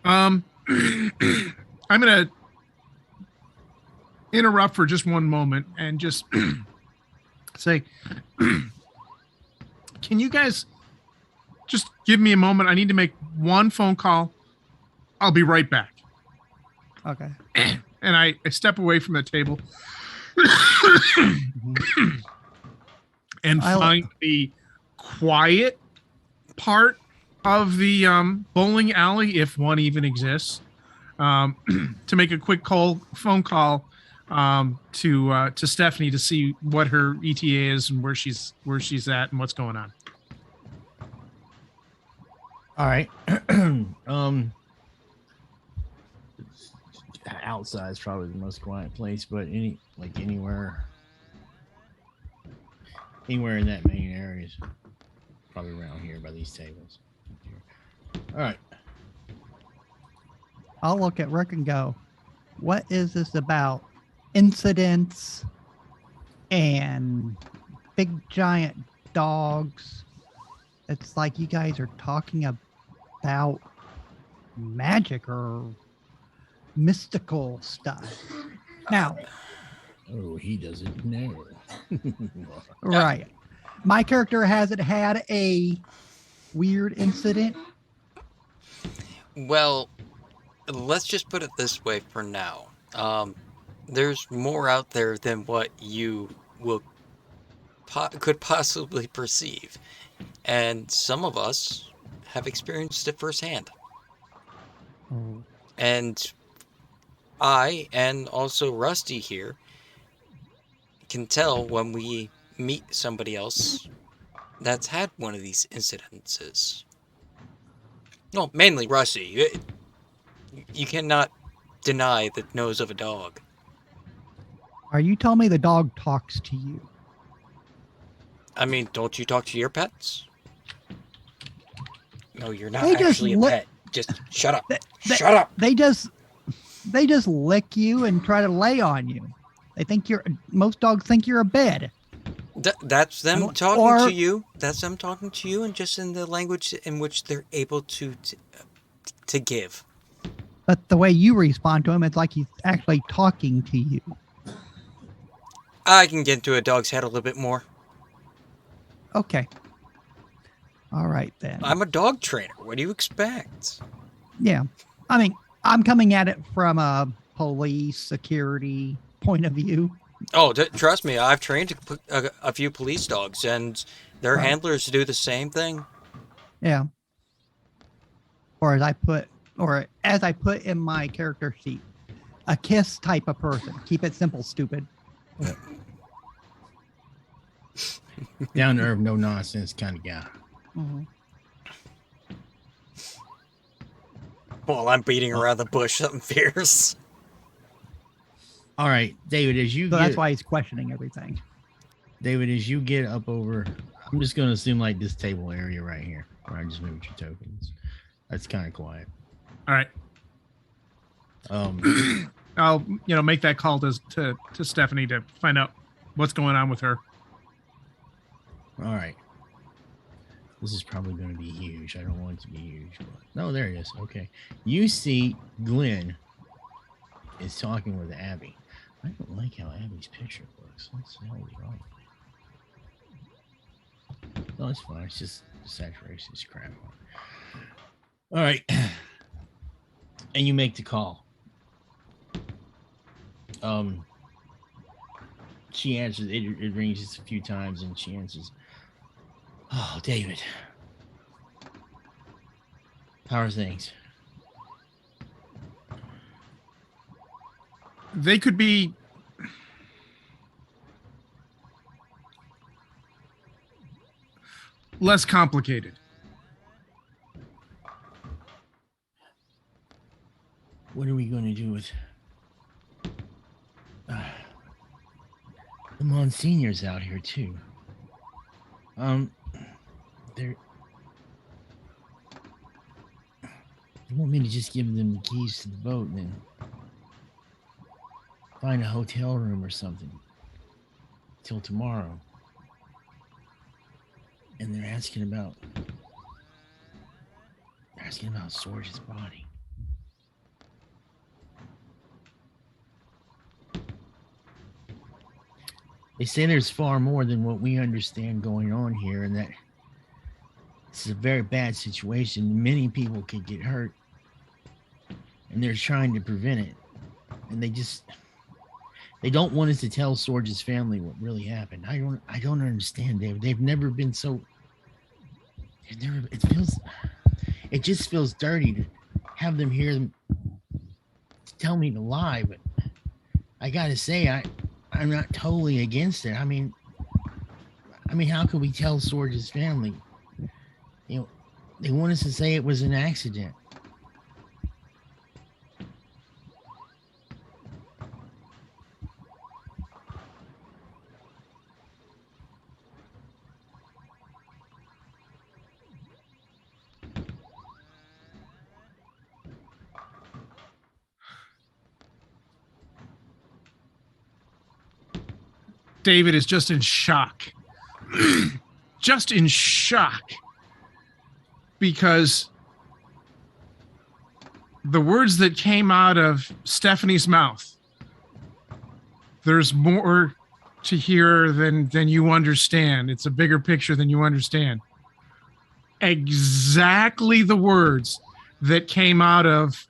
I'm gonna interrupt for just one moment and just say, can you guys just give me a moment? I need to make one phone call. I'll be right back. Okay. And I step away from the table and find the quiet part of the bowling alley, if one even exists, to make a quick phone call to Stephanie to see what her ETA is and where she's at and what's going on. All right. Outside is probably the most quiet place, but anywhere in that main area is probably around here by these tables. All right. I'll look at Rick and go, what is this about? Incidents and big giant dogs. It's like you guys are talking about magic or mystical stuff. Now, Oh, he doesn't know. right. My character hasn't had a weird incident. Well, let's just put it this way for now. There's more out there than what you could possibly perceive, and some of us have experienced it firsthand. And I, and also Rusty here, can tell when we meet somebody else that's had one of these incidences. No, mainly Rusty. You cannot deny the nose of a dog. Are you telling me the dog talks to you? I mean, don't you talk to your pets? No, you're not They just actually a look- pet. Just shut up. They- Shut up. They just lick you and try to lay on you. They think most dogs think you're a bed. That's them Or- talking to you. That's them talking to you, and just in the language in which they're able to give. But the way you respond to him, it's like he's actually talking to you. I can get into a dog's head a little bit more. Okay. All right, then. I'm a dog trainer. What do you expect? Yeah. I mean, I'm coming at it from a police security point of view. Oh, trust me, I've trained a few police dogs, and their Right. handlers do the same thing. Yeah. Or as I put in my character sheet, a kiss type of person. Keep it simple, stupid. Down to earth, no nonsense kind of guy. Mm-hmm. Well, I'm beating around the bush something fierce. All right, David, as you So get, that's why he's questioning everything. David, as you get up over, I'm just going to assume like this table area right here, where I just moved your tokens. That's kind of quiet. All right. I'll make that call to Stephanie to find out what's going on with her. All right. This is probably going to be huge. I don't want it to be huge, but no, there it is. Okay. You see Glenn is talking with Abby. I don't like how Abby's picture looks. What's the hell is wrong with No, it's fine. It's just the saturation is crap. All right. And you make the call. She answers. It rings just a few times, and she answers. Oh, David. How are things? They could be less complicated. What are we going to do with the Monsignors out here too? They want me to just give them the keys to the boat and then find a hotel room or something till tomorrow. And they're asking about Sorge's body. They say there's far more than what we understand going on here, and that this is a very bad situation. Many people could get hurt, and they're trying to prevent it. And they don't want us to tell Sorge's family what really happened. I don't understand, David. They've never been so. It just feels dirty to have them hear them tell me to lie, but I gotta say I'm not totally against it. I mean, how could we tell Sorge's family? You know, they want us to say it was an accident. David is just in shock. Just in shock. Because the words that came out of Stephanie's mouth, there's more to hear than you understand. It's a bigger picture than you understand. Exactly the words that came out of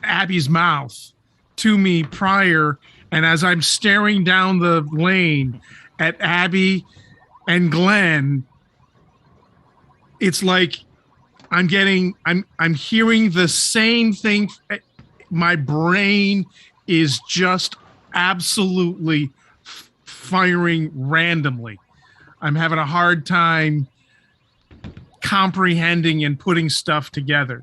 Abby's mouth to me prior, and as I'm staring down the lane at Abby and Glenn, it's like I'm hearing the same thing. My brain is just absolutely firing randomly. I'm having a hard time comprehending and putting stuff together.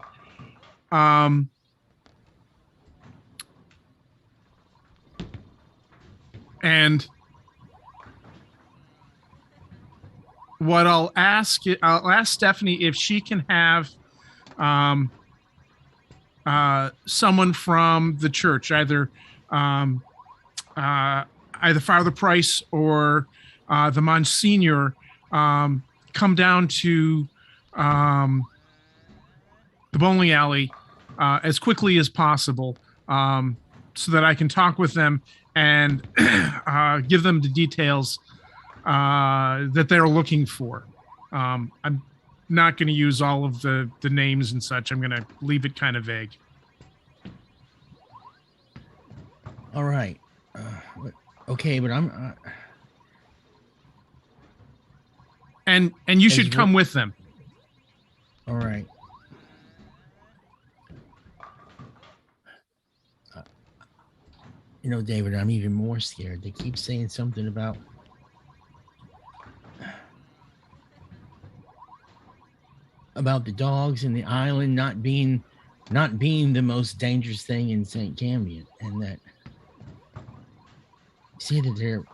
And what I'll ask Stephanie if she can have someone from the church, either Father Price or the Monsignor, come down to the bowling alley as quickly as possible, so that I can talk with them and give them the details that they're looking for. I'm not going to use all of the names and such. I'm going to leave it kind of vague. All right. Okay, but I'm. And you should come with them. All right. You know, David, I'm even more scared. They keep saying something about the dogs and the island not being the most dangerous thing in St. Cambion, and that say that there are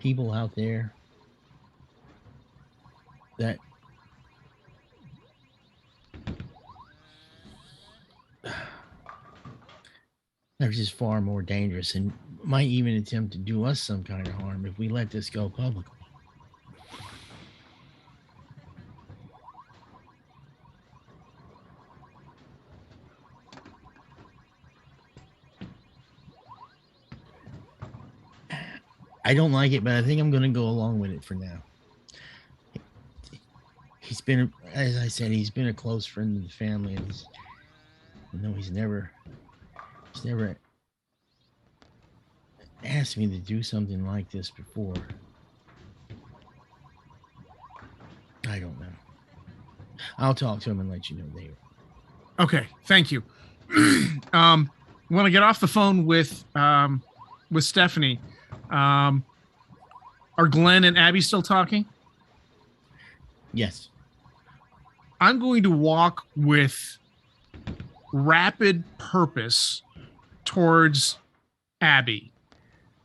people out there that they're just far more dangerous and might even attempt to do us some kind of harm if we let this go publicly. I don't like it, but I think I'm going to go along with it for now. He's been, as I said, he's been a close friend of the family, and he's never asked me to do something like this before. I don't know. I'll talk to him and let you know, David. Okay, thank you. Want to get off the phone with Stephanie. Are Glenn and Abby still talking? Yes. I'm going to walk with rapid purpose towards Abby.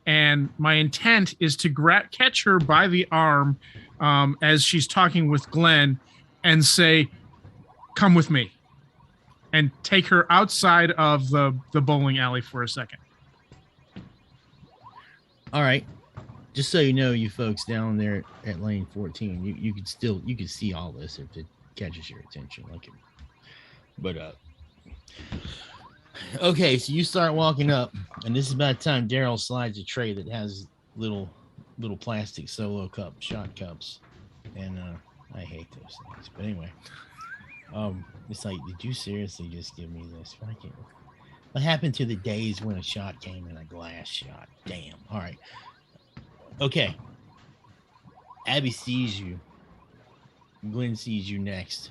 And my intent is to catch her by the arm as she's talking with Glenn and say, come with me. And take her outside of the bowling alley for a second. All right. Just so you know, you folks down there at lane 14, you could see all this if it catches your attention. Okay, so you start walking up, and this is about the time Daryl slides a tray that has little plastic solo shot cups, and I hate those things. But anyway, it's like, did you seriously just give me this? What happened to the days when a shot came in a glass shot? Damn. All right. Okay. Abby sees you. Glenn sees you next.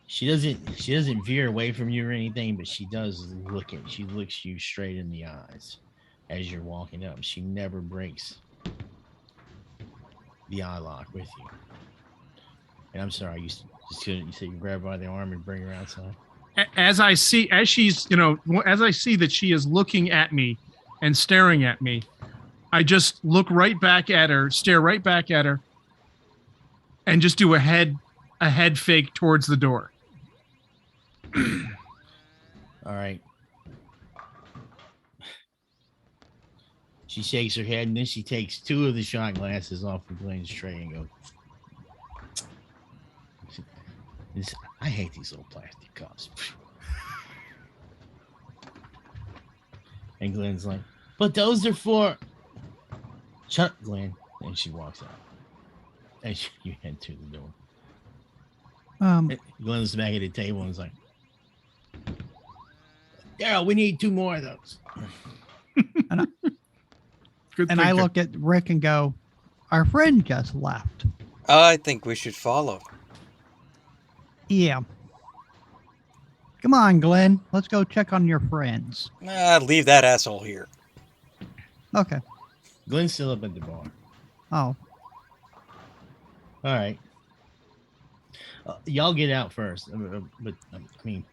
She doesn't veer away from you or anything, but she looks you straight in the eyes as you're walking up. She never breaks the eye lock with you. And I'm sorry, you said you grab her by the arm and bring her outside. As I see that she is looking at me and staring at me, I just look right back at her, stare right back at her, and just do a head fake towards the door. All right. She shakes her head, and then she takes 2 of the shot glasses off of Glenn's tray and goes, I hate these little plastic cups. And Glenn's like, but those are for... Shut up, Glenn. And she walks out. And you head to the door. Glenn's back at the table and is like, Daryl, we need 2 more of those. And I look at Rick and go, our friend just left. I think we should follow. Yeah. Come on, Glenn. Let's go check on your friends. Leave that asshole here. Okay. Glenn's still up at the bar. Oh. All right. Y'all get out first. But I mean,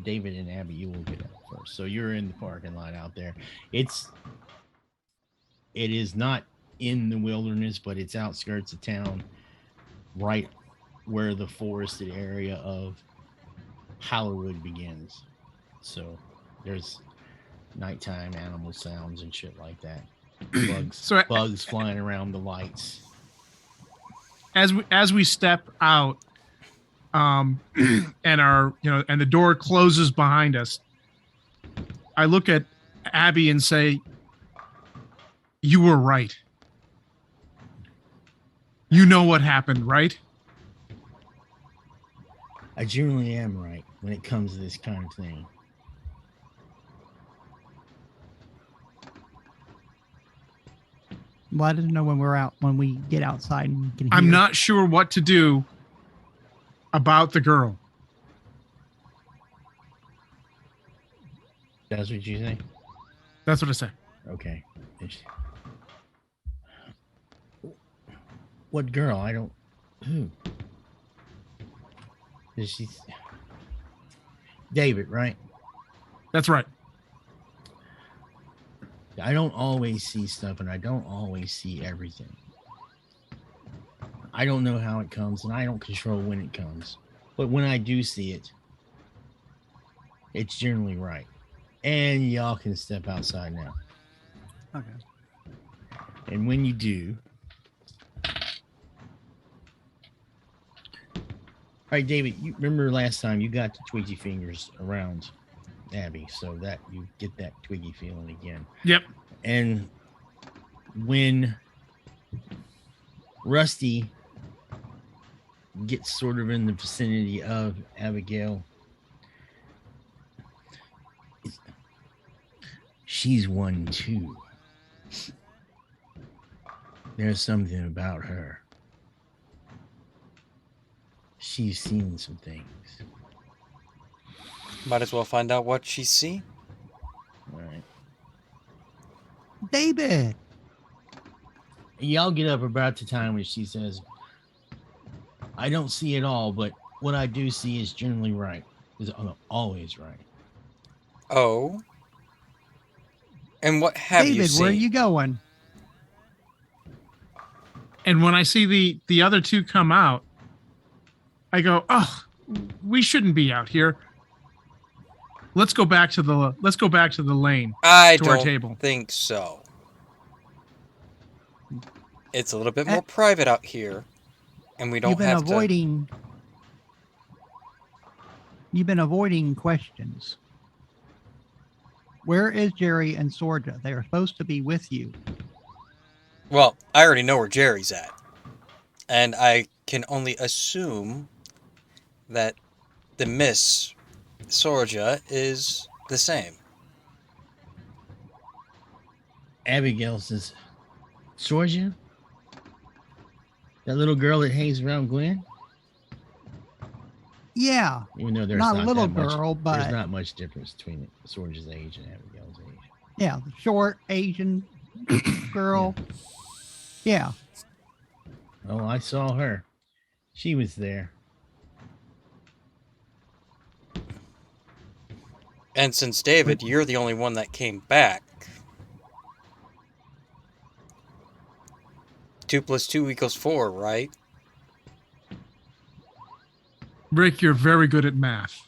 David and Abby, you will get out first. So you're in the parking lot out there. It is not in the wilderness, but it's outskirts of town, right where the forested area of Hollywood begins. So there's nighttime animal sounds and shit like that. Bugs flying around the lights. As we step out, and and the door closes behind us, I look at Abby and say, you were right. You know what happened, right? I generally am right when it comes to this kind of thing. Well, I didn't know when we get outside and can hear. I'm not sure what to do about the girl. That's what you say? That's what I say. Okay. What girl? I don't... Who? Is she... David, right? That's right. I don't always see stuff, and I don't always see everything. I don't know how it comes, and I don't control when it comes. But when I do see it, it's generally right. And y'all can step outside now. Okay. And when you do... All right, David, you remember last time you got the twitchy fingers around Abby, so that you get that twiggy feeling again. Yep. And when Rusty gets sort of in the vicinity of Abigail, she's one too. There's something about her. She's seen some things. Might as well find out what she's seen. All right. David. Y'all get up about the time when she says, I don't see it all, but what I do see is generally right. Is always right. Oh. And what have you David, seen? where are you going? And when I see the other two come out, I go, oh, we shouldn't be out here. Let's go back to the lane. I to our don't table. think so. It's a little bit more private out here, and we don't You've been have avoiding. You've been avoiding questions. Where is Jerry and Sorja? They are supposed to be with you. Well, I already know where Jerry's at. And I can only assume that the Miss Sorja is the same. Abigail says, Sorja? That little girl that hangs around Glenn? Yeah, Even though there's not a little that much, girl, but there's not much difference between Sorja's age and Abigail's age. yeah, the short Asian girl. Yeah. Oh, I saw her. She was there. And since David, you're the only one that came back. 2 + 2 = 4, right? Rick, you're very good at math.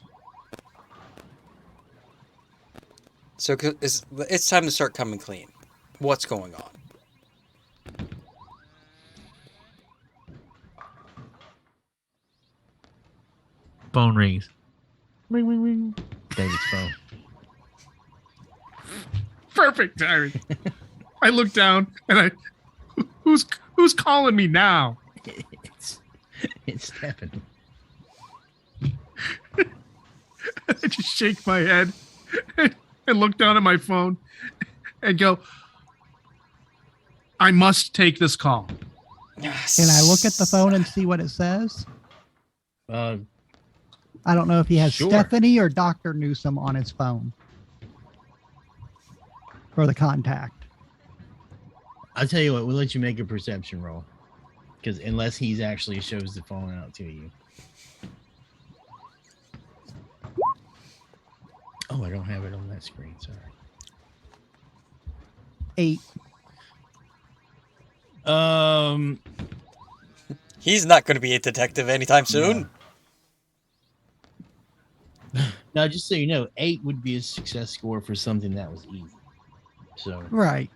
So it's time to start coming clean. What's going on? Phone rings. Ring, ring, ring. David's phone. Perfect timing. I look down and who's calling me now? It's Stephanie. I just shake my head and look down at my phone and go, I must take this call. Can I look at the phone and see what it says? I don't know if he has Sure. Stephanie or Dr. Newthsome on his phone for the contact. I'll tell you what, we'll let you make a perception roll. Because unless he's actually shows the phone out to you. Oh, I don't have it on that screen. Sorry. 8. He's not going to be a detective anytime soon. Now, just so you know, 8 would be a success score for something that was easy. So Right.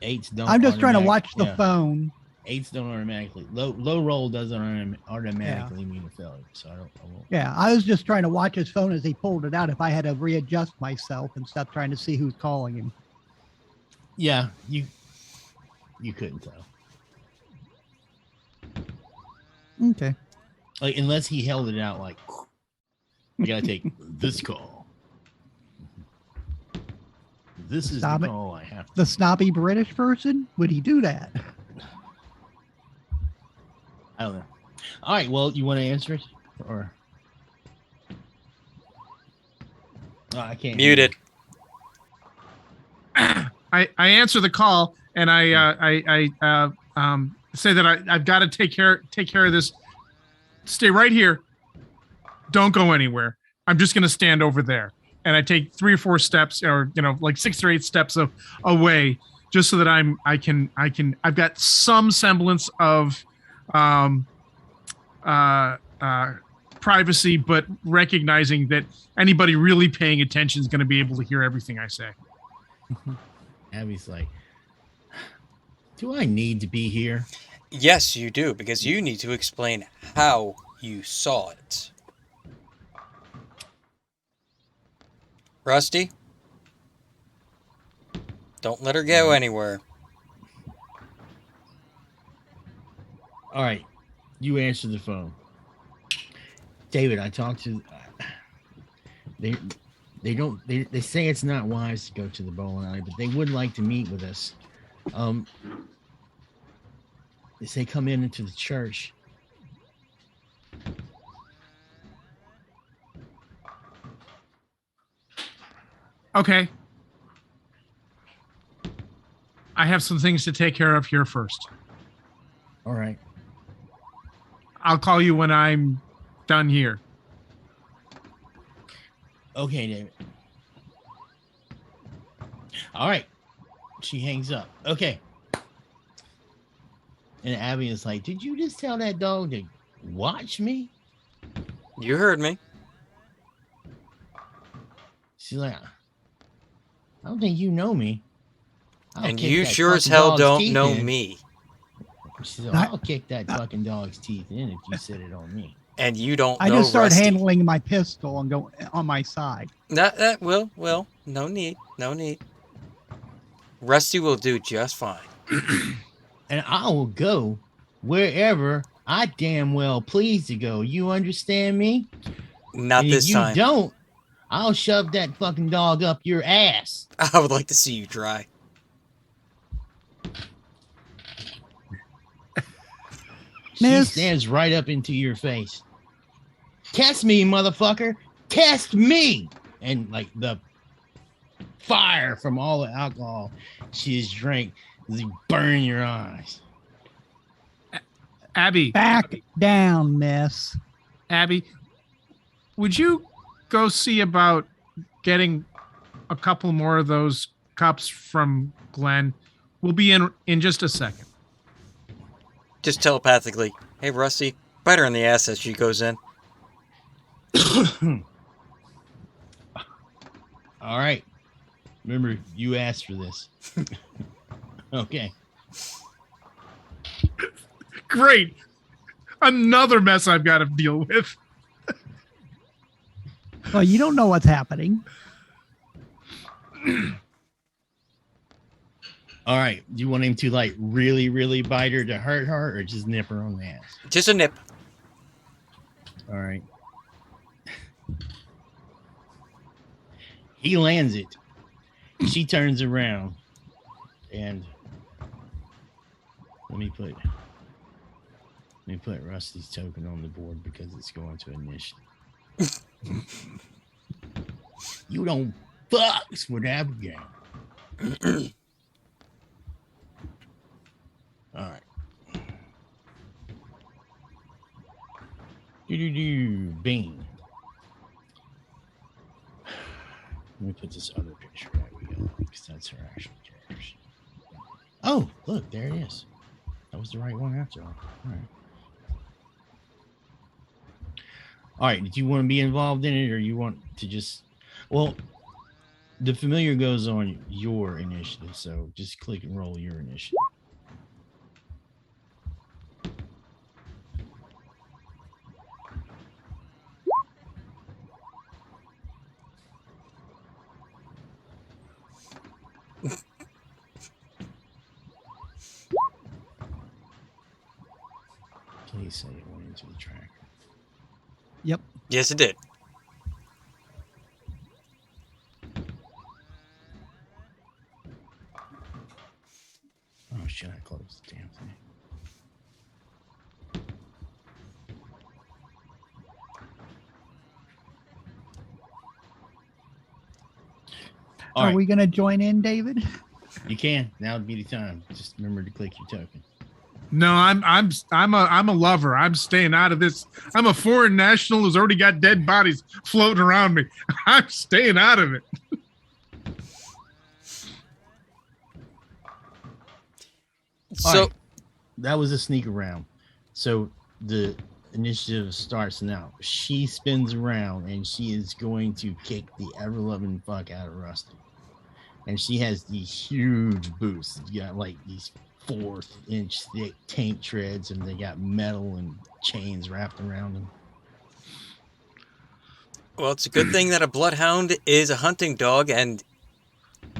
8s don't. I'm just trying to watch the yeah, phone. 8s don't automatically. Low roll doesn't automatically mean a failure. So I won't. Yeah, I was just trying to watch his phone as he pulled it out. If I had to readjust myself and stuff, trying to see who's calling him. Yeah, you couldn't tell. Okay. Like unless he held it out like, you gotta take this call. This is Stop the it. call I have to. The snobby British person, would he do that? I don't know. All right, well, you want to answer it or? Oh, I can't. Muted. I answer the call and I say that I've got to take care of this. Stay right here. Don't go anywhere. I'm just going to stand over there. And I take 3 or 4 steps, or like 6 or 8 steps away, just so that I've got some semblance of privacy, but recognizing that anybody really paying attention is going to be able to hear everything I say. Abby's like, do I need to be here? Yes, you do, because you need to explain how you saw it. Rusty, don't let her go anywhere. All right, you answer the phone. David, I talked to. They say it's not wise to go to the bowling alley, but they would like to meet with us. They say come into the church. Okay. I have some things to take care of here first. All right. I'll call you when I'm done here. Okay, David. All right. She hangs up. Okay. And Abby is like, did you just tell that dog to watch me? You heard me. She's like, I don't think you know me. And you sure as hell don't know me. She said, I'll kick that fucking dog's teeth in if you set it on me. And you don't know I just started Rusty. handling my pistol and go on my side. That will, no need. Rusty will do just fine. And I will go wherever I damn well please to go. You understand me? Not and this if you time. don't, I'll shove that fucking dog up your ass. I would like to see you try. She stands right up into your face. Test me, motherfucker. Test me. And like the fire from all the alcohol she has drank is burn your eyes. Abby. Back down, miss. Abby, would you go see about getting a couple more of those cups from Glenn? We'll be in just a second. Just telepathically. Hey, Rusty, bite her in the ass as she goes in. All right. Remember, you asked for this. Okay. Great. Another mess I've got to deal with. Well, you don't know what's happening. All right. Do you want him to like really, really bite her to hurt her or just nip her on the ass? Just a nip. All right. He lands it. She turns around and let me put Rusty's token on the board because it's going to initiative. You don't fucks with Abigail. All right. Bing. Let me put this other picture of Abigail because that's her actual character. Oh, look, there it is. That was the right one after all. All right. All right. Did you want to be involved in it or you want to just... Well, the familiar goes on your initiative, so just click and roll your initiative. Please say it went into the tracker. Yep. Yes, it did. Oh, should I close the damn thing? All Are right. we going to join in, David? You can. Now would be the time. Just remember to click your token. No, I'm a lover. I'm staying out of this. I'm a foreign national who's already got dead bodies floating around me. I'm staying out of it. So All right. That was a sneak around. So the initiative starts now. She spins around and she is going to kick the ever-loving fuck out of Rusty. And she has these huge boots. You got like these 4-inch thick tank treads, and they got metal and chains wrapped around them. Well, it's a good thing that a bloodhound is a hunting dog and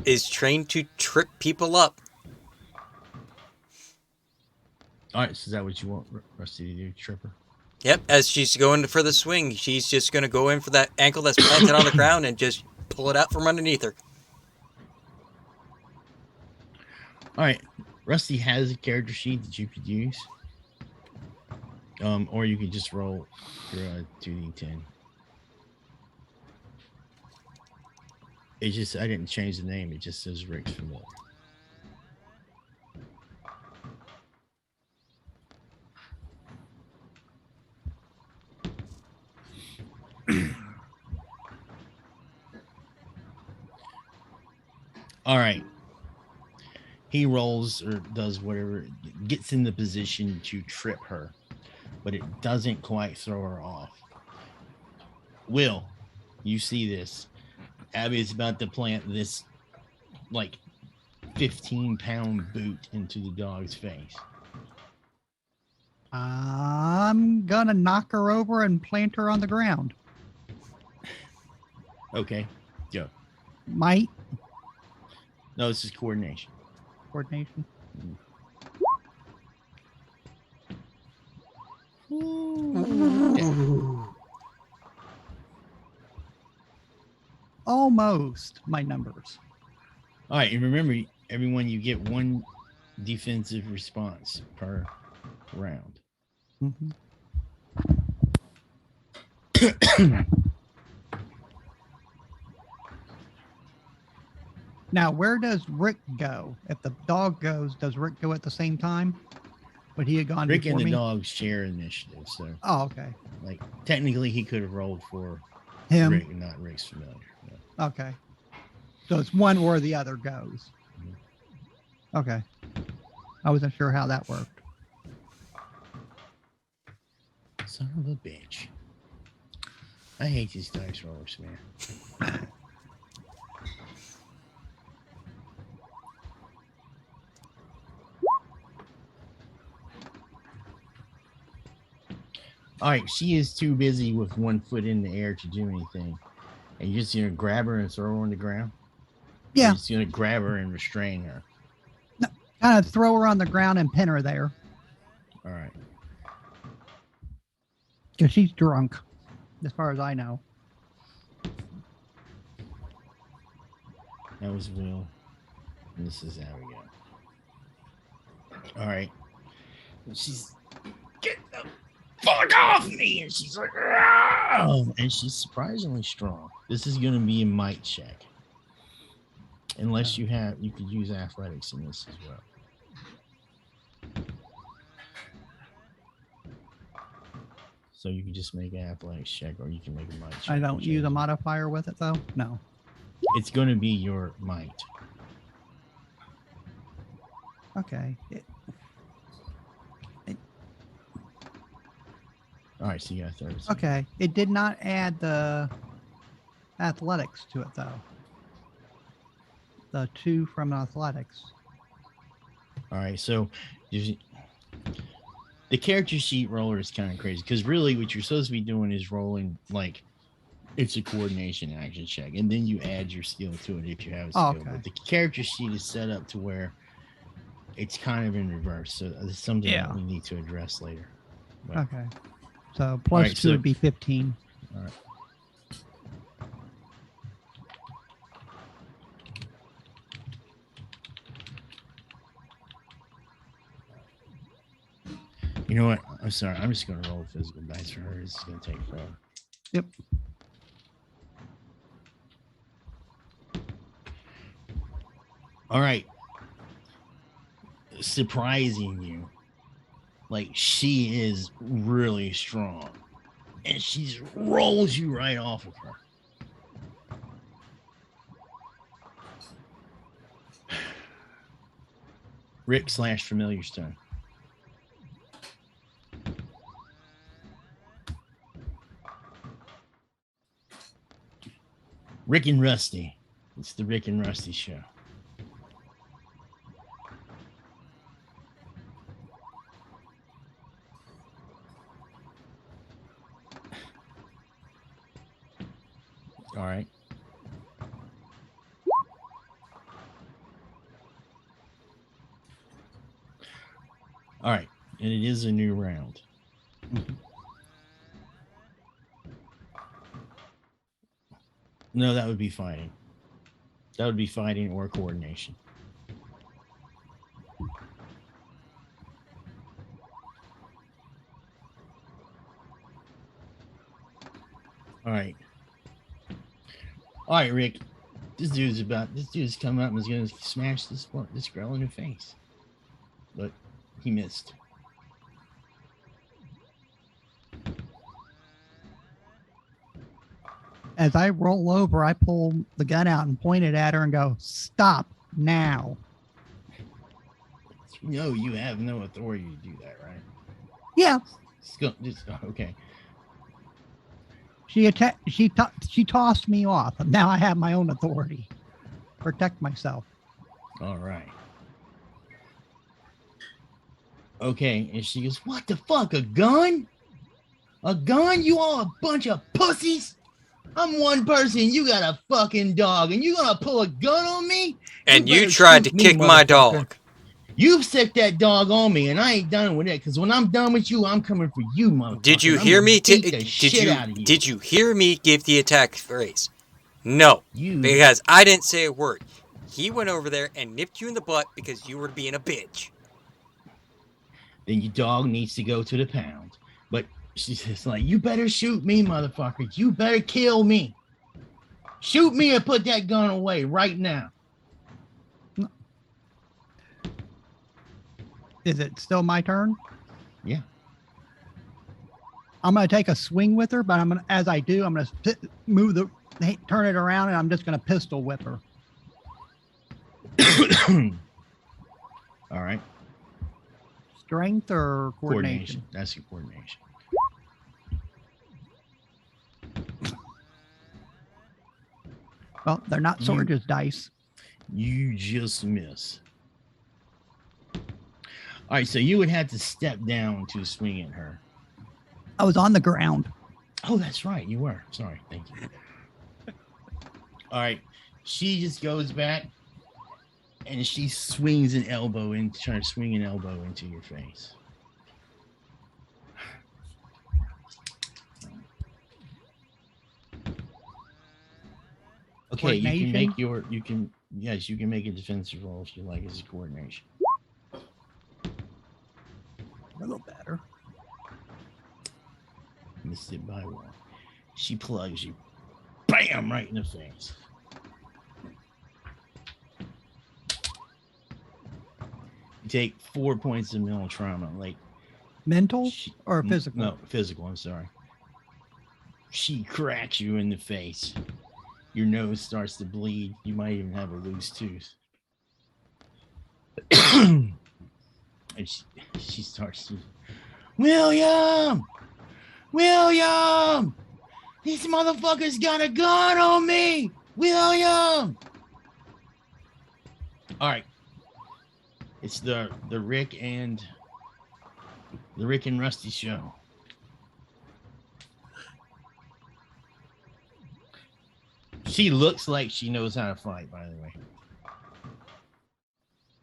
is trained to trip people up. All right, so is that what you want Rusty to do, Tripper? Yep, as she's going for the swing, she's just going to go in for that ankle that's planted on the ground and just pull it out from underneath her. All right, Rusty has a character sheet that you could use. Or you could just roll your 2d10. It just, I didn't change the name. It just says Rick's Familiar. All right. He rolls or does whatever, gets in the position to trip her, but it doesn't quite throw her off. Will, you see this. Abby is about to plant this like 15-pound boot into the dog's face. I'm gonna knock her over and plant her on the ground. Okay, go. Might No, this is coordination. coordination. Yeah. Almost my numbers. All right, and remember, everyone, you get one defensive response per round. Mhm. Now, where does Rick go? If the dog goes, does Rick go at the same time? Would he have gone Rick before and the me? dogs share initiative, so Oh, okay. like technically he could have rolled for Him. Rick and not Rick's Familiar. Yeah. Okay. So it's one or the other goes. Okay. I wasn't sure how that worked. Son of a bitch. I hate these dice rollers, man. All right, she is too busy with one foot in the air to do anything. And you're just gonna grab her and throw her on the ground? Or Yeah. you're just gonna grab her and restrain her. Kind of throw her on the ground and pin her there All right. because she's drunk, as far as I know. That was Will. And this is Abigail. All right. And she's get the fuck off me. And she's like, "Argh!" And she's surprisingly strong. This is gonna be a might check. Unless you could use athletics in this as well. So you can just make an athletics check, or you can make a might check. I don't use a whichever. modifier with it, though. No. It's going to be your might. Okay. All right, so you got 30. Okay. It did not add the athletics to it, though. The 2 from athletics. All right, so the character sheet roller is kind of crazy because really what you're supposed to be doing is rolling like it's a coordination action check, and then you add your skill to it if you have a skill. Oh, okay. But the character sheet is set up to where it's kind of in reverse, so it's something that we need to address later. But, Okay. So plus right, 2 so- would be 15. all right. You know what? I'm sorry. I'm just going to roll physical dice for her. It's going to take forever. Yep. All right. Surprising you. Like, she is really strong. And she rolls you right off of her. Rick / familiar stone. Rick and Rusty. It's the Rick and Rusty show. All right. All right. And it is a new round. No, that would be fighting. That would be fighting or coordination. All right. All right, Rick. This dude's coming up and is gonna smash this girl in the face. But he missed. As I roll over, I pull the gun out and point it at her and go, "Stop now." No, you have no authority to do that, right? Yeah. Okay. She tossed me off. Now I have my own authority. Protect myself. All right. Okay, and she goes, "What the fuck? A gun? A gun? You all a bunch of pussies? I'm one person. You got a fucking dog, and you gonna pull a gun on me? And you better tried to shoot me, kick my motherfucker. dog. You set that dog on me, and I ain't done with it. Because when I'm done with you, I'm coming for you, motherfucker. Did you I'm hear gonna me? beat the shit out of you. Did you hear me give the attack phrase? No, because I didn't say a word. He went over there and nipped you in the butt because you were being a bitch. Then your dog needs to go to the pound. But she's just like, you better shoot me, motherfucker. You better kill me. Shoot me and put that gun away right now. Is it still my turn? Yeah. I'm going to take a swing with her, but as I do, I'm going to turn it around, and I'm just going to pistol whip her. All right. Strength or coordination? That's your coordination. Well, they're not Sorge's dice. You just miss. All right, so you would have to step down to swing at her. I was on the ground. Oh, that's right. You were. Sorry. Thank you. All right. She just goes back and she swings an elbow trying to swing an elbow into your face. Okay, you can make you can make a defensive roll if you like as a coordination. A little better. Missed it by one. She plugs you. Bam! Right in the face. You take 4 points of mental trauma. Like mental or physical? No, physical. I'm sorry. She cracks you in the face. Your nose starts to bleed. You might even have a loose tooth. And she starts to, William! These motherfuckers got a gun on me! William! All right. It's the Rick and Rusty show. She looks like she knows how to fight, by the way.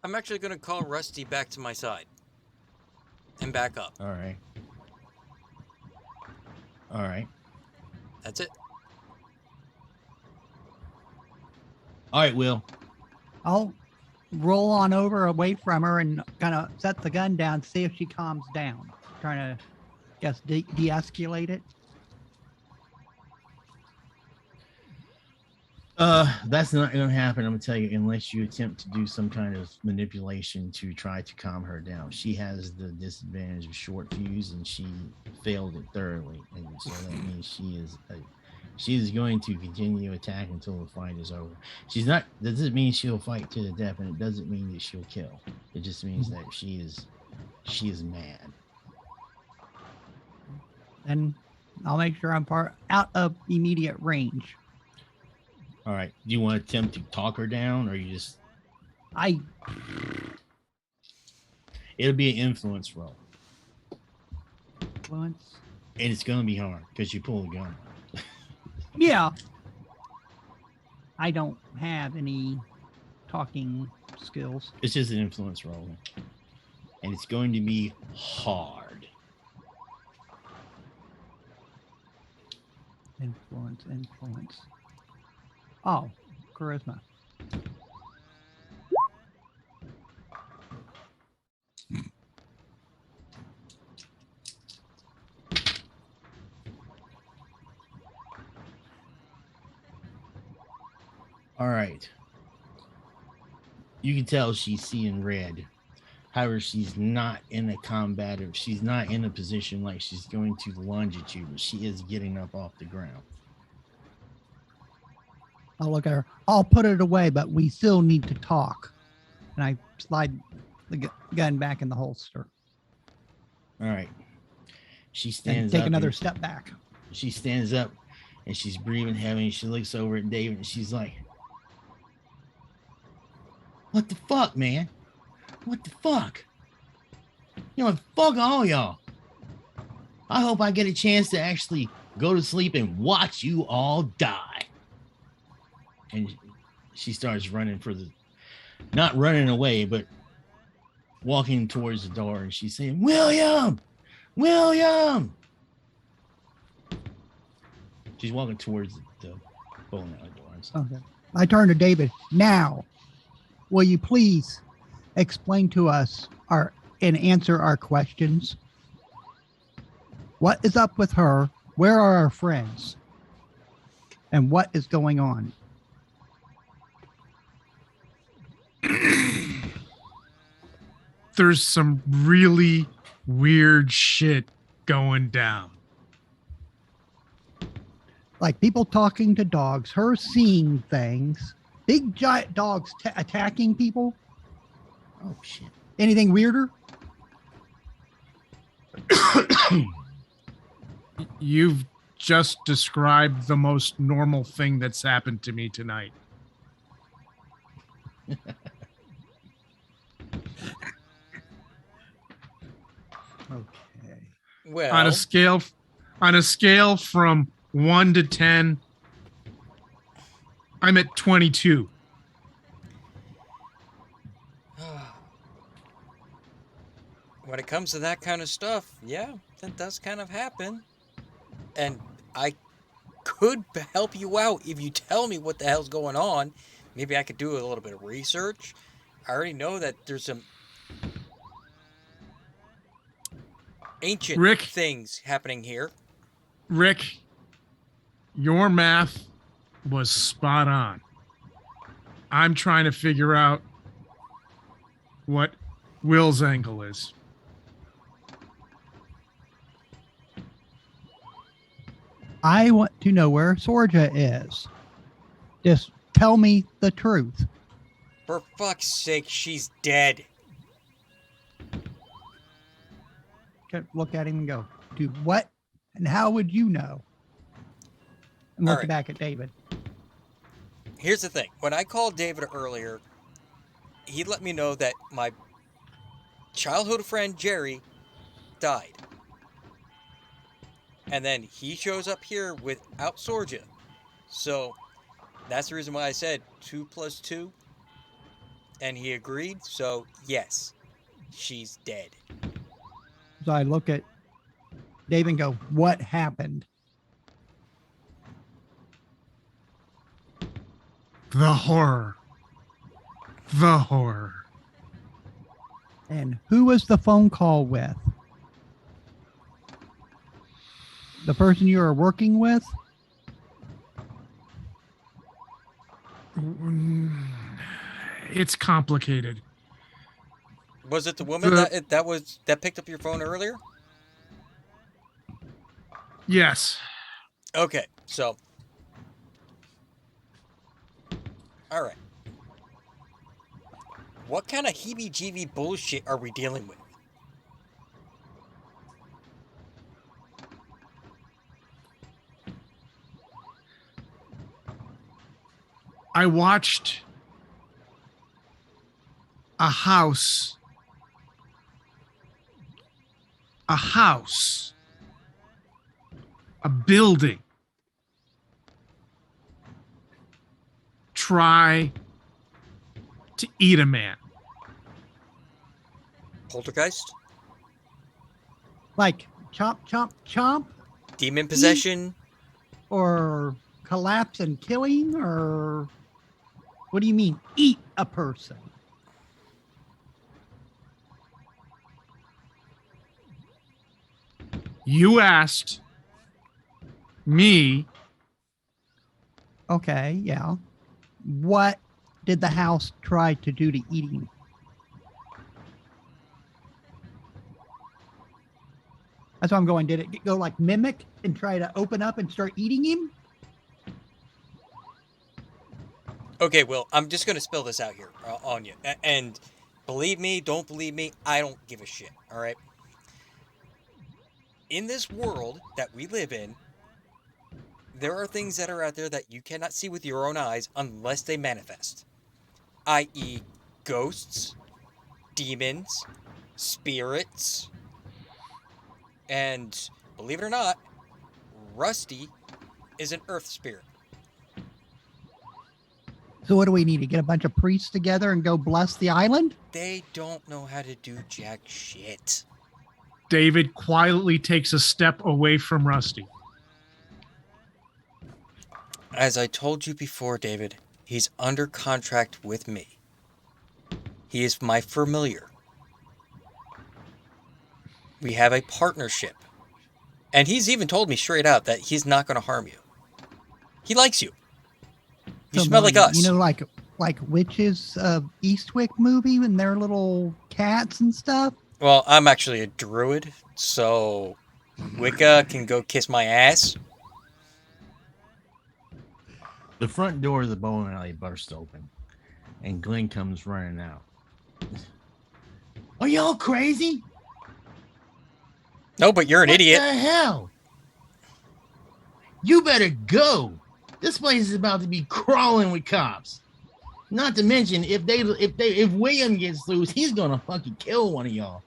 I'm actually going to call Rusty back to my side. And back up. All right. All right. That's it. All right, Will. I'll roll on over away from her and kind of set the gun down, see if she calms down. Trying to, guess, de-escalate it. That's not going to happen, I'm going to tell you, unless you attempt to do some kind of manipulation to try to calm her down. She has the disadvantage of short fuse, and she failed it thoroughly. And so that means she is going to continue attack until the fight is over. That doesn't mean she'll fight to the death, and it doesn't mean that she'll kill. It just means that she is mad. And I'll make sure I'm out of immediate range. All right. Do you want to attempt to talk her down, or you just? It'll be an influence roll. Influence. And it's going to be hard because you pull the gun. Yeah. I don't have any talking skills. It's just an influence roll. And it's going to be hard. Influence. Oh, charisma. All right. You can tell she's seeing red. However, she's not in a combative. She's not in a position like she's going to lunge at you, but she is getting up off the ground. I'll look at her. I'll put it away, but we still need to talk. And I slide the gun back in the holster. All right. She And stands take up. another and step back. She stands up and she's breathing heavy. And she looks over at David and she's like, "What the fuck, man? What the fuck? You know, fuck all y'all. I hope I get a chance to actually go to sleep and watch you all die." And she starts running not running away, but walking towards the door. And she's saying, "William! William!" She's walking towards the bowling alley door. Okay. I turn to David. Now, will you please explain to us and answer our questions? What is up with her? Where are our friends? And what is going on? There's some really weird shit going down. Like people talking to dogs, her seeing things, big giant dogs attacking people. Oh, shit. Anything weirder? You've just described the most normal thing that's happened to me tonight. Okay. Well, On a scale from 1 to 10, I'm at 22. when it comes to that kind of stuff, yeah, that does kind of happen. And I could help you out if you tell me what the hell's going on. Maybe I could do a little bit of research. I already know that there's some ancient Rick. things happening here. Rick, your math was spot on. I'm trying to figure out what Will's angle is. I want to know where Sorja is. Just tell me the truth. For fuck's sake, she's dead. Okay, look at him and go, dude, what? And how would you know? And look All right. back at David. Here's the thing. When I called David earlier, he let me know that my childhood friend Jerry died. And then he shows up here without Sorja. So that's the reason why I said 2 + 2. And he agreed. So yes, she's dead. So I look at David and go, what happened? The horror. The horror. And who was the phone call with? The person you were working with? It's complicated. Was it the woman that picked up your phone earlier? Yes. Okay, so all right. What kind of heebie-jeebie bullshit are we dealing with? I watched a house, a building try to eat a man? Poltergeist? Like chomp, chomp, chomp, Demon possession? or collapse and killing, or what do you mean eat a person? You asked me. Okay, yeah. What did the house try to do to eat him? That's what I'm going. Did it go like mimic and try to open up and start eating him? Okay, well, I'm just going to spill this out here on you. And believe me, don't believe me, I don't give a shit, all right? In this world that we live in, there are things that are out there that you cannot see with your own eyes unless they manifest. I.e., ghosts, demons, spirits, and believe it or not, Rusty is an earth spirit. So what do we need to get a bunch of priests together and go bless the island? They don't know how to do jack shit. David quietly takes a step away from Rusty. As I told you before, David, he's under contract with me. He is my familiar. We have a partnership. And he's even told me straight out that he's not going to harm you. He likes you. You smell like us. You know, like witches of Eastwick movie and their little cats and stuff. Well, I'm actually a druid, so Wicca can go kiss my ass. The front door of the bowling alley bursts open, and Glenn comes running out. Are y'all crazy? No, but you're an idiot. What the hell? You better go. This place is about to be crawling with cops. Not to mention, if William gets loose, he's gonna fucking kill one of y'all.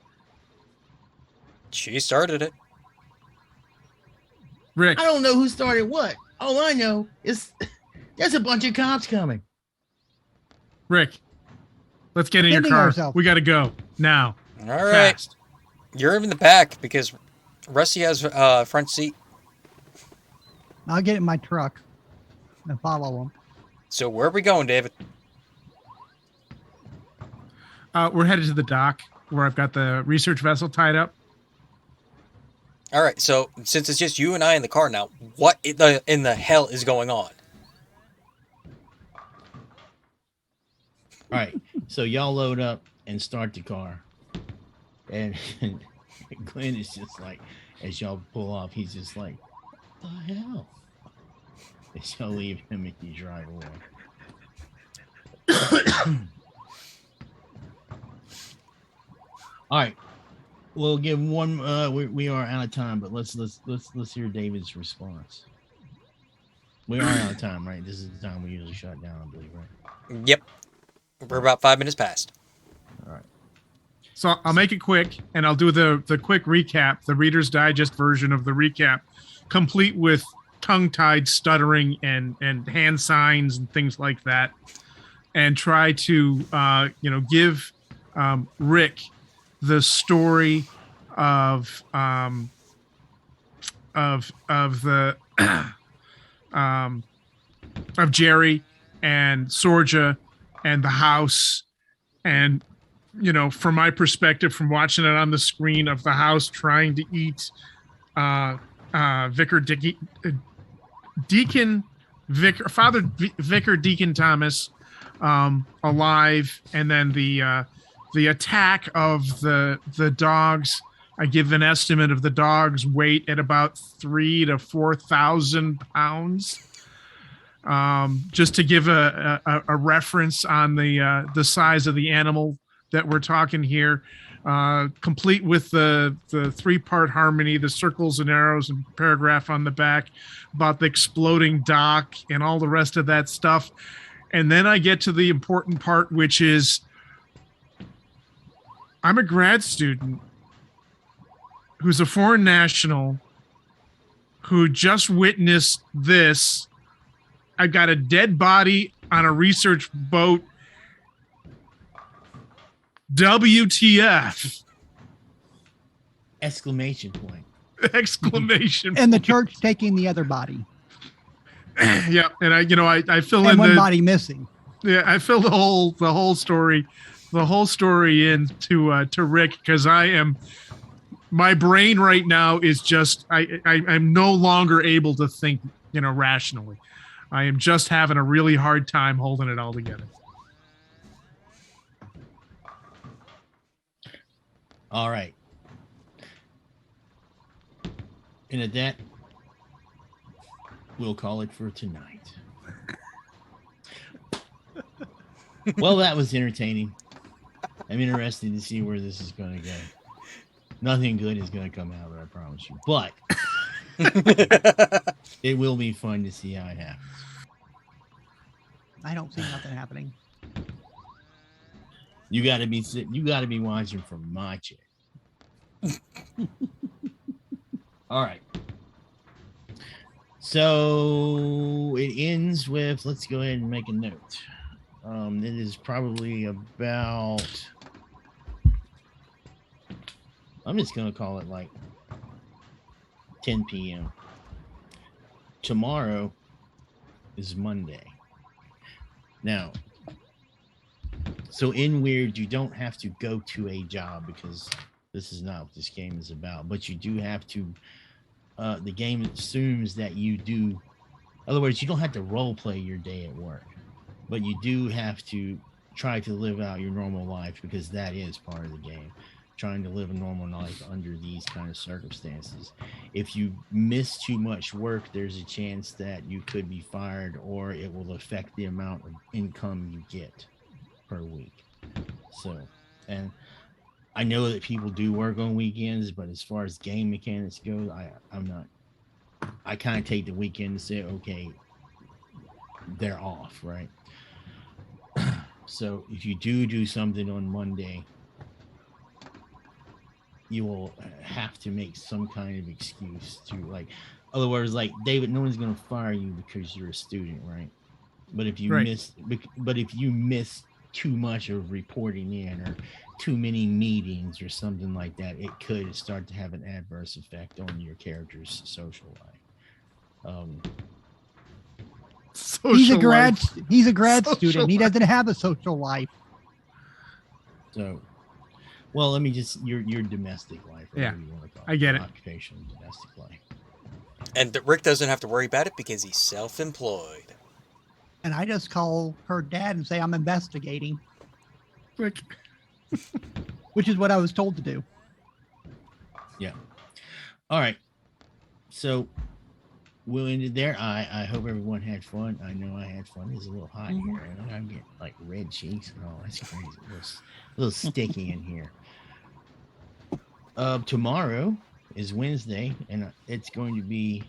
She started it. Rick, I don't know who started what. All I know is there's a bunch of cops coming. Rick, let's get in your Defending car. ourselves. We got to go now. All right. Fast. You're in the back because Rusty has front seat. I'll get in my truck and follow them. So where are we going, David? We're headed to the dock where I've got the research vessel tied up. All right. So since it's just you and I in the car now, what in the hell is going on? All right, so y'all load up and start the car, and Glenn is just like, as y'all pull off, he's just like, "What the hell?" As y'all leave him and you drive away. All right, we'll give one. We are out of time, but let's hear David's response. We are out of time, right? This is the time we usually shut down, I believe, right? Yep. We're about 5 minutes past. All right. So I'll make it quick, and I'll do the quick recap, the Reader's Digest version of the recap, complete with tongue-tied stuttering and hand signs and things like that, and try to give Rick the story of Jerry and Sorja and the house, and from my perspective, from watching it on the screen of the house trying to eat Father Vicar Deacon Thomas alive, and then the attack of the dogs. I give an estimate of the dog's weight at about 3,000 to 4,000 pounds. Just to give a reference on the size of the animal that we're talking here, complete with the 3-part harmony, the circles and arrows and paragraph on the back about the exploding dock and all the rest of that stuff. And then I get to the important part, which is I'm a grad student who's a foreign national who just witnessed this. I've got a dead body on a research boat. WTF! Exclamation point. Exclamation And the point. church taking the other body. Yeah, and I fill And in one the body missing. yeah, I fill the whole story in to Rick, because my brain right now is just I'm no longer able to think, rationally. I am just having a really hard time holding it all together. All right. And at that, we'll call it for tonight. Well, that was entertaining. I'm interested to see where this is going to go. Nothing good is going to come out of it, I promise you. But it will be fun to see how it happens. I don't see nothing happening. You got to be watching from my chair. All right. So it ends with, let's go ahead and make a note. It is probably about, I'm just going to call it like 10 p.m. Tomorrow is Monday. Now, so in Wyrd, you don't have to go to a job, because this is not what this game is about, but you do have to, the game assumes that you do, in other words, you don't have to role play your day at work, but you do have to try to live out your normal life, because that is part of the game, trying to live a normal life under these kind of circumstances. If you miss too much work, there's a chance that you could be fired, or it will affect the amount of income you get per week. So, and I know that people do work on weekends, but as far as game mechanics go, I kind of take the weekend to say, okay, they're off, right? So if you do something on Monday, you will have to make some kind of excuse to, like, other words, like, David, no one's going to fire you because you're a student, right? But if you miss too much of reporting in, or too many meetings or something like that, it could start to have an adverse effect on your character's social life. He's a grad Social student. He life. doesn't have a social life. So, well, let me just your domestic life. Yeah, You want to call I get it. Occupational domestic life. And Rick doesn't have to worry about it because he's self-employed. And I just call her dad and say I'm investigating, Rick. which is what I was told to do. Yeah. All right. So we'll end it there. I hope everyone had fun. I know I had fun. It's a little hot here. And I'm getting like red cheeks and all. That's crazy. A little sticky in here. Tomorrow is Wednesday, and it's going to be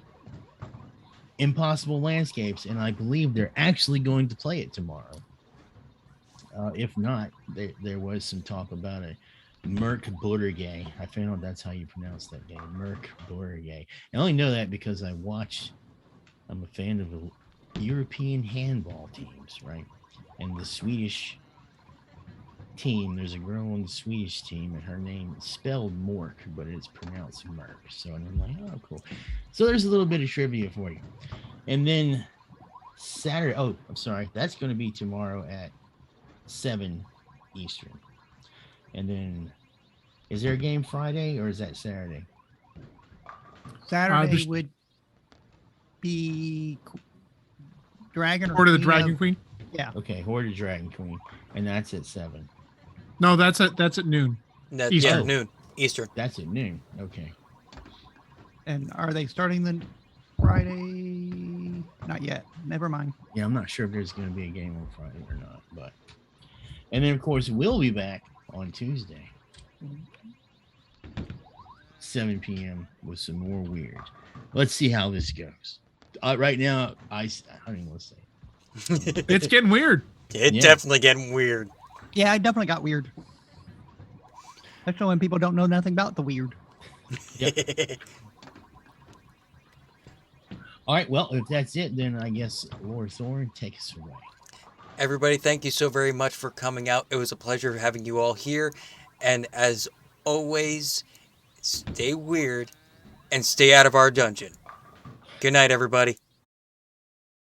Impossible Landscapes, and I believe they're actually going to play it tomorrow. If not, there was some talk about a Merc Bordergay. I found out that's how you pronounce that game, Merc Bordergay. I only know that because I'm a fan of the European handball teams, right? And the Swedish team, there's a girl on the Swedish team, and her name is spelled Mork, but it's pronounced Merc. So I'm like, oh, cool. So there's a little bit of trivia for you. And then Saturday, oh, I'm sorry, that's going to be tomorrow at 7 Eastern. And then, is there a game Friday, or is that Saturday? Saturday would be Dragon Horde of the Dragon Queen. Yeah. Okay, Horde of Dragon Queen, and that's at 7. No, that's at noon. Yeah, noon Eastern. That's at noon. Okay. And are they starting the Friday? Not yet. Never mind. Yeah, I'm not sure if there's going to be a game on Friday or not, but. And then, of course, we'll be back on Tuesday, 7 p.m. with some more Wyrd. Let's see how this goes. Right now, I don't even want to say. It's getting weird. It's definitely getting weird. Yeah, I definitely got weird. Especially when people don't know nothing about the weird. Yep. All right, well, if that's it, then I guess Lord Thorne, take us away. Everybody, thank you so very much for coming out. It was a pleasure having you all here. And as always, stay weird and stay out of our dungeon. Good night, everybody.